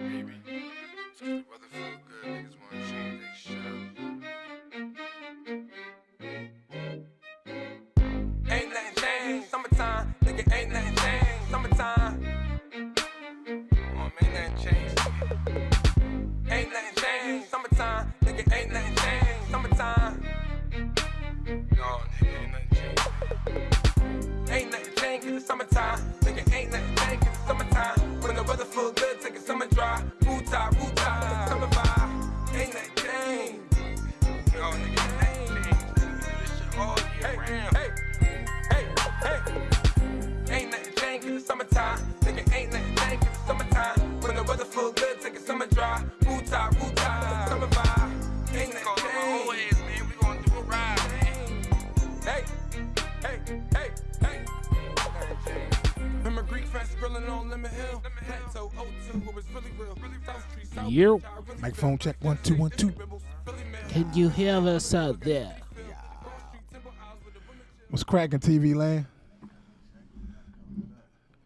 baby. Since the weather feel good, niggas wanna change they shit up. Ain't nothing changed, summertime, nigga, ain't nothing changed, summertime. Come on, man, ain't nothing changed. Ain't nothing changed, summertime, nigga, ain't nothing changed, summertime. No, nigga, ain't nothing changed. Ain't nothing changed, it's summertime, nigga, ain't nothing changed, it's summertime. When the weather feel good, take a summer drive, roof top, summer vibe. Ain't nothing changed. No, nigga, ain't nothing changed. Do this shit all year round. Ain't nothing changed, it's summertime, nigga, ain't nothing changed, it's summertime. When the weather feel good, take a summer drive, roof top, summer vibe. Ain't nothing changed. Always, man, we gon' do a ride, man. Hey. Remember Greek Fest grilling on Lemon Hill? Plateau 02, who was really real. South Street, South Yo. Microphone check 1 2 1 2. Can you hear us out there? What's cracking, TV land?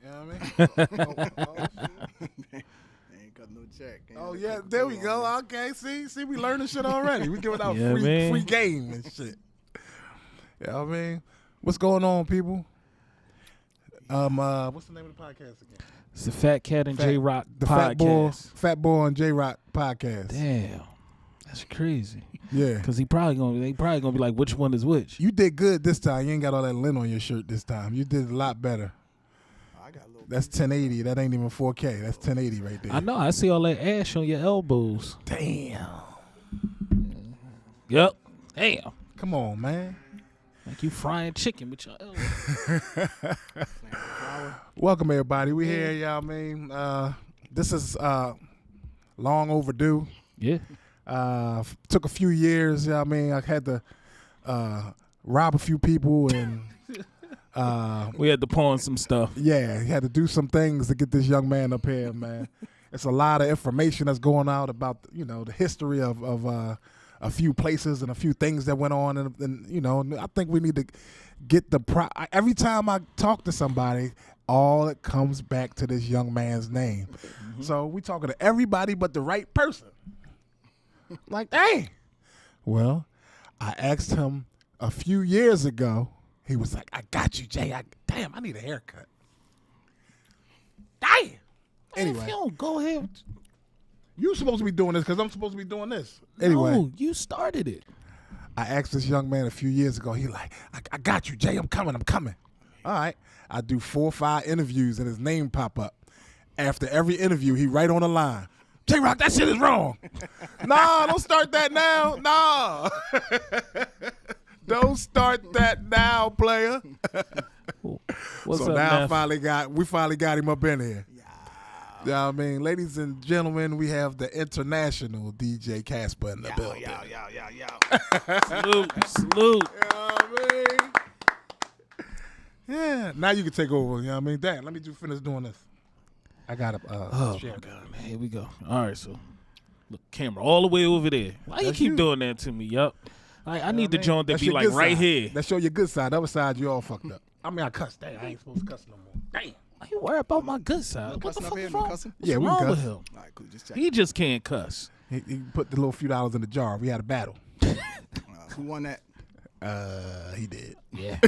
You know what I mean? Ain't got no check. Oh yeah, there we go. Okay, see, we learning shit already. We giving out Yeah, man. free game and shit. You know what I mean? What's going on, people? What's the name of the podcast again? It's the Fatcat and Jayrock The podcast. Fat Boy and Jayrock podcast. Damn, that's crazy. Yeah. Cause they probably gonna be like, which one is which? You did good this time. You ain't got all that lint on your shirt this time. You did a lot better. I got a little. That's 1080. That ain't even 4K. That's 1080 right there. I know. I see all that ash on your elbows. Damn. Yep. Damn. Come on, man. Like you frying chicken with your elbows. Welcome, everybody. We here, y'all. Man, this is long overdue. Yeah. Took a few years. I mean, I had to rob a few people and We had to pawn some stuff. yeah, had to do some things to get this young man up here, man. It's a lot of information that's going out about the history of a few places and a few things that went on, and I think we need to get the every time I talk to somebody, all it comes back to this young man's name. Mm-hmm. So we talking to everybody but the right person. Like, hey. Well, I asked him a few years ago. He was like, I got you, Jay. I need a haircut. Damn. Anyway. If you don't go ahead. You supposed to be doing this because I'm supposed to be doing this. Anyway. No, you started it. I asked this young man a few years ago. He like, I got you, Jay. I'm coming. All right. I do 4 or 5 interviews and his name pop up. After every interview, he right on the line. Jayrock, that shit is wrong. Nah, don't start that now. Nah. Don't start that now, player. What's so up, now man? we finally got him up in here. You know what I mean? Ladies and gentlemen, we have the international DJ CASPER in the building. Salute. You know what I mean? Yeah. Now you can take over. You know what I mean? Dad, let me just finish doing this. I got Oh, my God, man. Here we go. All right, so look, camera all the way over there. Why you keep doing that to me? Yup. I need the joint to be like right here. That show your good side. The other side, you all fucked up. I mean, I cussed. Damn, I ain't supposed to cuss no more. Damn. Why you worry about my good side? What the fuck is wrong? What's Yeah, we wrong cuss. with him? All right, cool. Just check. He just can't cuss. He put the little few dollars in the jar. We had a battle. Who won that? He did. Yeah.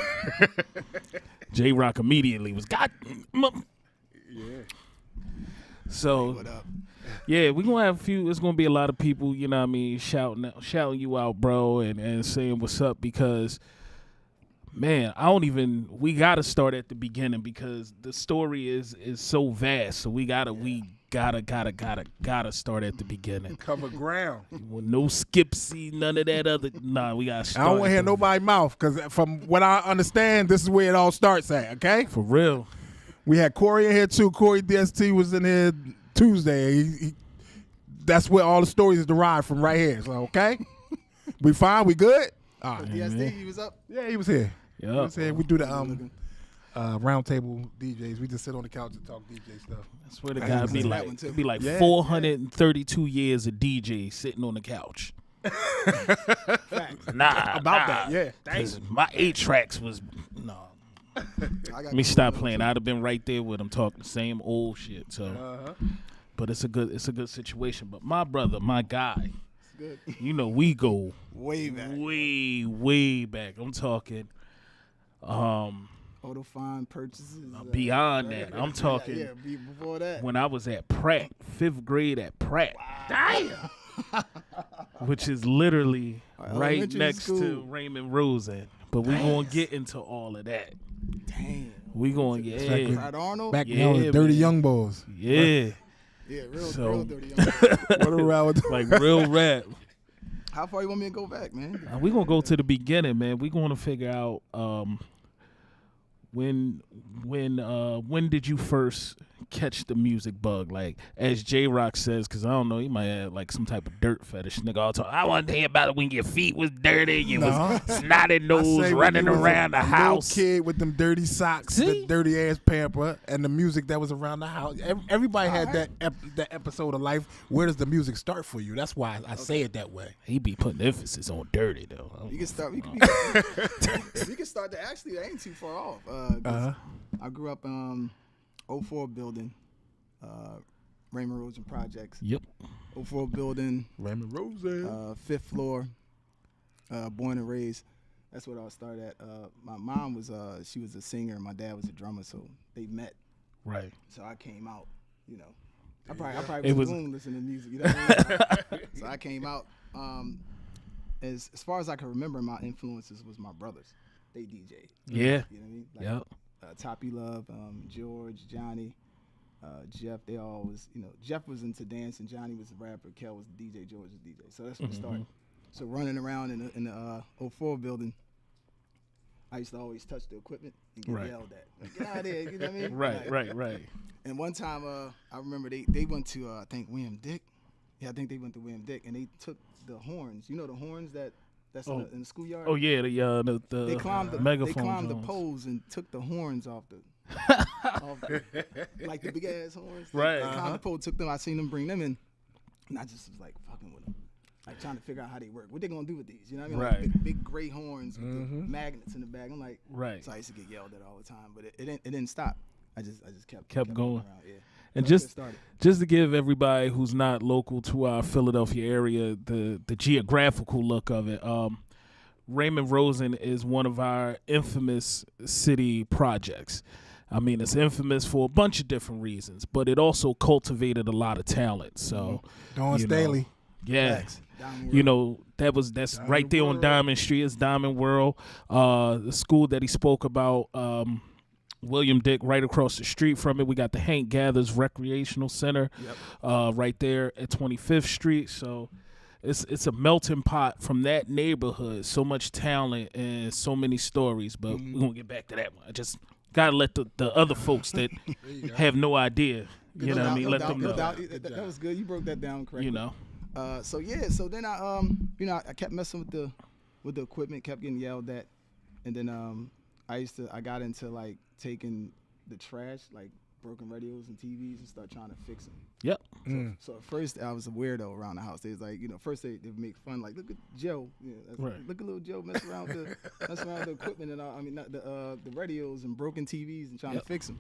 Jayrock immediately was got. Yeah. So, What up? yeah, we're going to have a few. It's going to be a lot of people, you know what I mean, shouting you out, bro, and saying what's up because, man, we got to start at the beginning because the story is so vast. So we gotta start at the beginning. Cover ground. With no skipsy, none of that other. Nah, we got to start. I don't want to hear nobody's mouth because from what I understand, this is where it all starts at, okay? For real. We had Corey in here too. Corey DST was in here Tuesday. That's where all the stories is derived from right here. So, okay? We fine? We good? All right. DSD, he was up. Yeah, he was here. Yep. You know what I'm saying? We do the round table DJs. We just sit on the couch and talk DJ stuff. I swear to God, it'd be like Yeah. 432 years of DJ sitting on the couch. Nah, About that, yeah. 'Cause my 8 tracks was Let me stop playing. I'd have been right there with him talking the same old shit. So but it's a good situation. But my brother, my guy, Good. you know, we go Way back. way back. I'm talking Auto fine purchases. beyond right? that. I'm talking Yeah, before that. when I was at Pratt, 5th grade at Pratt. Damn. Which is literally right Elementary next school. to Raymond Rosen. But we gonna get into all of that. Damn. We gonna get Brad Arnold. Back Yeah, when I was dirty man. young boys. yeah, Yeah, So- real dirty. What around with like real rap. How far you want me to go back, man? We gonna go to the beginning, man. We gonna figure out when did you first catch the music bug? Like as Jayrock says, because I don't know, he might have like some type of dirt fetish. Nigga, all talk. I want to hear about it when your feet was dirty, you was snotty nose running around the house. Kid with them dirty socks, See? the dirty ass pamper, and the music that was around the house. Everybody had that episode of life. Where does the music start for you? That's why I say it that way. He be putting emphasis on dirty though. You can start. We can start to actually. That ain't too far off. 'Cause I grew up 04 building, Raymond Rosen Projects. Yep. 04 building, Raymond Rosen. 5th floor, born and raised. That's what I started at. My mom was she was a singer and my dad was a drummer, so they met. Right. So I came out, you know. I probably It was was- in the room listening to music, you know what I mean? So I came out. As far as I can remember, my influences was my brothers. They DJ. Yeah. You know what I mean? Like, Yep. Toppy Love, George, Johnny, Jeff, they all was, you know, Jeff was into dance and Johnny was the rapper, Kel was the DJ, George was the DJ. So that's where it started. So running around in the 04 building, I used to always touch the equipment and get Right. yelled at. Like, get out of there, you know what I mean? Right. Like, Right. And one time, I remember they went to, I think, William Dick. Yeah, I think they went to William Dick, and they took the horns. You know the horns that's in the schoolyard? Oh yeah, the They climbed the megaphone they climbed Jones. the poles and took the horns off the, like the big ass horns. Right. They climbed the pole, took them. I seen them bring them in, and I just was like fucking with them, like trying to figure out how they work. What they gonna do with these? You know what I mean? Right. Like big gray horns with the magnets in the back. I'm like, Right. So I used to get yelled at all the time, but it didn't stop. I just kept going. around, yeah. And That's where it just started. just to give everybody who's not local to our Philadelphia area the geographical look of it, Raymond Rosen is one of our infamous city projects. I mean, it's infamous for a bunch of different reasons, but it also cultivated a lot of talent. So, Dawn you Staley. know, yeah, Facts. Diamond you World. know that's right there on World. Diamond Street. It's Diamond World. The school that he spoke about, William Dick, right across the street from it. We got the Hank Gathers Recreational Center, right there at 25th Street. So it's a melting pot from that neighborhood. So much talent and so many stories. But we're gonna get back to that one. I just gotta let the other folks that have no idea, you know what I mean, let them know. That was good. You broke that down correctly. You know, So then I I kept messing with the equipment, kept getting yelled at, and then I got into like taking the trash, like broken radios and TVs, and start trying to fix them. yep, So at first I was a weirdo around the house. They was like, first they would make fun, like, look at Joe, Right. look at little Joe mess around with the equipment and all, I mean not the radios and broken TVs and trying to fix them.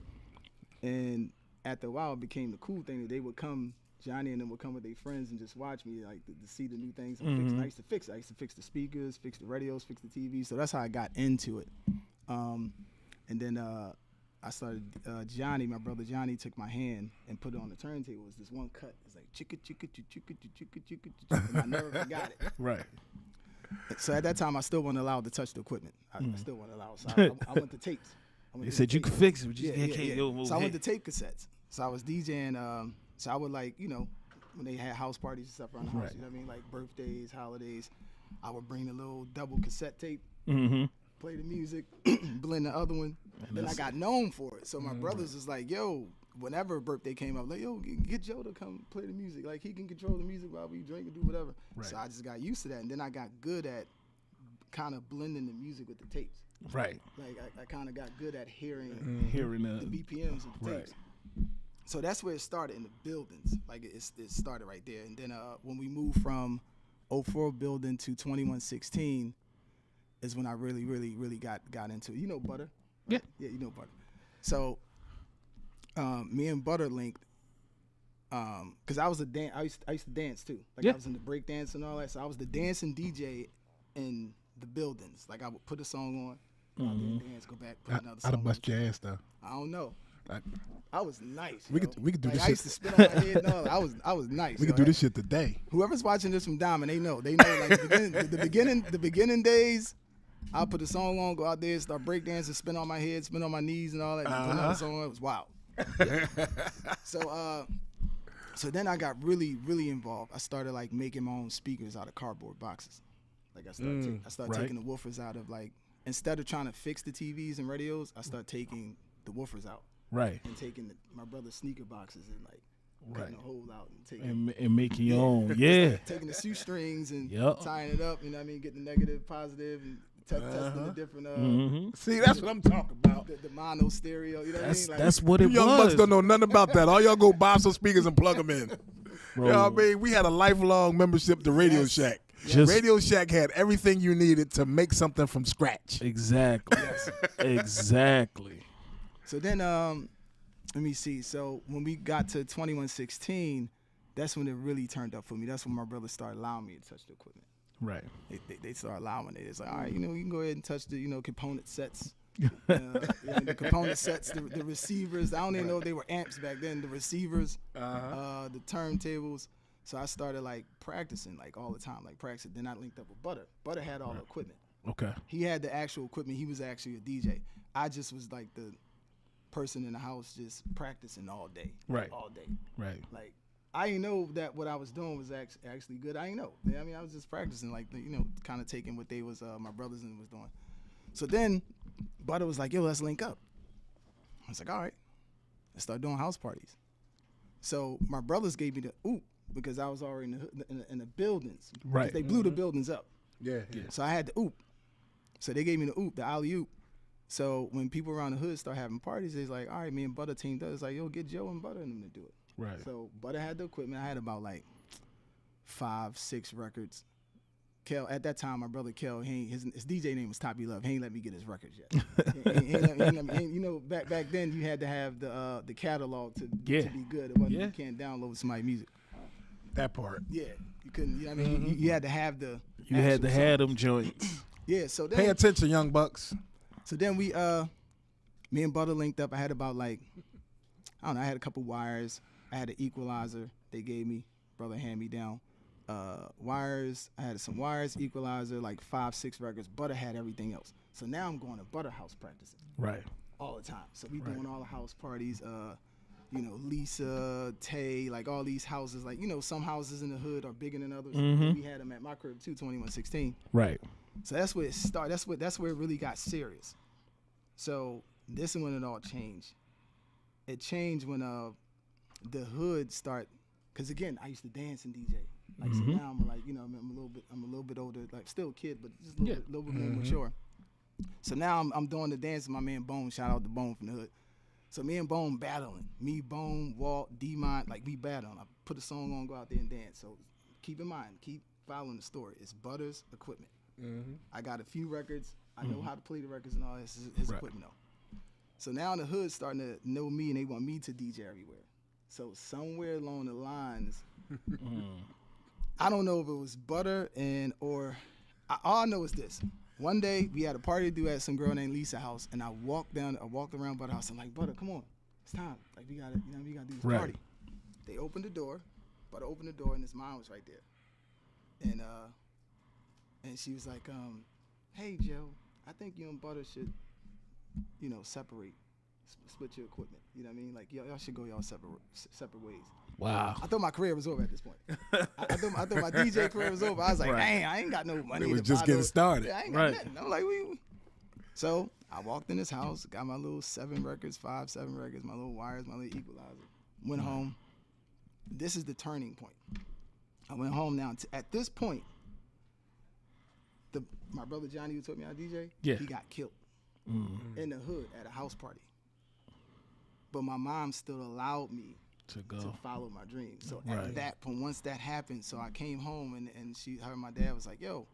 And after a while, it became the cool thing that they would come. Johnny and them would come with their friends and just watch me, like to see the new things I'm fixing. I used to fix it. I used to fix the speakers, fix the radios, fix the TV. So that's how I got into it. And then I started. Johnny, my brother Johnny, took my hand and put it on the turntable. It was this one cut. It's like chicka chicka chicka chicka chicka chicka, and I never forgot it. right, So at that time, I still wasn't allowed to touch the equipment. I still wasn't allowed. So I went to tapes. they said you could fix it, but you Yeah, can't yeah. go over So I went to here. tape cassettes. So I was DJing. So I would when they had house parties and stuff around the house, Right. you know what I mean? Like birthdays, holidays. I would bring the little double cassette tape, play the music, blend the other one. And then I got known for it. So my brothers was like, yo, whenever a birthday came up, like, yo, get Joe to come play the music. Like, he can control the music while we drink and do whatever. Right. So I just got used to that. And then I got good at kind of blending the music with the tapes. Right, Like, I kind of got good at hearing hearing the BPMs of the Right. tapes. So that's where it started, in the buildings. Like it started right there. And then when we moved from 04 building to 2116 is when I really, really, really got into it. You know Butter? Yeah. Yeah, you know Butter. So me and Butter linked Cause I was I used to dance too. Like Yeah. I was in the break dance and all that. So I was the dancing DJ in the buildings. Like I would put a song on, go out there and dance, go back, put another I'd song have on. bust your ass though. I don't know. I- I was nice. We yo. could do like, this I shit. used to spit on my head and all that. I was nice. We yo. could do this shit today. Whoever's watching this from Diamond, they know. They know like the beginning days. I'll put a song on, go out there, start breakdancing, spin on my head, spin on my knees and all that. And put another song on. It was wild. So then I got really, really involved. I started like making my own speakers out of cardboard boxes. Like I started right. taking the woofers out of like, instead of trying to fix the TVs and radios, I started taking the woofers out Right. and taking my brother's sneaker boxes and like cutting a hole out and taking And making your own. Yeah. taking the shoestrings and Yep. tying it up, you know what I mean, getting the negative, positive, and testing the different See, that's what I'm talking about. the mono stereo, you know what I mean? Like, That's what it You young bucks was. don't know nothing about that. All y'all go buy some speakers and plug them in. Bro. You know what I mean? We had a lifelong membership to Radio Yes. Shack. Just- Radio Shack had everything you needed to make something from scratch. Exactly. Exactly. So then, let me see. So when we got to 2116, that's when it really turned up for me. That's when my brother started allowing me to touch the equipment. Right. They started allowing it. It's like, all right, you know, you can go ahead and touch the, you know, component sets. The component sets, the receivers. I don't even know if they were amps back then. The receivers, the turntables. So I started like practicing like all the time, like practicing. Then I linked up with Butter. Butter had all the equipment. Okay. He had the actual equipment. He was actually a DJ. I just was like the person in the house just practicing all day. Right. All day. Right. Like I didn't know that what I was doing was actually good. I didn't know. I mean, I was just practicing, like, you know, kind of taking what they was my brothers and was doing. So then Butter was like, yo, let's link up. I was like, all right, let's start doing house parties. So my brothers gave me the oop because I was already in the buildings. Right. They blew the buildings up. Yeah. So I had the oop. So they gave me the oop, the alley oop. So when people around the hood start having parties, they's like, all right, me and Butter teamed up. It's like, yo, get Joe and Butter and them to do it. Right. So Butter had the equipment. I had about like 5-6 records. Kel, at that time, my brother Kel, his DJ name was Toppy Love. He ain't let me get his records yet. You know, back then you had to have the catalog to be good. It wasn't, you can't download somebody's music. That part. Yeah, you couldn't. You know what I mean, you had to have the. You had to actual have song. them joints. Yeah, so then Pay attention, young bucks. So then we, me and Butter linked up. I had about like, I don't know, I had a couple wires. I had an equalizer they gave me. Brother hand me down. Wires, I had some wires, equalizer, like 5-6 records. Butter had everything else. So now I'm going to Butter house practicing Right. all the time. So we doing all the house parties. You know, Lisa, Tay, like all these houses. Like, you know, some houses in the hood are bigger than others. We had them at my crib too, 2116. Right. So that's where it started. That's where it really got serious. So this is when it all changed. It changed when the hood start, because again, I used to dance and DJ. Like so now I'm like, you know, I'm a little bit older, like still a kid, but just a little bit more mature. So now I'm doing the dance with my man Bone. Shout out to Bone from the hood. So me and Bone battling. Me, Bone, Walt, D-Mont, like we battling. I put a song on, go out there and dance. So keep in mind, keep following the story. It's Butter's equipment. I got a few records. I know how to play the records and all this. His equipment though. So now the hood's starting to know me and they want me to DJ everywhere. So somewhere along the lines, I don't know if it was Butter all I know is this. One day we had a party to do at some girl named Lisa house, and I walked around Butter house. I'm like, Butter, come on, it's time. Like we gotta do this party. They opened the door. Butter opened the door, and his mom was right there. And she was like, hey Joe, I think you and Butter should, you know, separate, split your equipment. You know what I mean? Like y'all should go y'all separate ways. Wow. I thought my career was over at this point. I thought my DJ career was over. I was like, dang, I ain't got no money. It was to just buy getting those. started. Yeah, I ain't got nothing. I'm like, So I walked in this house, got my little 7 records, 7 records, my little wires, my little equalizer. Went home. This is the turning point. I went home now. At this point, my brother Johnny, who taught me how to DJ, he got killed in the hood at a house party. But my mom still allowed me to follow my dreams. So at that point, once that happened, so I came home and her and my dad was like, yo,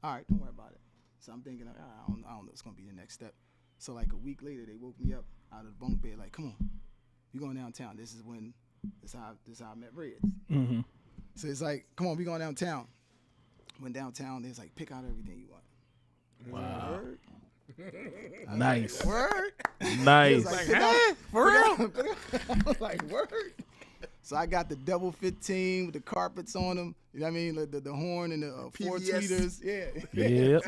all right, don't worry about it. So I'm thinking, I don't know what's going to be the next step. So like a week later, they woke me up out of the bunk bed like, come on, you're going downtown. This is when This how I met Reds. Mm-hmm. So it's like, come on, we going downtown. Went downtown. They was like, pick out everything you want. Wow. Word. Nice. Word. Nice. Like, For real? I was like, word. So I got the double 15 with the carpets on them. You know what I mean? The horn and the 4 PBS. tweeters. Yeah. Yep.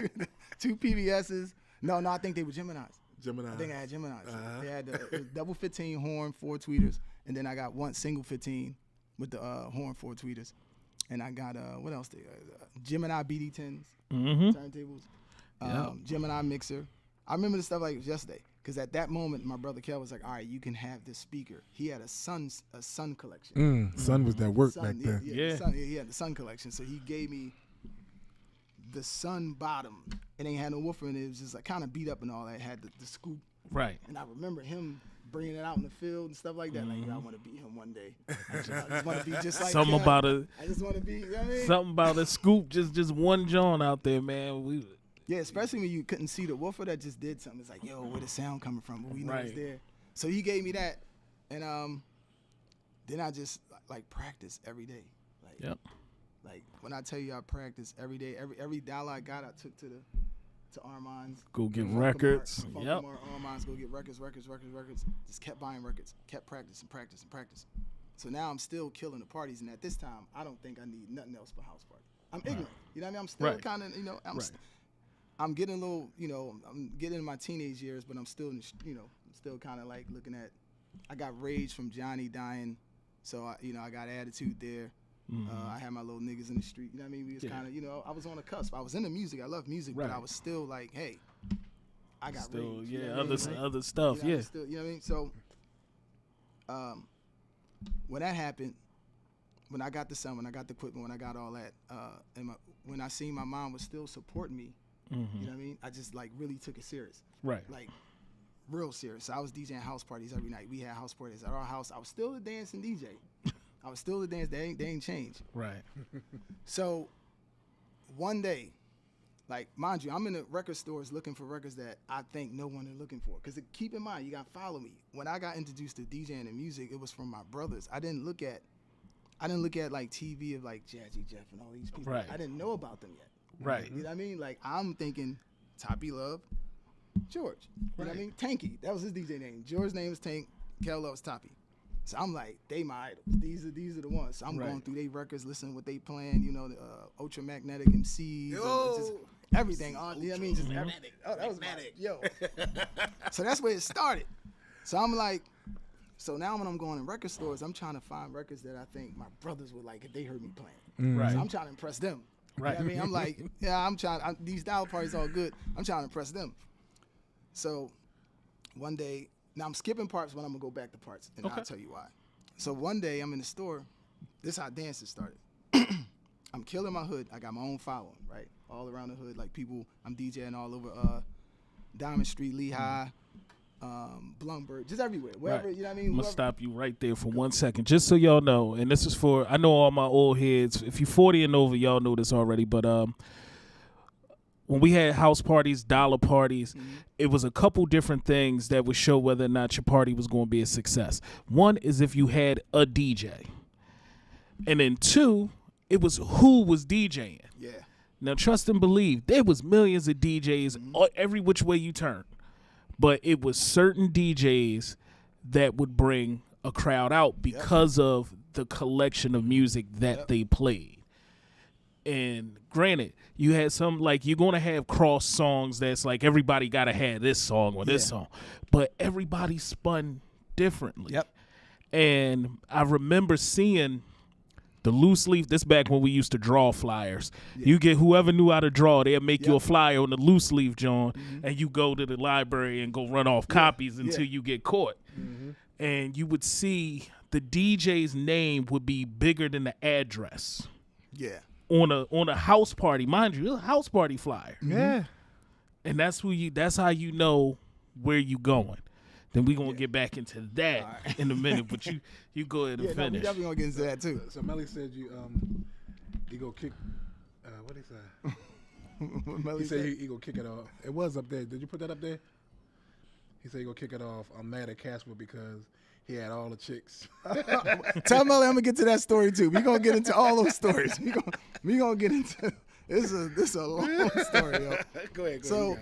2 PBSs. No, I think they were Geminis. Gemini. I think I had Geminis. They had the double 15 horn, 4 tweeters, and then I got one single 15 with the horn, 4 tweeters, and I got what else? Gemini BD10s, Mm-hmm. turntables, Gemini mixer. I remember the stuff like it was yesterday, because at that moment my brother Kel was like, "All right, you can have this speaker." He had a Sun collection. Sun was that work Sun, back then. Yeah. He had the Sun collection, so he gave me the Sun bottom. It ain't had no woofer in it. It was just like kind of beat up and all that. It had the scoop. Right. And I remember him bringing it out in the field and stuff like that. Like, I want to beat him one day. I just want to be just like Something him. about a I just want to be, you know what I mean? something about a scoop, just one John out there, man. Yeah, especially when you couldn't see the woofer that just did something. It's like, yo, where the sound coming from? But we know it's Right. there. So he gave me that. And then I just like practice every day. Like, Yep. Like when I tell you I practice every day, every dollar I got, I took to Armand's. Go get Funk records. Amar, Yep. Armand's, go get records. Just kept buying records, kept practice. So now I'm still killing the parties, and at this time, I don't think I need nothing else but house party. I'm ignorant, you know what I mean? I'm still Right. kind of, you know, Right. I'm getting a little, you know, I'm getting in my teenage years, but I'm still, you know, I'm still kind of like looking at. I got rage from Johnny dying, so I got attitude there. I had my little niggas in the street. You know what I mean? We was kind of, you know, I was on the cusp. I was into music. I love music, Right. but I was still like, hey, I got Still, rage. yeah, You know what I mean? Like, other stuff, you know, yeah. Still, you know what I mean? So, when that happened, when I got the son, when I got the equipment, when I got all that, and when I seen my mom was still supporting me, you know what I mean? I just like really took it serious. Right. Like real serious. So I was DJing house parties every night. We had house parties at our house. I was still a dancing DJ. I was still a dance. They ain't changed. Right. So one day, like mind you, I'm in the record stores looking for records that I think no one is looking for. Because keep in mind, you got to follow me. When I got introduced to DJing and music, it was from my brothers. I didn't look at like TV of like Jazzy Jeff and all these people. Right. I didn't know about them yet. Right. You know what I mean? Like I'm thinking Toppy Love, George. You know what I mean? Tanky. That was his DJ name. George's name was Tank. Kel Love's Toppy. So I'm like, they my idols. These are the ones. So I'm going through their records, listening to what they playing. You know, the Ultramagnetic MCs, just everything. You know what I mean? Just everything. Oh, that was yo. So that's where it started. So I'm like, so now when I'm going in record stores, I'm trying to find records that I think my brothers would like if they heard me playing. Right. So I'm trying to impress them. Right. You know what I mean? I'm like, yeah, these dollar parties all good. I'm trying to impress them. So one day, now I'm skipping parts, but I'm gonna go back to parts, and I'll tell you why. So one day I'm in the store. This is how dances started. I'm killing my hood. I got my own following, right? All around the hood, like people. I'm DJing all over Diamond Street, Lehigh, Blumberg, just everywhere, wherever. Right. You know what I mean? I'm gonna Whoever- stop you right there for 1 second, just so y'all know. And this is for, I know all my old heads. If you're 40 and over, y'all know this already. But when we had house parties, dollar parties, it was a couple different things that would show whether or not your party was going to be a success. One is if you had a DJ, and then two, it was who was DJing. Yeah. Now, trust and believe, there was millions of DJs every which way you turn. But it was certain DJs that would bring a crowd out because of the collection of music that they played. And granted, you had some, like, you're going to have cross songs that's like everybody got to have this song or this song. But everybody spun differently. Yep. And I remember seeing the loose leaf, this back when we used to draw flyers. You get whoever knew how to draw, they'll make you a flyer on the loose leaf, John, and you go to the library and go run off copies until you get caught. And you would see the DJ's name would be bigger than the address Yeah. on a house party. Mind you, it's a house party flyer. Yeah. And that's how you know where you going. Then we gonna get back into that in a minute, but you go ahead and Yeah, no, we finish. definitely gonna get into that too. So Melly said you go kick. What did he say? Melly He said said? he go kick it off. It was up there. Did you put that up there? He said he go kick it off. I'm mad at CASPER because He had all the chicks. Tell Melly I'm gonna get to that story too. We gonna get into all those stories. We gonna get into this is a long story, yo. Go ahead. So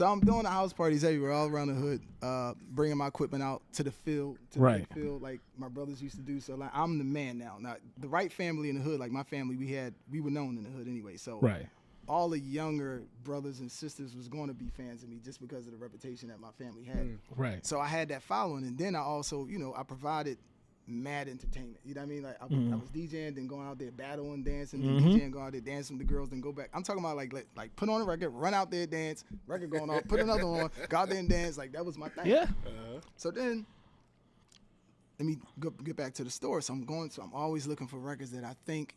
I'm doing the house parties everywhere, all around the hood, bringing my equipment out to the field, the big field like my brothers used to do. So like I'm the man now. Now the right family in the hood, like my family, we were known in the hood anyway. So all the younger brothers and sisters was going to be fans of me just because of the reputation that my family had. Right. So I had that following, and then I also, I provided mad entertainment. You know what I mean? Like I was DJing, then going out there battling, dancing, then DJing, going out there dancing with the girls, then go back. I'm talking about like put on a record, run out there, dance, record going off, put another on, go out there and dance. Like that was my thing. Yeah. So then, let me get back to the store. So I'm always looking for records that I think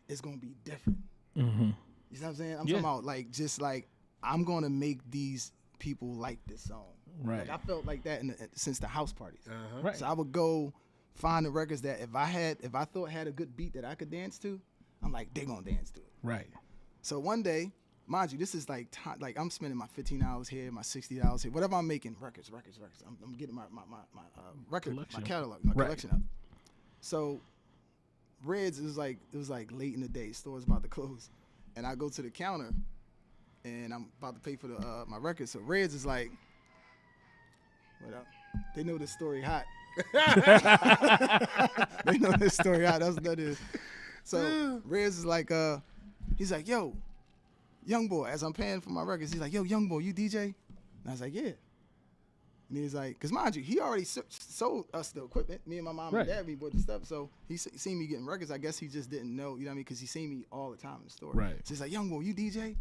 is gonna be different. Mm-hmm. You know what I'm saying? I'm talking about like I'm gonna make these people like this song. Right. Like I felt like that since the house parties. Right. So I would go find the records that if I thought had a good beat that I could dance to, I'm like, they gonna dance to it. Right. So one day, mind you, this is like I'm spending my $15 here, my $60 here, whatever I'm making, records. I'm getting my record, collection. my catalog, my collection up. So Reds, it was like late in the day, store's about to close, and I go to the counter, and I'm about to pay for my records. So Reds is like, what up? They know this story hot. They know this story hot. That's what that is. So Reds is like, he's like, yo, young boy, as I'm paying for my records, he's like, yo, young boy, you DJ? And I was like, yeah. And he's like, because mind you, he already sold us the equipment. Me and my mom and dad, we bought the stuff. So he seen me getting records. I guess he just didn't know, you know what I mean? Because he seen me all the time in the store. Right. So he's like, young boy, you DJ?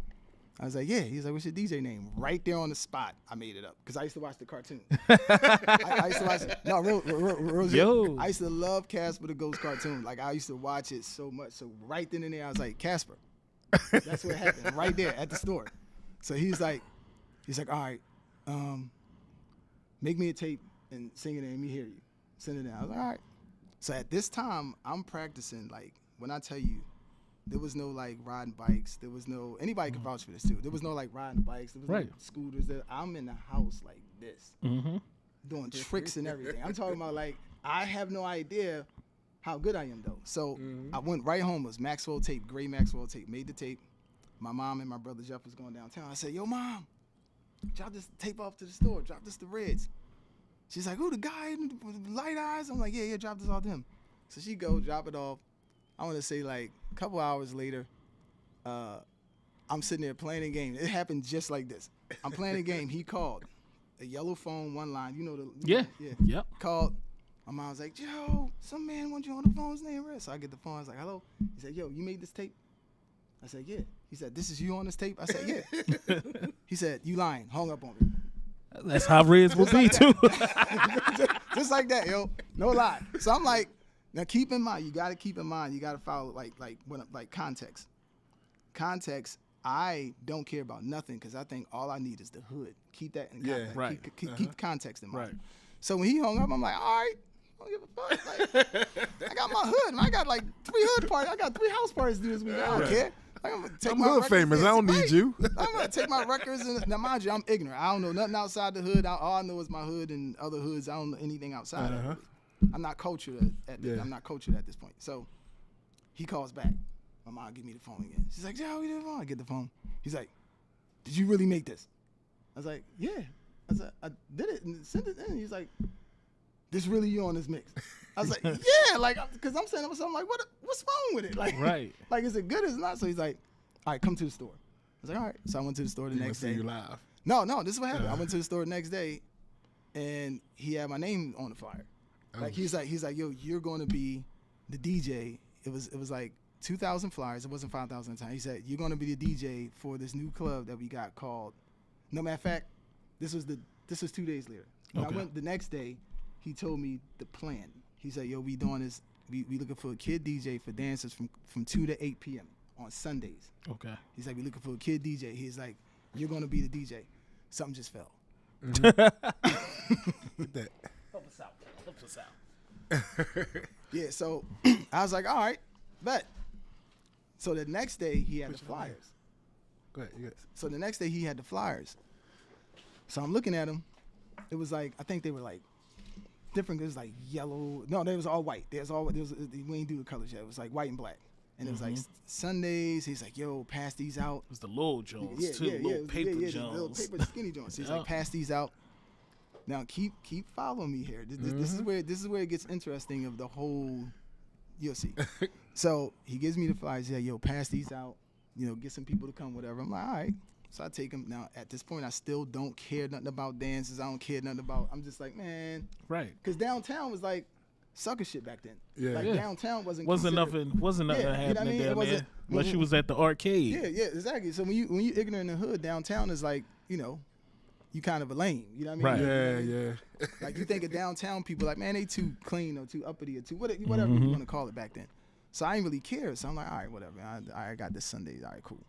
I was like, yeah. He's like, what's your DJ name? Right there on the spot, I made it up. Because I used to watch the cartoon. I used to watch it. No, real Yo. I used to love Casper the Ghost cartoon. Like, I used to watch it so much. So right then and there, I was like, Casper. That's what happened right there at the store. So he's like, all right, make me a tape and sing it and let me hear you. Send it in. I was like, all right. So at this time, I'm practicing, like, when I tell you, there was no, like, riding bikes. There was no, anybody could vouch for this, too. There was no, like, riding bikes. There was no scooters. I'm in the house like this, doing tricks and everything. I'm talking about, like, I have no idea how good I am, though. So I went right home. It was Maxwell tape, gray Maxwell tape. Made the tape. My mom and my brother Jeff was going downtown. I said, yo, Mom, drop this tape off to the store. Drop this to Reds. She's like, who, the guy with the light eyes? I'm like, yeah, drop this off to him. So she go, drop it off. I want to say, like, a couple hours later, I'm sitting there playing a game. It happened just like this. I'm playing a game. He called. A yellow phone, one line. You know the... Yep. Called. My mom was like, Joe, some man wants you on the phone. His name Red. So I get the phone. I was like, hello? He said, yo, you made this tape? I said, yeah. He said, this is you on this tape? I said, yeah. He said, you lying. Hung up on me. That's how Reds will be, too. just like that, yo. No lie. So I'm like, now keep in mind, you got to keep in mind, you got to follow like context. Context, I don't care about nothing because I think all I need is the hood. Keep that in context. Yeah, right. Keep context in mind. Right. So when he hung up, I'm like, all right. I don't give a fuck. Like, I got my hood, man. I got like 3 hood parties. I got 3 house parties to do this week. I don't care. I'm hood famous. I don't need you. I'm gonna take my records and now mind you, I'm ignorant. I don't know nothing outside the hood. All I know is my hood and other hoods. I don't know anything outside of it. I'm not cultured I'm not cultured at this point. So he calls back. My mom give me the phone again. She's like, Joe, we did the phone. I get the phone. He's like, did you really make this? I was like, yeah. I said, I did it and sent it in. He's like, this really you on this mix? I was like, yeah, like, because I'm saying to myself, like, what's wrong with it? Like, like, is it good or is it not? So he's like, all right, come to the store. I was like, all right. So I went to the store the next day. You live. No, this is what happened. I went to the store the next day, and he had my name on the flyer. Like, he's like, yo, you're going to be the DJ. It was like 2,000 flyers. It wasn't 5,000 at the time. He said, you're going to be the DJ for this new club that we got called. No matter of fact, this was 2 days later. When I went the next day, he told me the plan. He said, yo, we doing this. We looking for a kid DJ for dancers from 2 to 8 p.m. on Sundays. Okay. He's like, we looking for a kid DJ. He's like, you're going to be the DJ. Something just fell. Get that. Help us out. Yeah, so I was like, all right, bet. So the next day, he had the flyers. Go ahead. Yes. So the next day, he had the flyers. So I'm looking at them. It was like, I think they were like different. It was like yellow. No, they was all white. We ain't do the colors yet. It was like white and black. And it was like Sundays. He's like, yo, pass these out. It was the little Jones too, little paper Jones. Little paper skinny Jones. He's like, pass these out. Now keep following me here. This is where it gets interesting of the whole. You'll see. So he gives me the flyers. He's like, yo, pass these out. You know, get some people to come, whatever. I'm like, all right. So I take them. Now at this point, I still don't care nothing about dances. I don't care nothing about. I'm just like, man. Right. Because downtown was like sucker shit back then. Yeah. Like downtown wasn't nothing happening it wasn't, there unless you was at the arcade. Yeah, exactly. So when you ignorant in the hood, downtown is like, you know, you kind of a lame. You know what I mean? Right. Yeah. Like you think of downtown people like, man, they too clean or too uppity or too whatever you want to call it back then. So I didn't really care. So I'm like, all right, whatever. I got this Sunday. All right, cool.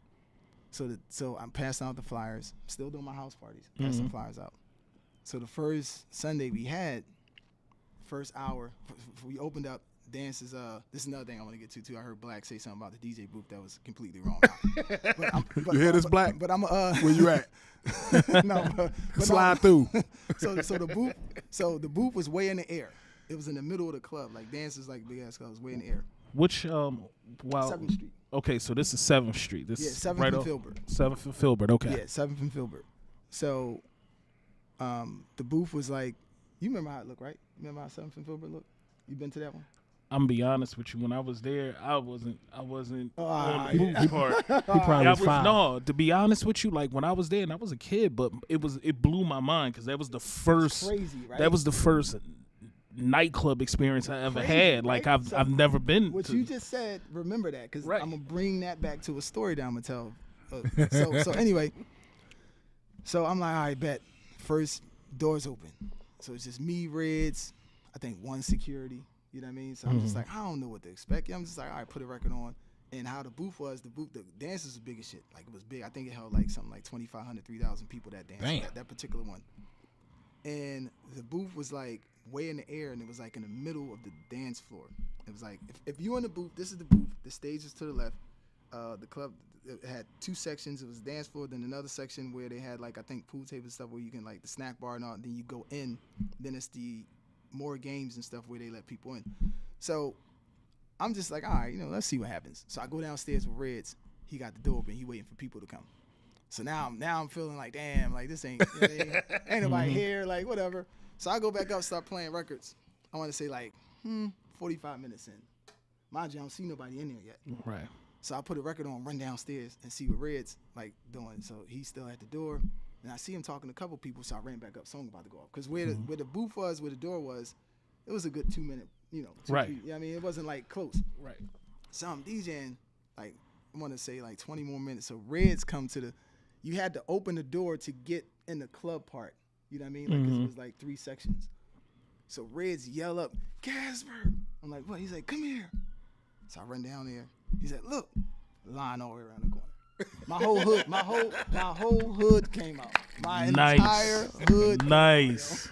So I'm passing out the flyers. Still doing my house parties. Passing flyers out. So the first Sunday we had, first hour, we opened up dances. This is another thing I want to get to too. I heard Black say something about the DJ booth that was completely wrong. You hear this, Black? But I'm where you at? No, but slide through. So the booth was way in the air. It was in the middle of the club, like dances like big ass clubs, way in the air. Which 7th Street. Okay, so this is 7th Street. This is 7th right and off Filbert. 7th and Filbert. Okay. Yeah, 7th and Filbert. So, the booth was like, you remember how it looked, right? You remember how 7th and Filbert looked? You been to that one? I'm gonna be honest with you. When I was there, I wasn't on the He booth part. He probably was 5. No, to be honest with you, like when I was there and I was a kid, but it blew my mind because that was the first. Crazy, right? That was the first nightclub experience I ever had. Like right? I've never been. What you just said, remember that because Right. I'm gonna bring that back to a story that I'm gonna tell. So anyway, so I'm like, all right, bet. First doors open, so it's just me, Reds, I think one security. You know what I mean? So I'm just like, I don't know what to expect. I'm just like, all right, put a record on. And how the booth, the dances was big as shit. Like it was big. I think it held like something like 2,500, 3,000 people that danced. That particular one. And the booth was like way in the air, and it was like in the middle of the dance floor. It was like if you're in the booth, this is the booth. The stage is to the left. The club had 2 sections. It was dance floor, then another section where they had like I think pool table stuff where you can like the snack bar and all. Then you go in. Then it's the more games and stuff where they let people in. So I'm just like, all right, let's see what happens. So I go downstairs with Reds. He got the door open. He waiting for people to come. So now I'm feeling like, damn, like this ain't nobody here, like whatever. So I go back up, start playing records. I want to say like 45 minutes in. Mind you, I don't see nobody in there yet. Right. So I put a record on, run downstairs, and see what Red's like doing. So he's still at the door. And I see him talking to a couple people, so I ran back up. Song about to go off. Because where the booth was, where the door was, it was a good 2 minute, 2, right. 3. I mean, it wasn't like close. Right. So I'm DJing, like, I want to say like 20 more minutes. So Reds come to you had to open the door to get in the club part. You know what I mean? Like, 'cause it was like 3 sections. So Reds yell up, Casper. I'm like, what? He's like, come here. So I run down there. He's like, look, line all the way around the corner. My whole hood came out. My entire hood. Nice.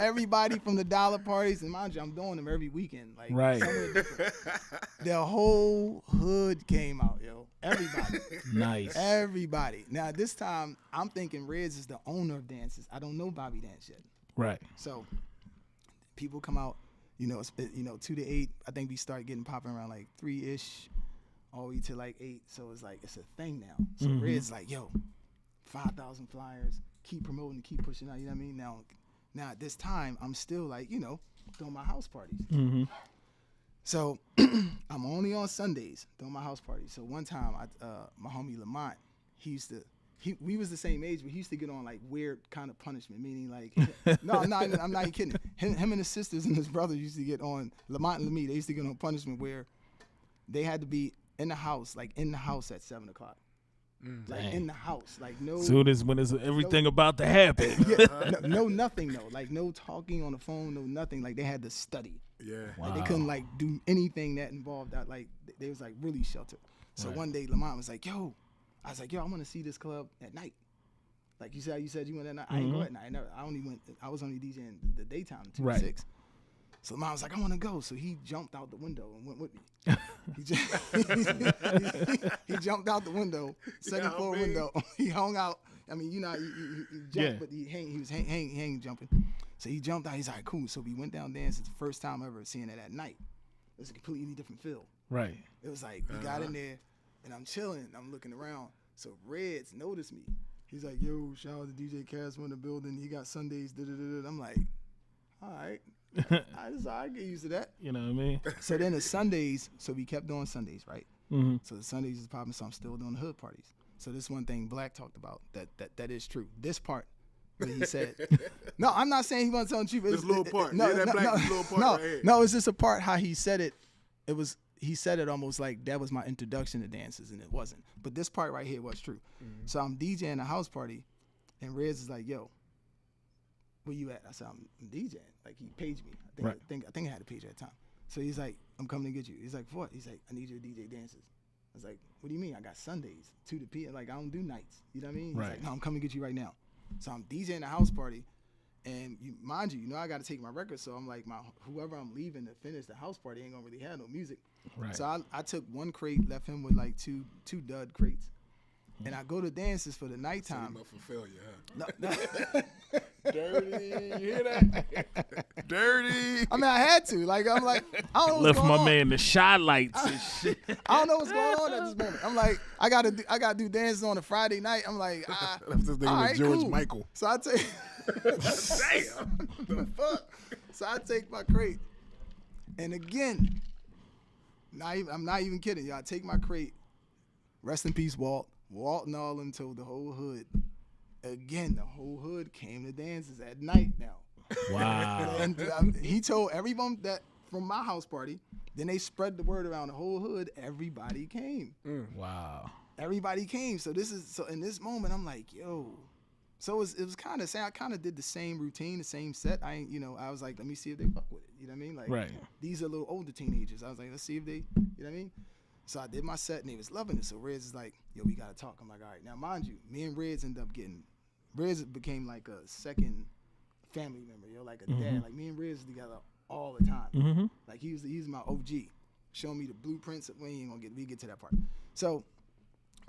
Everybody from the dollar parties, and mind you, I'm doing them every weekend, like right. somewhere different. The whole hood came out, yo. Everybody. Nice. Everybody. Now this time, I'm thinking Reds is the owner of dances. I don't know Bobby Dance yet. Right. So people come out, 2 to 8. I think we start getting popping around like 3-ish. All the way to like 8, so it's like it's a thing now. So Red's like, yo, 5,000 flyers, keep promoting, keep pushing out. You know what I mean? Now at this time, I'm still like, doing my house parties. So I'm only on Sundays doing my house parties. So one time, my homie Lamont, we was the same age, but he used to get on like weird kind of punishment, meaning like, no, I'm not even kidding. Him and his sisters and his brothers used to get on, Lamont and Lamie, they used to get on punishment where they had to be in the house at 7 o'clock. Like in the house, like no. Soon as when is everything about to happen? no, nothing though. Like no talking on the phone, no nothing. Like they had to study. Yeah. Wow. Like they couldn't like do anything that involved that. Like they was like really sheltered. So one day Lamont was like, "Yo," I was like, "Yo, I want to see this club at night." Like you said you went at night. I ain't go at night. I was only DJing the daytime 2 to 6. So Lamont was like, I want to go. So he jumped out the window and went with me. He jumped out the window, second floor window. He hung out. I mean, he jumped, but he was hang jumping. So he jumped out. He's like, cool. So we went down dancing. It's the first time ever seeing it at night. It was a completely different feel. Right. It was like we got in there, and I'm chilling. I'm looking around. So Reds noticed me. He's like, yo, shout out to DJ Casper in the building. He got Sundays. Da-da-da-da. I'm like, all right. I get used to that. You know what I mean? So then the Sundays, so we kept doing Sundays, right? Mm-hmm. So the Sundays is popping, so I'm still doing the hood parties. So this one thing Black talked about, that is true. This part where he said, no, I'm not saying he wasn't telling the truth. This little part. No, Yeah, that no, Black no, little part no, right here. no, it's just a part how he said it. He said it almost like that was my introduction to dances, and it wasn't. But this part right here was true. Mm-hmm. So I'm DJing a house party, and Reds is like, yo, where you at? I said, I'm DJing. Like, he paged me. I think I had a page at the time. So he's like, I'm coming to get you. He's like, for what? He's like, I need you to DJ dances. I was like, what do you mean? I got Sundays, 2 to p.m. Like, I don't do nights. You know what I mean? He's Right. like, no, I'm coming to get you right now. So I'm DJing a house party, and mind you, I got to take my record. So I'm like, whoever I'm leaving to finish the house party ain't gonna really have no music. Right. So I took 1 crate, left him with like two dud crates, and I go to dances for the nighttime. Up for failure, huh? No, Dirty, you hear that? Dirty. I mean, I had to. Like, I'm like, I don't know what's Left going my on. man the shot lights and shit. I don't know what's going on at this moment. I'm like, I gotta do dances on a Friday night. I'm like, That's this nigga all with right, George cool. Michael. So I take, Damn. the fuck. So I take my crate, and again, I'm not even kidding, y'all. I take my crate. Rest in peace, Walt. Walt and all them told the whole hood. Again, the whole hood came to dances at night now. Wow. And he told everyone that from my house party. Then they spread the word around the whole hood. Everybody came. Wow. Everybody came. So in this moment, I'm like, yo. So it was kind of sad. I kind of did the same routine, the same set. I was like, let me see if they fuck with it. You know what I mean? Like, Right. These are little older teenagers. I was like, let's see if they, you know what I mean? So I did my set, and they was loving it. So Reds is like, yo, we got to talk. I'm like, all right. Now, mind you, me and Reds Reds became like a second family member, yo, like a dad. Like, me and Reds together all the time. Mm-hmm. Like, he's my OG. Showing me the blueprints. We get to that part. So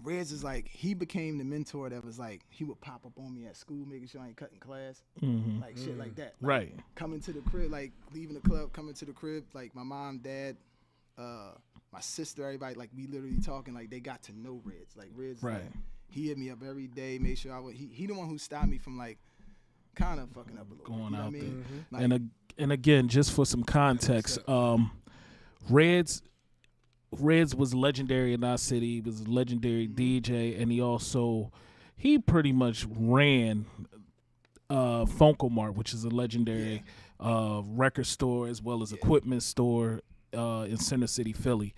Reds is like, he became the mentor that was like, he would pop up on me at school, making sure I ain't cutting class. Like, shit like that. Like, Right. coming to the crib, like, leaving the club, coming to the crib, like, my mom, dad, my sister, everybody, like, we literally talking, like, they got to know Reds. Like, Reds, Right. like, he hit me up every day, made sure I would, he the one who stopped me from, like, kind of fucking up a little Going bit. You know out what I mean? there. Like, And again, just for some context, Reds was legendary in our city. He was a legendary DJ, and he pretty much ran Funkomart, which is a legendary record store as well as equipment store in Center City, Philly.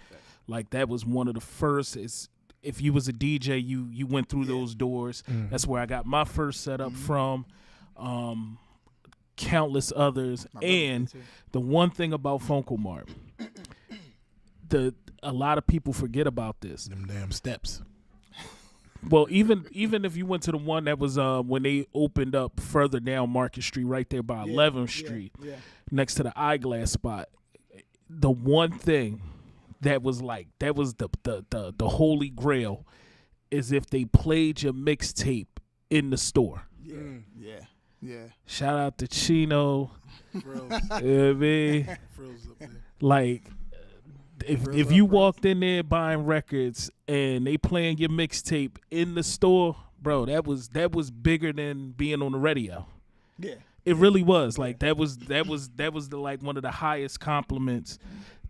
Like, that was one of the first. If you was a DJ, you went through those doors. That's where I got my first setup from. Countless others. And the one thing about Funkomart, a lot of people forget about this. Them damn steps. Well, even if you went to the one that was when they opened up further down Market Street, right there by 11th Street, next to the eyeglass spot, the one thing that was the holy grail is if they played your mixtape in the store. Yeah. Shout out to Chino. Frills. Frills up there. Like, if you walked in there buying records and they playing your mixtape in the store, bro, that was bigger than being on the radio. Yeah. It really was. Like, that was the, like, one of the highest compliments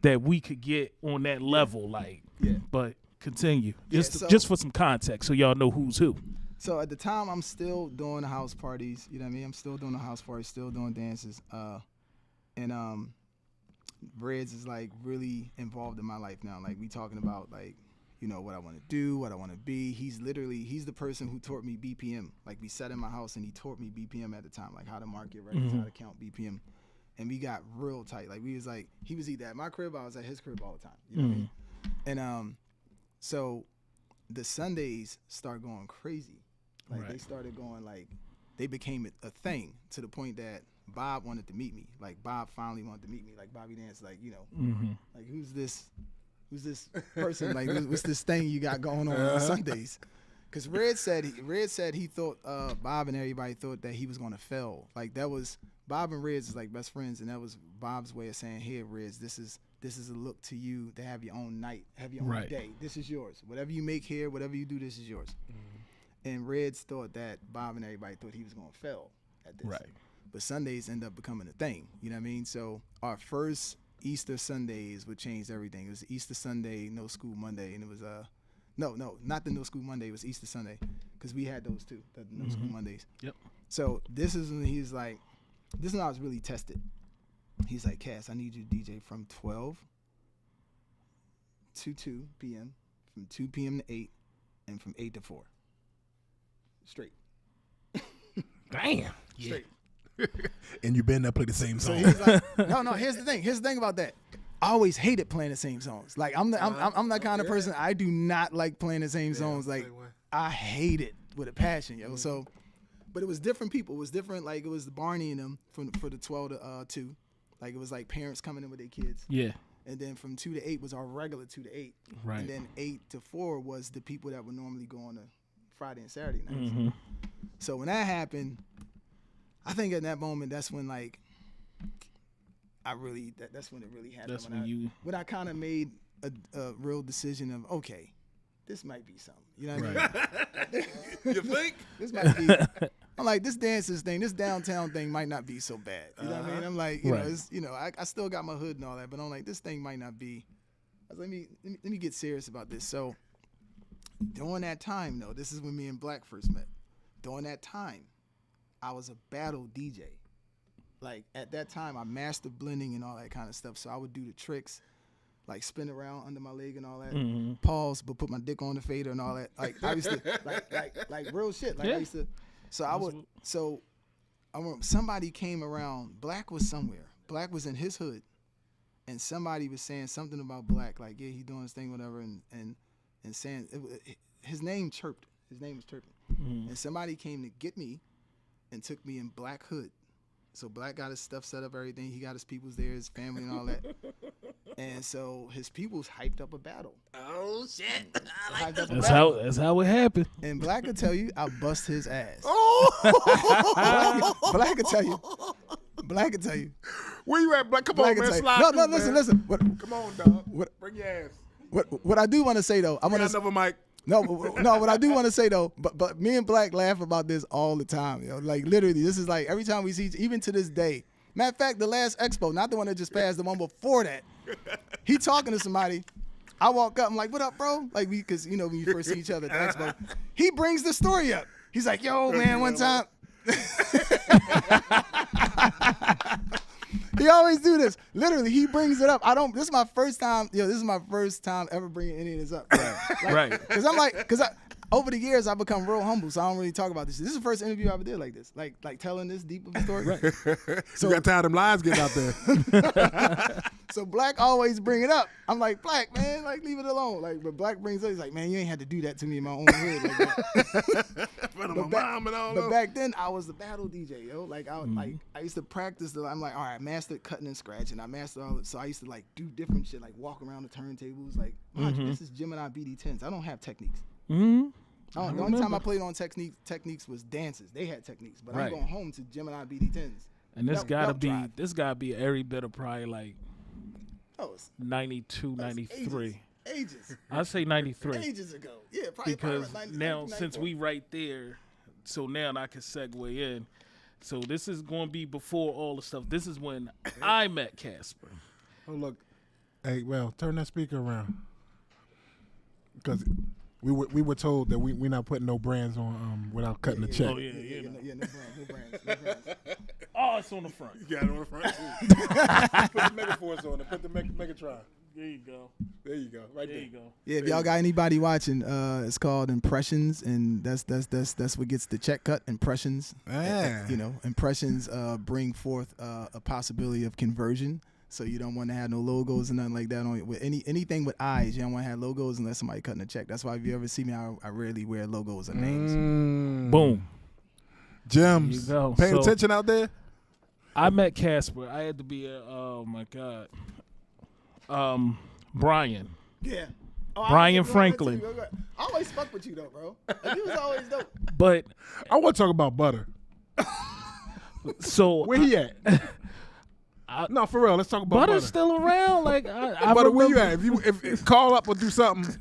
that we could get on that level. Like, but continue. Just for some context so y'all know who's who. So at the time, I'm still doing the house parties. You know what I mean? I'm still doing the house parties, still doing dances. And Reds is, like, really involved in my life now. Like, we talking about, like, you know, what I want to do, what I want to be. He's the person who taught me BPM. Like, we sat in my house and he taught me BPM at the time, like how to market records, how to count BPM. And we got real tight. Like, we was like, he was either at my crib, I was at his crib all the time. You know what I mean? And so the Sundays start going crazy. Like, they started going, like, they became a thing to the point that Bob wanted to meet me. Like, Bob finally wanted to meet me. Like, Bobby Dance, like, you know, like, who's this person? Like, what's this thing you got going on Sundays? Because Red said he thought Bob and everybody thought that he was going to fail. Like, that was Bob and Reds is like best friends, and that was Bob's way of saying, "Here, Reds, this is a look to you to have your own night, have your own day. This is yours. Whatever you make here, whatever you do, this is yours." And Reds thought that Bob and everybody thought he was gonna fail at this. Right. But Sundays end up becoming a thing. You know what I mean? So our first Easter Sundays would change everything. It was Easter Sunday, no school Monday, and it was no, not the no school Monday. It was Easter Sunday because we had those two, the no school Mondays. Yep. So this is when he's like, this is when I was really tested. He's like, Cass, I need you to DJ from 12 to 2 p.m., from 2 p.m. to 8, and from 8 to 4. Straight. Damn. Straight. And you been there play the same song. So he's like, no. Here's the thing. Here's the thing about that. I always hated playing the same songs. Like I'm that kind of person. I do not like playing the same songs. Like I hate it with a passion, yo. So, but it was different people. It was different. Like it was Barney and them for the 12 to 2. Like it was like parents coming in with their kids. Yeah. And then from 2 to 8 was our regular 2 to 8. Right. And then 8 to 4 was the people that would normally go on a Friday and Saturday nights. So when that happened, I think at that moment that's when like that's when it really happened. That's when I kind of made a real decision of, okay, this might be something. You know what I mean? You think? This might be. I'm like, this dances thing, this downtown thing might not be so bad. You know what I mean? I'm like, you know, I still got my hood and all that, but I'm like, this thing might not be. I was like, let me get serious about this. So during that time, though, this is when me and Black first met. During that time, I was a battle DJ. Like at that time, I mastered blending and all that kind of stuff. So I would do the tricks, like spin around under my leg and all that. Pause, but put my dick on the fader and all that. Like I used to like real shit. Like I used to. So I would. So I remember somebody came around. Black was somewhere. Black was in his hood, and somebody was saying something about Black. Like yeah, he doing his thing, whatever, and saying his name chirped. His name was chirping, and somebody came to get me, and took me in Black hood. So Black got his stuff set up, everything. He got his peoples there, his family and all that. And so his peoples hyped up a battle. Oh shit! That's how it happened. And Black could tell you, I bust his ass. Oh! Black could tell you. Black could tell you. Where you at, Black? Come on, man. Slide no, listen. Come on, dog. Bring your ass. What I do want to say though, I want to another mic. No, what I do want to say though, but me and Black laugh about this all the time, yo. Like literally, this is like every time we see, even to this day. Matter of fact, the last expo, not the one that just passed, the one before that, he talking to somebody. I walk up, I'm like, "What up, bro?" Like because you know when you first see each other at the expo, he brings the story up. He's like, "Yo, man, one time." He always do this. Literally, he brings it up. This is my first time. This is my first time ever bringing any of this up. Right. Because over the years I've become real humble, so I don't really talk about this. This is the first interview I ever did like this. Like telling this deep of a story. Right. So you got tired of them lies getting out there. So Black always bring it up. I'm like, Black, man, like leave it alone. Like, but Black brings it up. He's like, man, you ain't had to do that to me in my own hood. Like that. But back then I was the battle DJ, yo. Like I used to practice. I'm like, all right, I mastered cutting and scratching. I mastered all it. So I used to like do different shit, like walk around the turntables. Like, this is Gemini BD10s. I don't have techniques. The only time I played on techniques was dances. They had techniques, but I'm going home to Gemini BD10s. And this gotta be every bit of probably like 92, 93. Ages. I'd say 93. Ages ago. Yeah, probably. Because now, since we right there, so now I can segue in. So this is going to be before all the stuff. This is when I met Casper. Oh, look. Hey, well, turn that speaker around. Because we were told that we're not putting no brands on without cutting the check. Oh, yeah, no brands. Oh, it's on the front. You got it on the front, too. Put the Megaforce on it. Put the Megatron. There you go. Right there. There you go. Yeah, if y'all got anybody watching, it's called Impressions, and that's what gets the check cut. Impressions. Impressions bring forth a possibility of conversion. So you don't want to have no logos and nothing like that on it. With anything with eyes, you don't want to have logos unless somebody cutting a check. That's why if you ever see me, I rarely wear logos or names. Boom. Gems. Paying attention out there. I met Casper. I had to be oh my God. Brian. Yeah. Brian Franklin. I always fuck with you though, bro. Like, you was always dope. But I want to talk about butter. So Where he at? No, for real. Let's talk about Butter's Butter. still around. Like I Butter, where you remember- at? If call up or do something,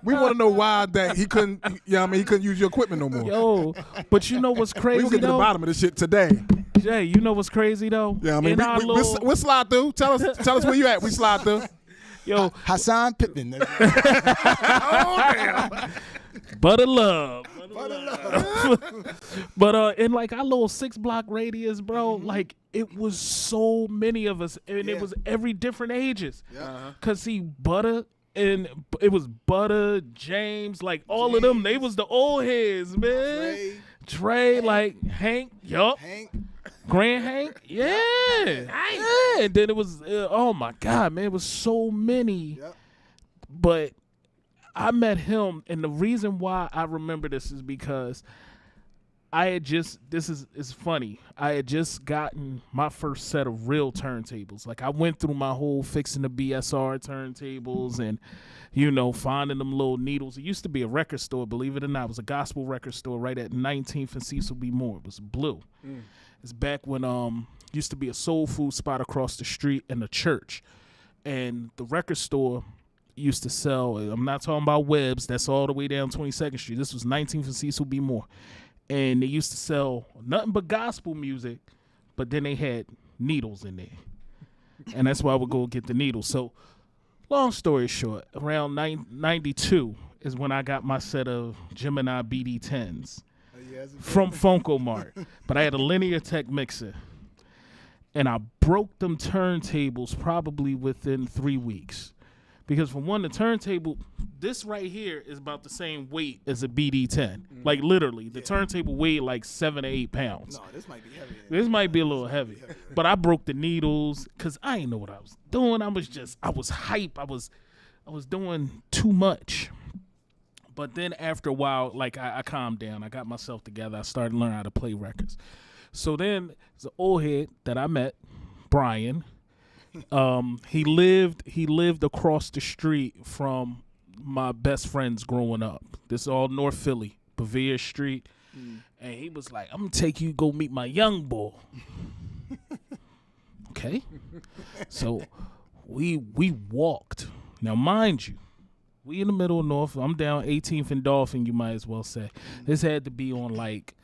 we want to know why that he couldn't. Yeah, I mean, he couldn't use your equipment no more. Yo, but you know what's We crazy gonna get to the though? bottom of this shit today. Jay, you know what's crazy though? Yeah, I mean, In our little- we'll slide through. Tell us where you at. We slide through. yo, Hassan Pittman. Butter love. But in like our little 6-block radius, bro, like it was so many of us, and it was every different ages. Cause see, Butter and it was Butter, James, like all of them. They was the old heads, man. Trey, like Hank, yup. Grand Hank, yeah. And then it was, oh my God, man, it was so many. But I met him, and the reason why I remember this is because I had just, it's funny, I had just gotten my first set of real turntables. Like I went through my whole fixing the BSR turntables and, you know, finding them little needles. It used to be a record store, believe it or not. It was a gospel record store right at 19th and Cecil B. Moore. It was blue. It's back when used to be a soul food spot across the street in the church. And the record store used to sell, I'm not talking about Webb's, that's all the way down 22nd Street. This was 19th and Cecil B. Moore. And they used to sell nothing but gospel music, but then they had needles in there. And that's why I would go get the needles. So long story short, around 92 is when I got my set of Gemini BD10s from Funko Mart. But I had a Linear Tech mixer. And I broke them turntables probably within 3 weeks. Because for one, the turntable, this right here is about the same weight as a BD10. Like literally, the turntable weighed like 7 to 8 pounds. No, this might be heavy. This might be a little heavy. But I broke the needles because I didn't know what I was doing. I was hype. I was doing too much. But then after a while, like I calmed down. I got myself together. I started learning how to play records. So then there's an old head that I met, Brian. He lived across the street from my best friends growing up. This is all North Philly, Bevere Street. And he was like, I'm gonna take you go meet my young boy. Okay. So we walked. Now mind you, we in the middle of North. I'm down 18th and Dolphin, you might as well say. This had to be on like,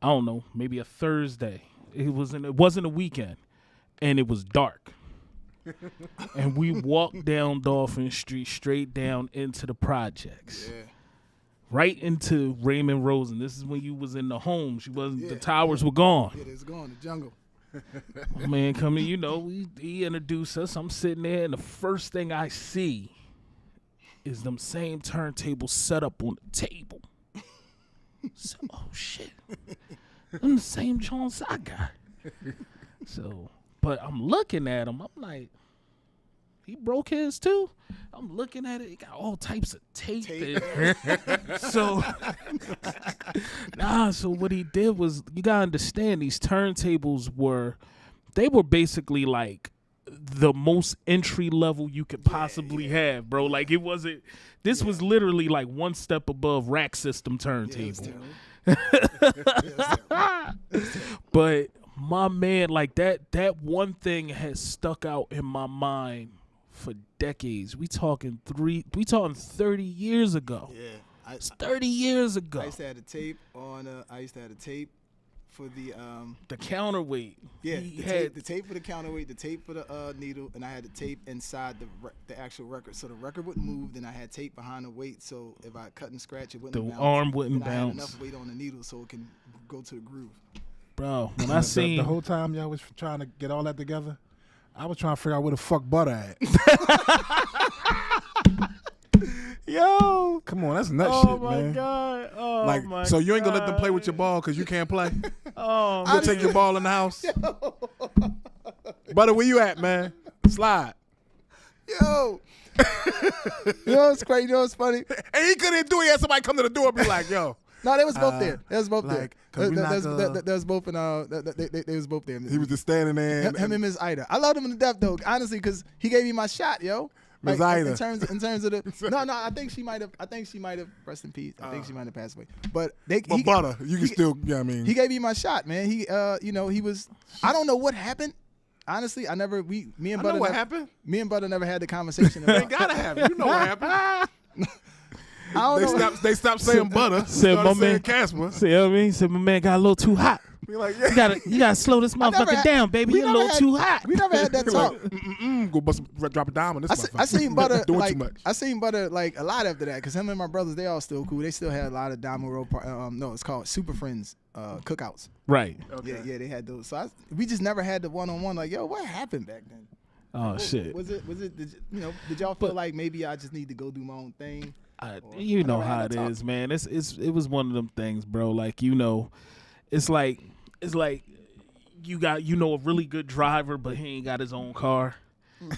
I don't know, maybe a Thursday. It wasn't a weekend. And it was dark. And we walked down Dolphin Street straight down into the projects. Right into Raymond Rosen. This is when you was in the homes. You wasn't. The towers were gone. Yeah, it's gone. The jungle. Man, coming. You know, he introduced us. I'm sitting there, and the first thing I see is them same turntables set up on the table. So, oh shit, them the same Jones I got. So, but I'm looking at him. I'm like, he broke his too. I'm looking at it. He got all types of tape. So, so what he did was, you gotta understand, these turntables were basically like the most entry level you could possibly have, bro. Like it wasn't. This was literally like one step above rack system turntable. But my man, like that one thing has stuck out in my mind for decades. We talking 30 years ago. Yeah, it's 30 years ago. I used to have a tape on. I used to have a tape for the counterweight. Yeah, the tape for the counterweight, the tape for the needle, and I had the tape inside the actual record. So the record wouldn't move, then I had tape behind the weight, so if I cut and scratch, it wouldn't bounce. The arm wouldn't bounce. I had enough bounce. weight on the needle so it can go to the groove. Bro, when I seen the whole time y'all was trying to get all that together, I was trying to figure out where the fuck Butter at. Yo, come on, that's nuts shit, man. Oh my god! Oh like, my so you ain't gonna let them play God. with your ball because you can't play? Oh, You gonna take your ball in the house? Butter, where you at, man? Slide. Yo, you know what's crazy? You know what's funny? And he couldn't do it. He had somebody come to the door and be like, yo. No, they was both there. They was both like, there. 'cause we not They was both in. They was both there. He was just standing there. Him and Miss Ida. I loved him to death though, honestly, because he gave me my shot, yo. Ms. Like, Ida. in terms of the no, I think she might have rest in peace. I think she might have passed away. But Butter, you can still. Yeah, I mean, he gave me my shot, man. He he was. I don't know what happened. Honestly, me and Butter. know what happened. Me and Butter never had the conversation about. They gotta have it. You know what happened. I don't know. They stopped saying butter. Said my Started saying man Casper. See what I mean? Said my man got a little too hot. Be like, You gotta slow this motherfucker down, baby. You're a little too hot. We never had that talk. Go drop a dime on this motherfucker. I seen Butter doing like too much. I seen Butter like a lot after that because him and my brothers, they all still cool. They still had a lot of Diamond Road. No, it's called Super Friends cookouts. Right. Okay. Yeah, they had those. So we just never had the one-on-one. Like, yo, what happened back then? Oh shit. Was it? Did y'all feel like maybe I just need to go do my own thing? You know never how had it that is, man. It was one of them things, bro. Like it's like you got a really good driver, but he ain't got his own car.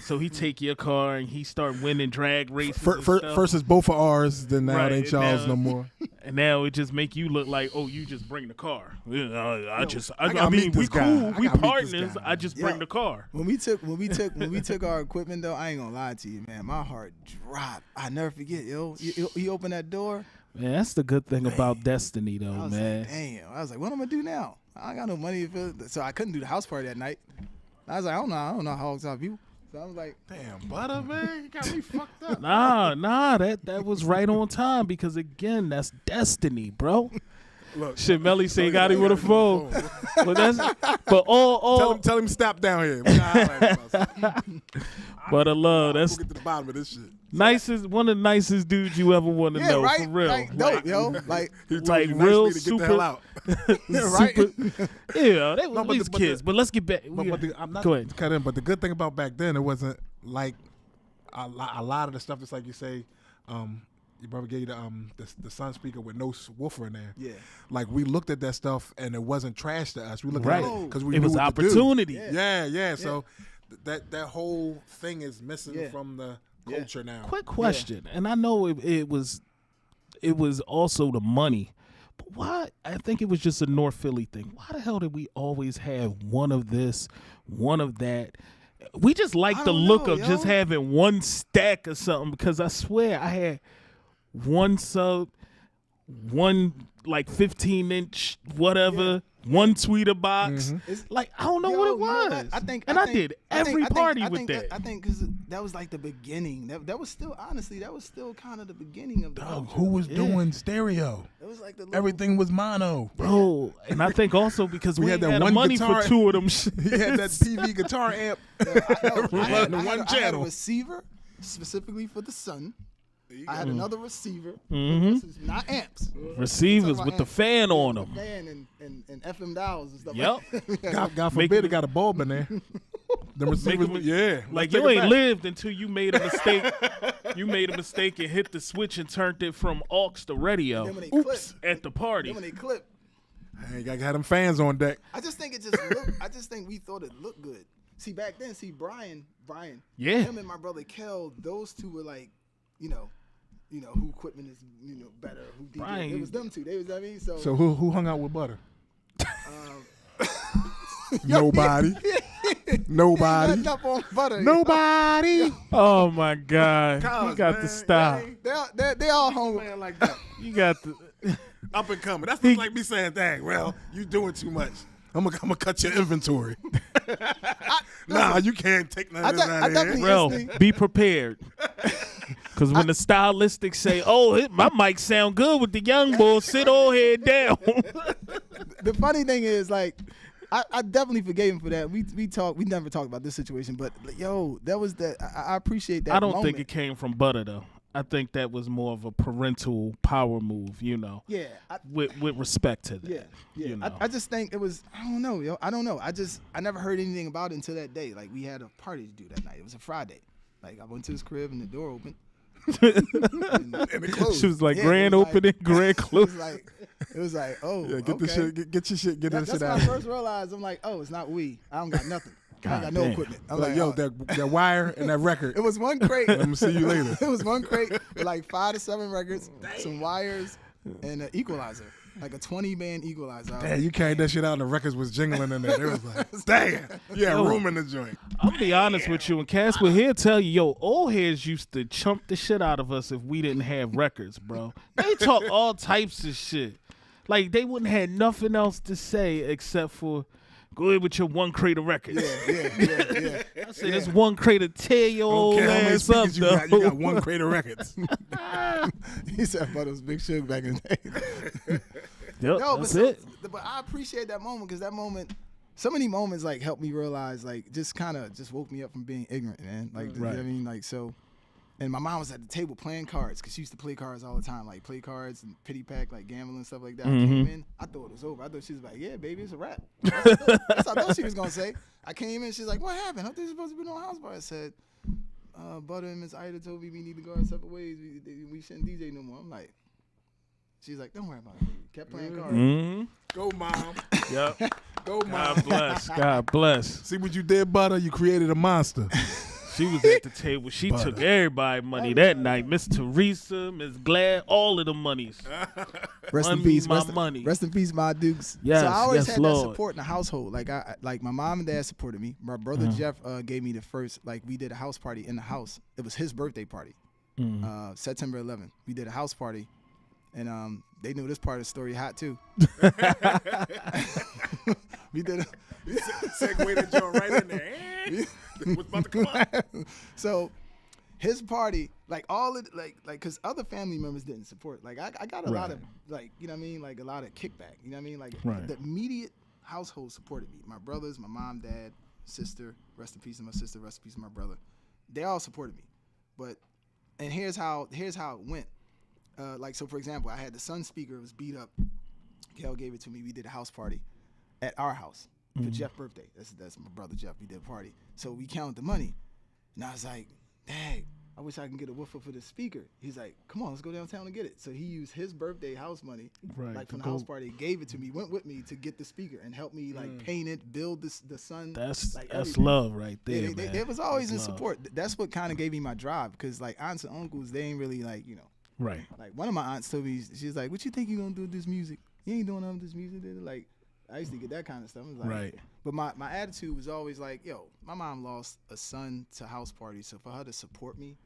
So he take your car and he start winning drag races. First it's both of ours, then now Right, it ain't y'all's now- no more. And now it just make you look like, oh, you just bring the car. I gotta mean, meet we this guy. cool, I we gotta meet this partners. guy. I just bring the car. When we took our equipment though, I ain't gonna lie to you, man. My heart dropped. I never forget, yo. He opened that door. Man, that's the good thing about Destiny, I though, was man. like, damn. I was like, what am I gonna do now? I got no money, so I couldn't do the house party that night. I was like, I don't know how to view. So I was like, Damn, butter, man, you got me fucked up. Nah, that was right on time because again, that's Destiny, bro. Look, Shit, Melly say he got him with a phone. But tell him to stop down here. We gotta holler at him. but I love We'll that's get to the bottom of this shit. one of the nicest dudes you ever want to yeah, know, right? for real. Like, dope, yo. Like, He told Like you real nicely to get the hell out. right? Yeah, they No, was but these the- but kids. the- But let's get back. I'm not Go ahead. cut in, but the good thing about back then, it wasn't like a lot of the stuff. Just like you say, your brother gave you the Sun speaker with no woofer in there. Yeah. Like we looked at that stuff and it wasn't trash to us. We looked Right. at it because we It knew was what to do. opportunity. Yeah. So that whole thing is missing Yeah. from the culture now. Quick question, and I know it was also the money, but why? I think it was just a North Philly thing. Why the hell did we always have one of this, one of that? We just like I the don't look know, of yo. just having one stack or something because I swear I had one sub, one like 15-inch whatever, one tweeter box. It's- Like I don't know Yo, what it you know was. what? I think did every party with that. I think because that was like the beginning. That was still honestly that was still kind of the beginning of the culture. Who was doing stereo? It was like the little, Everything was mono. Bro, and I think also because we had had that the one money guitar- for two of them shit. He had that TV guitar amp. I had one a channel. receiver specifically for the Sun. I had another receiver. Mhm. This is not amps. Receivers Talking with about the amps. fan on The them. fan and FM dials and stuff. Yep. Like that. God Make forbid it- it got a bulb in there. The receivers, Make 'em- yeah. Like let's you take it ain't back. lived until you made a mistake. You made a mistake and hit the switch and turned it from aux to radio Then when they clip, at the party. then when they clip, Hey, gotta have them fans on deck. I just think it just looked. I just think we thought it looked good. See back then, Brian, Yeah. him and my brother Kel, those two were like, you know, who equipment is better, who DJ. Brian, It was them two. They was I mean, So who hung out with Butter? um, Nobody. Nobody. Nutting up on butter. Nobody. Oh my God! You got to stop. They all home. Man like that. You got to. Up and coming. That's just like me saying, dang, well, you doing too much. I'm gonna cut your inventory. Nah, you can't take none of this out of definitely- here. Bro, Instantly- be prepared. Because when the stylistics say, "Oh, my mic sound good with the young boy," sit all head down. The funny thing is, like, I definitely forgave him for that. We never talked about this situation, but yo, that was that. I appreciate that. I don't moment. think it came from Butter though. I think that was more of a parental power move, Yeah, with respect to that. yeah. You know. I just think it was. I don't know, yo. I don't know. I never heard anything about it until that day. Like we had a party to do that night. It was a Friday. Like I went to his crib and the door opened. and it closed. She was like, Yeah, grand it was opening, grand close. It was like, oh, Yeah, get okay. the shit, get your shit, get that That's shit when out. I first realized. I'm like, oh, it's not we. I don't got nothing. I ain't got no damn. equipment. I'm Like, yo, oh. that wire and that record. It was one crate. I'm gonna see you later. It was one crate with like 5 to 7 records, some wires, and an equalizer. like a 20-band equalizer. Damn, you carried that shit out and the records was jingling in there. It was like, damn, you had room in the joint. I'll be honest with you, and Casper, he'll tell you, yo, old heads used to chump the shit out of us if we didn't have records, bro. They talk all types of shit. Like, they wouldn't have nothing else to say except for, go ahead with your one crate of records. Yeah. I say, this one crate of tear your old Okay, how many ass up, speakers you though. got? You got one crate of records. He said about those Big Sugar back in the day. Yep, No, that's but it. But I appreciate that moment because that moment, so many moments like helped me realize, like just kind of just woke me up from being ignorant, man. Like, you know what I mean? Like, so, and my mom was at the table playing cards because she used to play cards all the time, like play cards and pity pack, like gambling and stuff like that. I came in, I thought it was over. I thought she was like, yeah, baby, it's a wrap. That's what I thought she was going to say. I came in, she's like, what happened? I thought you were supposed to be on a house party. I said, Butter and Miss Ida told me we need to go our separate ways. We shouldn't DJ no more. I'm like, she's like, don't worry about it. Kept playing cards. Mm-hmm. Go, mom. Yep. Go, mom. God bless. God bless. See what you did, Butter? You created a monster. She was at the table. She took everybody money that night. Miss Teresa, Miss Glad, all of the monies. Rest in Money, peace, my money. Rest in peace, my dukes. Yes, so I always yes, had Lord. that support in the household. Like like my mom and dad supported me. My brother Jeff gave me the first. Like we did a house party in the house. It was his birthday party, September 11th. We did a house party, and they knew this part of the story hot too. We did. Segue the joint right in there. What's about to come up? So his party, like all of like because other family members didn't support. Like I got a lot of like, you know what I mean, like a lot of kickback. You know what I mean, like the immediate household supported me. My brothers, my mom, dad, sister. Rest in peace to my sister. Rest in peace to my brother. They all supported me. But and here's how it went. Like so, for example, I had the Sun speaker. It was beat up. Kel gave it to me. We did a house party at our house for Jeff's birthday. That's my brother Jeff. We did a party. So we counted the money. And I was like, dang, I wish I can get a woofer for the speaker. He's like, come on, let's go downtown and get it. So he used his birthday house money, like from the house party, gave it to me, went with me to get the speaker and helped me like paint it, build the Sun. That's like, that's everything. love right there, man. They was always in That's love. support. That's what kind of gave me my drive because like aunts and uncles, they ain't really like, you know. Right. Like one of my aunts told me, she's like, what you think you gonna do with this music? You ain't doing nothing with this music. Like, I used to get that kind of stuff. I was like, Right. But my attitude was always like, yo, my mom lost a son to house parties, so for her to support me,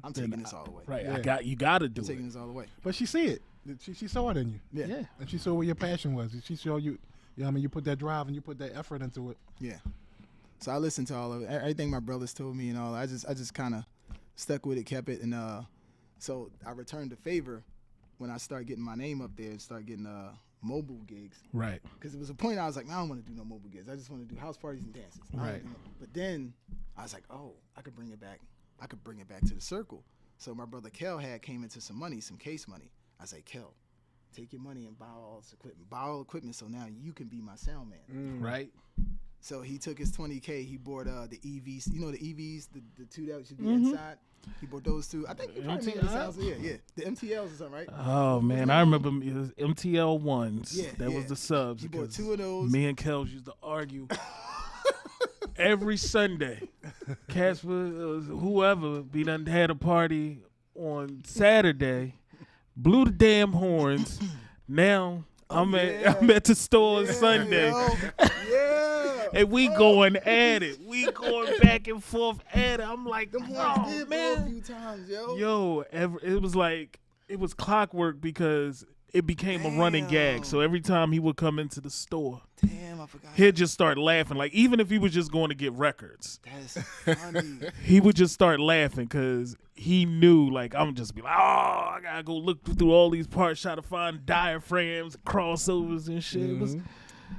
I'm taking this all the way. Right. Yeah. You gotta do I'm taking it. this all the way. But she see it. She saw it in you. Yeah. And she saw where your passion was. She saw you. You know what I mean? You put that drive and you put that effort into it. Yeah. So I listened to all of it. Everything my brothers told me and all. I just kind of stuck with it, kept it, and so I returned the favor when I started getting my name up there and started getting mobile gigs. Right. Because it was a point I was like, man, I don't want to do no mobile gigs. I just want to do house parties and dances. Right. But then I was like, oh, I could bring it back. I could bring it back to the circle. So my brother Kel came into some money, some case money. I was like, Kel, take your money and buy all this equipment. Buy all equipment so now you can be my sound man. Right. So he took his $20K. He bought the EVs. You know the EVs, the two that should be inside. He bought those two. I think you probably remember the sounds. Yeah. The MTLs or something, right? Oh man, I remember it was MTL ones. Yeah, that was the subs. He bought because two of those. Me and Kels used to argue every Sunday. Casper, whoever, be done had a party on Saturday, blew the damn horns. Now I'm at the store on Sunday. Yeah. And we going at it. We going back and forth at it. I'm like, Them horns oh, did blow a man. few times, yo. Yo, it was like, it was clockwork because it became a running gag. So every time he would come into the store, Damn, I forgot. he'd just start laughing. Like, even if he was just going to get records, That's funny. he would just start laughing because he knew, like, I'm just be like, oh, I got to go look through all these parts, try to find diaphragms, crossovers and shit.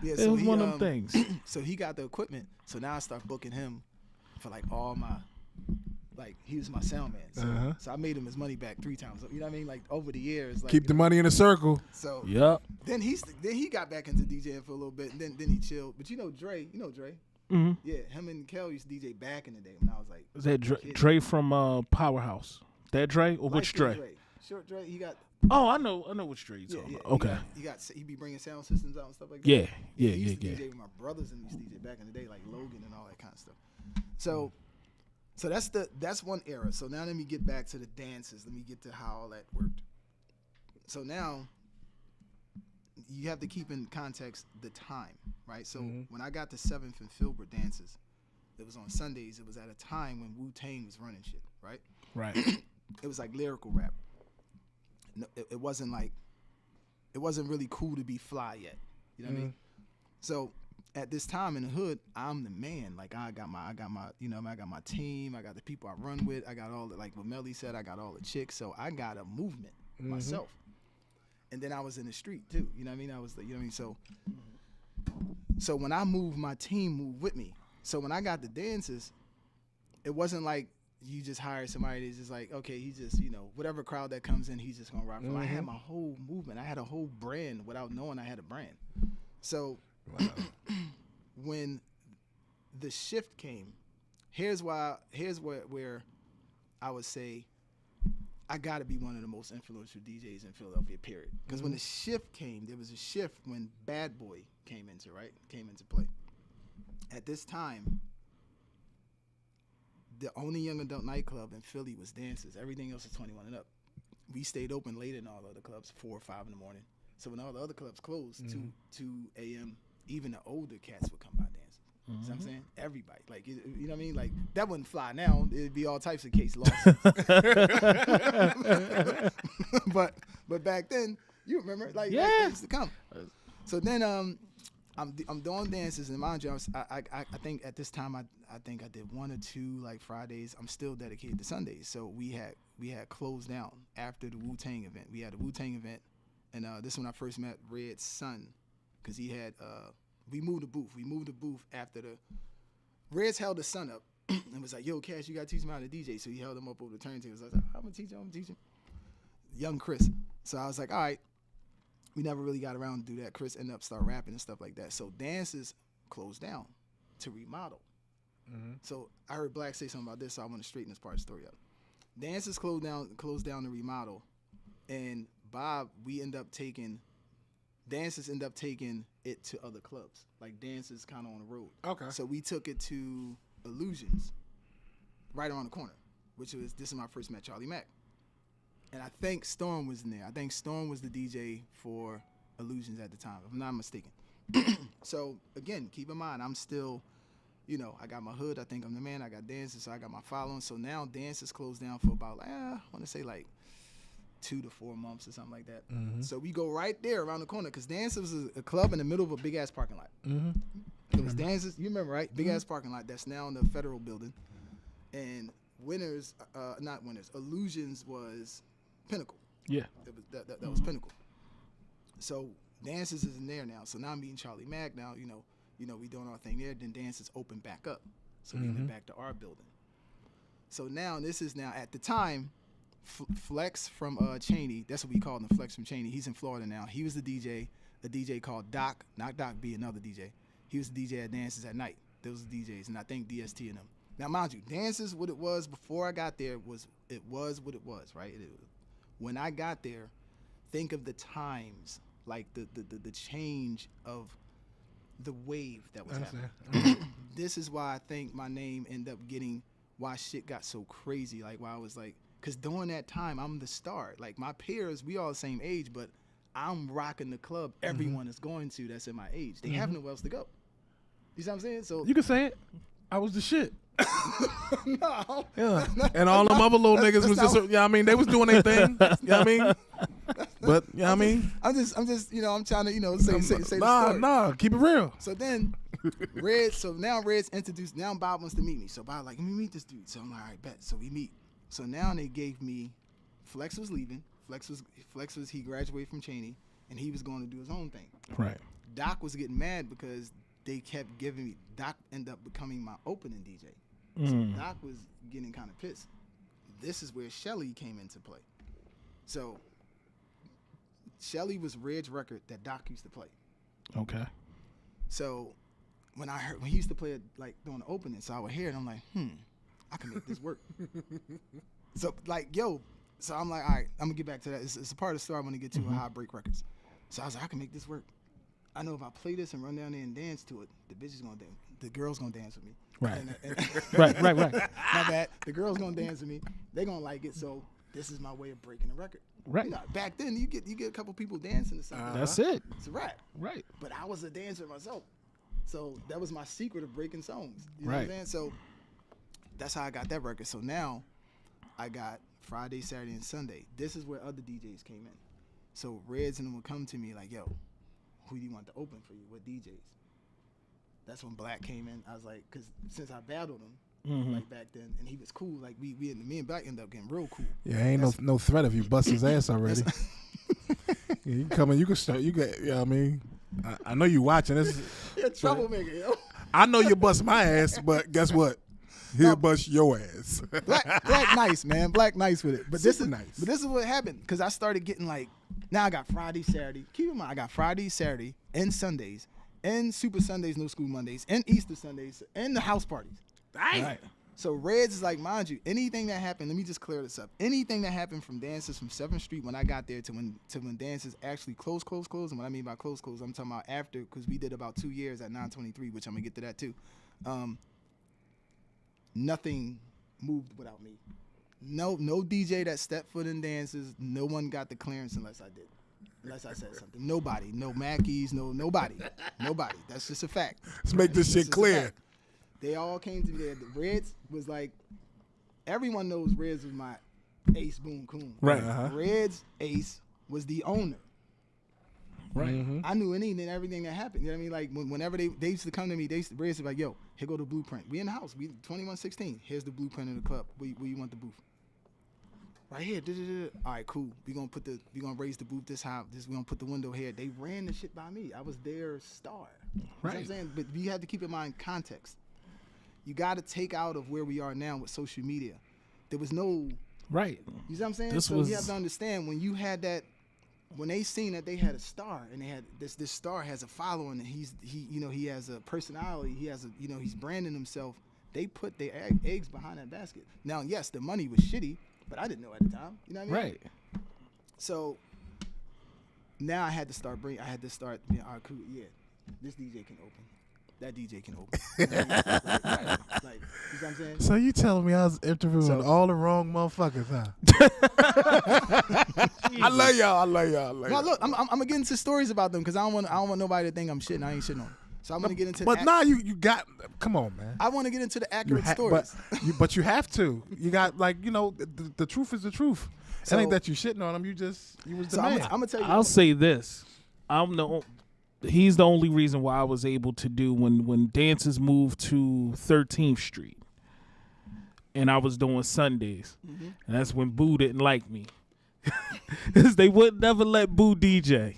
It was one of them things. So he got the equipment. So now I start booking him for like all my, like he was my sound man. So I made him his money back 3 times. You know what I mean? Like over the years. Like, Keep the money in the circle. So Yep. then he got back into DJing for a little bit, and then he chilled. But you know Dre. Mm-hmm. Yeah, him and Kel used to DJ back in the day when I was like. Is that Dre from Powerhouse? That Dre or which Dre? Short Dre. He got. Oh, I know which Dre you're talking about. Okay. He be bringing sound systems out and stuff like that. Yeah. He used to DJ with my brothers and used to DJ back in the day, like Logan and all that kind of stuff. So that's one era. So now let me get back to the dances. Let me get to how all that worked. So now you have to keep in context the time, right? So when I got to 7th and Filbert dances, it was on Sundays. It was at a time when Wu-Tang was running shit, right? Right. It was like lyrical rap. No, it wasn't really cool to be fly yet. You know what I mean? So at this time in the hood, I'm the man. Like I got my team. I got the people I run with. I got all the, like what Melly said, I got all the chicks. So I got a movement myself. And then I was in the street too. You know what I mean? I was, you know what I mean? So when I moved, my team moved with me. So when I got the dances, it wasn't like you just hire somebody that's just like, okay, he's just, whatever crowd that comes in, he's just gonna rock from. I had my whole movement. I had a whole brand without knowing I had a brand. So when the shift came, here's where I would say I got to be one of the most influential DJs in Philadelphia, period. Because when the shift came, there was a shift when Bad Boy came into play. At this time, the only young adult nightclub in Philly was Dances. Everything else was 21 and up. We stayed open later than all the other clubs, 4 or 5 in the morning. So when all the other clubs closed, 2 a.m., even the older cats would come by dances. You know what I'm saying? Everybody. Like, you know what I mean? Like, that wouldn't fly now. It'd be all types of case losses. but back then, you remember, like, that used to come. So then I'm doing dances, and mind you, I think at this time, I think I did 1 or 2, like, Fridays. I'm still dedicated to Sundays. So we had closed down after the Wu-Tang event. We had a Wu-Tang event, and this is when I first met Red's son, because he had we moved the booth. We moved the booth after Red's held the son up and was like, yo, Cash, you got to teach him how to DJ. So he held him up over the turntables. I was like, I'm going to teach him. Young Chris. So I was like, all right. We never really got around to do that. Chris ended up start rapping and stuff like that. So dances closed down to remodel. So I heard Black say something about this, so I want to straighten this part of the story up. Dances closed down to remodel. And Bob, Dances end up taking it to other clubs. Like Dances kind of on the road. Okay. So we took it to Illusions, right around the corner, this is when I first met Charlie Mack. And I think Storm was in there. I think Storm was the DJ for Illusions at the time, if I'm not mistaken. So again, keep in mind, I'm still, I got my hood. I think I'm the man. I got Dances, so I got my following. So now Dances closed down for about, I want to say like 2 to 4 months or something like that. So we go right there around the corner because Dances was a club in the middle of a big ass parking lot. It was Dances, you remember, right? Big ass parking lot that's now in the Federal Building. And Illusions was Pinnacle. Yeah, that was Pinnacle. So Dances is in there now. So now I'm meeting Charlie Mack. Now we doing our thing there. Then Dances opened back up. So we went back to our building. So now this is at the time. Flex from Cheney, that's what we called him, Flex from Cheney. He's in Florida now. He was the DJ, a DJ called Doc, not Doc B, another DJ. He was the DJ at Dances at night. Those were the DJs, and I think DST and them. Now, mind you, Dances, what it was before I got there was what it was, right? When I got there, think of the times, like the change of the wave that was happening. This is why I think my name ended up getting, why shit got so crazy, like why I was like, because during that time, I'm the star. Like, my peers, we all the same age, but I'm rocking the club everyone is going to that's in my age. They have nowhere else to go. You see what I'm saying? So you can say it. I was the shit. No. Yeah. And all them other little niggas was just, they was doing their thing. But, I'm just, I'm trying to, say the story. Nah, keep it real. So then, now Red's introduced, now Bob wants to meet me. So Bob like, let me meet this dude. So I'm like, all right, bet. So we meet. So now they gave me, Flex was leaving. Flex was he graduated from Cheney, and he was going to do his own thing. Right. Doc was getting mad because they kept giving me, Doc ended up becoming my opening DJ. So Doc was getting kind of pissed. This is where Shelly came into play. So Shelly was Red's record that Doc used to play. Okay. So when he used to play it like during the opening, so I would hear it, I'm like, I can make this work. So so I'm like, all right, I'm gonna get back to that. It's a part of the story I want to get to how I break records. So I was like, I can make this work. I know if I play this and run down there and dance to it, the girl's gonna dance with me. Right. And right. My bad. The girl's gonna dance with me. They're gonna like it. So this is my way of breaking a record. Right. You know, back then, you get a couple people dancing or something. That's it. It's a rap. Right. But I was a dancer myself. So that was my secret of breaking songs. You know Right. what I'm saying? So that's how I got that record. So now I got Friday, Saturday, and Sunday. This is where other DJs came in. So Reds and them would come to me like, yo, who do you want to open for you? What DJs? That's when Black came in. I was like, because since I battled him, like back then, and he was cool. Like me and Black ended up getting real cool. Yeah, ain't no threat if you bust his ass already. Yeah, you come in, you can start. You get. Yeah, I mean, I know you watching this. You're a troublemaker, yo. I know you bust my ass, but guess what? He'll bust your ass. Black nice, man. Black nice with it. But this is nice. But this is what happened because I started getting like. Now I got Friday, Saturday. Keep in mind, I got Friday, Saturday, and Sundays, and Super Sundays, No School Mondays, and Easter Sundays, and the house parties. Right. So Reds is like, mind you, anything that happened, let me just clear this up. Anything that happened from dances from 7th Street when I got there to when dances actually closed, and what I mean by closed, I'm talking about after, because we did about 2 years at 923, which I'm going to get to that too. Nothing moved without me. No DJ that stepped foot in dances, no one got the clearance unless I did. Unless I said something. Nobody. No Mackies, nobody. Nobody. That's just a fact. Let's make this shit clear. They all came to me there. The Reds was like, everyone knows Reds was my ace boom coon. Right. Reds ace was the owner. Right. Mm-hmm. I knew anything and everything that happened. You know what I mean? Like whenever they used to come to me, Reds was like, yo, here go the blueprint. We in the house. We 2116. Here's the blueprint of the club. Where you want the booth? Right here. All right, cool. We gonna raise the booth this high. We gonna put the window here. They ran the shit by me. I was their star. You know what I'm saying? But you have to keep in mind context. You got to take out of where we are now with social media. There was no Right. You see what I'm saying? So you have to understand when you had that, when they seen that they had a star and they had this star has a following and he has a personality, he's branding himself. They put their eggs behind that basket. Now, yes, the money was shitty, but I didn't know at the time. You know what I mean? Right. So now I had to start, all right, cool, yeah, this DJ can open. That DJ can open. Like, you know what I'm saying? So you telling me I was interviewing all the wrong motherfuckers, huh? I love y'all. No, look, I'm gonna get into stories about them because I don't want nobody to think I'm shitting. I ain't shitting on them. So I'm gonna get into. But now you got. Come on, man. I want to get into the accurate stories. But you have to. You got the truth is the truth. So, it ain't that you shitting on them. You was the man. I'm gonna tell you. I'll say this. He's the only reason why I was able to do when dances moved to 13th Street and I was doing Sundays. Mm-hmm. And that's when Boo didn't like me. They would never let Boo DJ.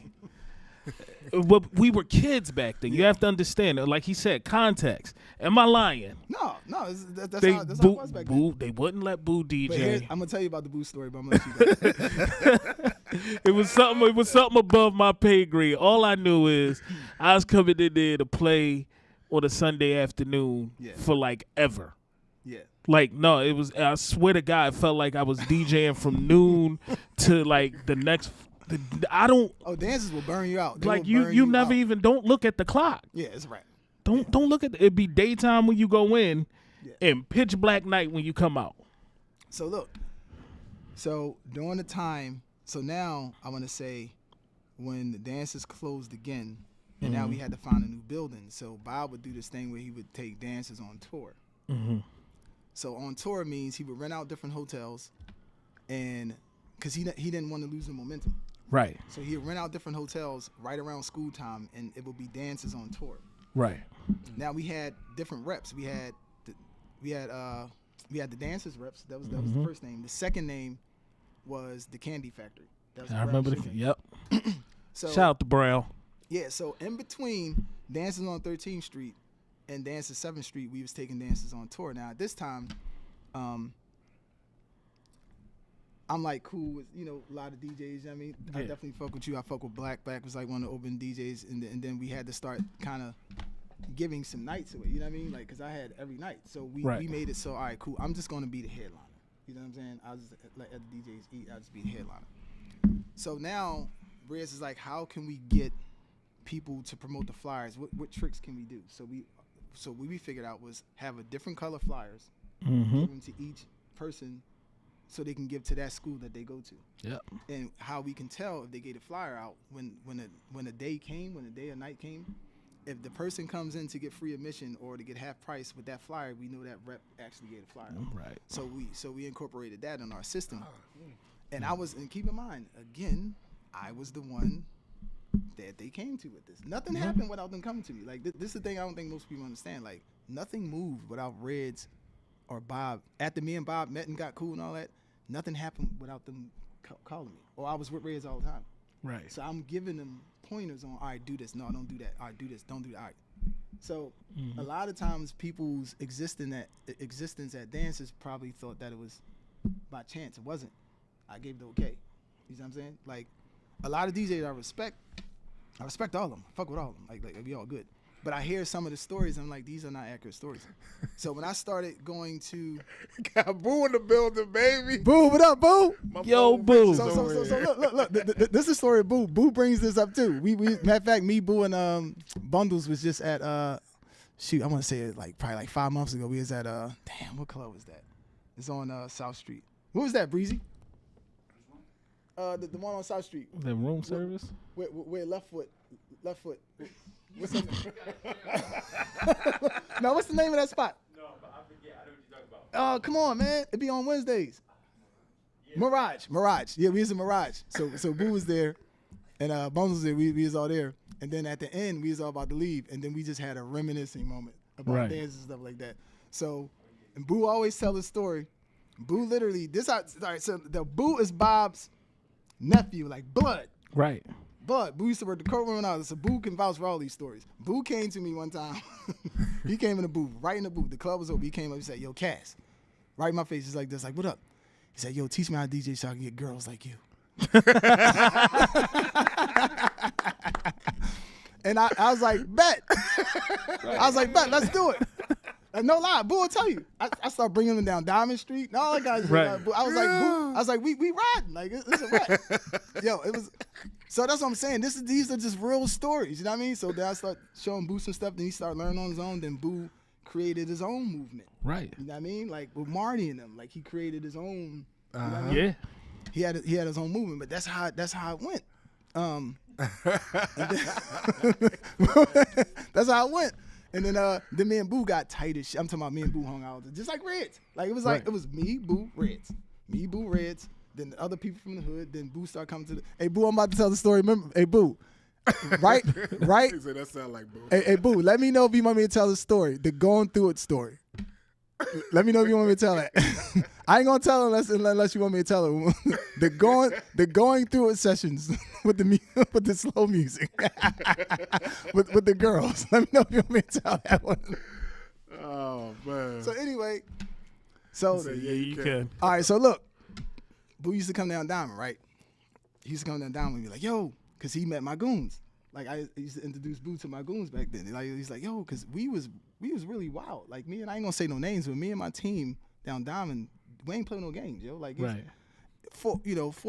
But we were kids back then. You have to understand. Like he said, context. Am I lying? No. That's how it was back then. They wouldn't let Boo DJ. I'm gonna tell you about the Boo story, but I'm gonna let you go. It was something above my pay grade. All I knew is I was coming in there to play on a Sunday afternoon for like ever. Yeah. Like no, it was. I swear to God, it felt like I was DJing from noon to like the next. I don't. Oh, dances will burn you out. Like you never even don't look at the clock. Yeah, it's right. Don't look at it'd be daytime when you go in, and pitch black night when you come out. So look. So during the time, so now I want to say, when the dances closed again, and now we had to find a new building. So Bob would do this thing where he would take dancers on tour. Mm-hmm. So on tour means he would rent out different hotels, and because he didn't want to lose the momentum. Right. So he'd rent out different hotels right around school time, and it would be dances on tour. Right. Now we had different reps. We had the dancers reps. That was the first name. The second name was the Candy Factory. I remember Yep. So shout out to Brown. Yeah. So in between dances on 13th Street and dances 7th Street, we was taking dances on tour. Now at this time, I'm like cool with a lot of DJs. You know what I mean, I definitely fuck with you. I fuck with Black. Black was like one of the open DJs, and then we had to start kind of giving some nights to it. You know what I mean? Like, cause I had every night, so we made it so all right, cool. I'm just gonna be the headliner. You know what I'm saying? I'll just let other DJs eat. I'll just be the headliner. So now, Rez is like, how can we get people to promote the flyers? What tricks can we do? So what we figured out was have a different color flyers, give them to each person so they can give to that school that they go to. Yep. And how we can tell if they gave a flyer out when a day or night came, if the person comes in to get free admission or to get half price with that flyer, we know that rep actually gave a flyer. Right. So we incorporated that in our system. And keep in mind, again, I was the one that they came to with this. Nothing happened without them coming to me. Like, this is the thing I don't think most people understand. Like, nothing moved without Reds or Bob. After me and Bob met and got cool and all that, nothing happened without them calling me. Or I was with Reds all the time. Right. So I'm giving them pointers on, all right, do this. No, don't do that. All right, do this. Don't do that. All right. So a lot of times people's existence at dances probably thought that it was by chance. It wasn't. I gave the okay. You know what I'm saying? Like, a lot of DJs I respect all of them. Fuck with all of them. Like we all good. But I hear some of the stories, and I'm like, these are not accurate stories. So when I started going to Got Boo in the building, baby. Boo, what up, Boo? Yo, Boo. So look. This is the story of Boo. Boo brings this up too. We matter of fact, me, Boo, and Bundles was just at I want to say it probably like 5 months ago. We was at damn, what club was that? It's on South Street. What was that, Breezy? The one on South Street. The room service? Where left foot. What's the No, what's the name of that spot? No, but I forget. I know what you're talking about. Oh, come on, man. It be on Wednesdays. Yeah. Mirage. Yeah, we was in Mirage. So Boo was there, and Bones was there. We was all there. And then at the end, we was all about to leave, and then we just had a reminiscing moment about dances and stuff like that. So, and Boo always tell the story. Boo literally, all right, so the Boo is Bob's nephew, like blood. Right. But Boo used to work the courtroom and all this, so Boo can vouch for all these stories. Boo came to me one time. He came in the booth, right in the booth. The club was over. He came up and said, yo, Cass. Right in my face, just like this, like, what up? He said, yo, teach me how to DJ so I can get girls like you. And I was like, bet. I was like, bet, let's do it. No lie, Boo will tell you. I started bringing them down Diamond Street and all that guys. Right. I was like, Boo. I was like, we riding. Like, it's a rap. Yo, it was. So that's what I'm saying. These are just real stories. You know what I mean? So then I start showing Boo some stuff. Then he started learning on his own. Then Boo created his own movement. Right. You know what I mean? Like with Marty and them. Like he created his own. You know what I mean? Yeah. He had his own movement. But that's how it went. That's how it went. And then me and Boo got tight as shit. I'm talking about me and Boo hung out just like Reds. Like it was like it was me, Boo, Reds. Me, Boo, Reds. Then the other people from the hood. Then Boo started coming to the. Hey Boo, I'm about to tell the story. Remember, hey Boo, right? He said that sound like Boo. Hey Boo, let me know if you want me to tell the story, the going through it story. Let me know if you want me to tell that. I ain't gonna tell unless you want me to tell it. the going through it sessions with the slow music with the girls. Let me know if you want me to tell that one. Oh man. So anyway, Yeah, you can. all right. So look, Boo used to come down Diamond, right? He used to come down Diamond and be like, yo, because he met my goons. Like I used to introduce Boo to my goons back then. Like he's like, yo, because we was really wild. Like me and I ain't gonna say no names, but me and my team down Diamond, we ain't play no games, yo. Like Right. Full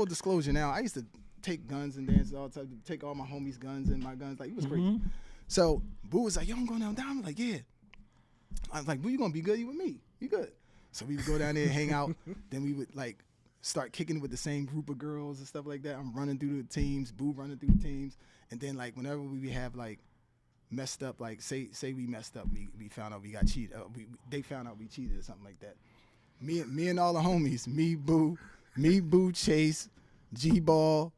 disclosure now, I used to take guns and dance all the time, take all my homies' guns and my guns. Like it was crazy. So Boo was like, yo, I'm going down Diamond. Like, yeah. I was like, Boo, you gonna be good? You with me? You good? So we would go down there and hang out. Then we would like start kicking with the same group of girls and stuff like that. I'm running through the teams, Boo running through the teams. And then like whenever we have like messed up, like say we messed up, we found out we got cheated. They found out we cheated or something like that. Me and all the homies, me, Boo, Chase, G-Ball,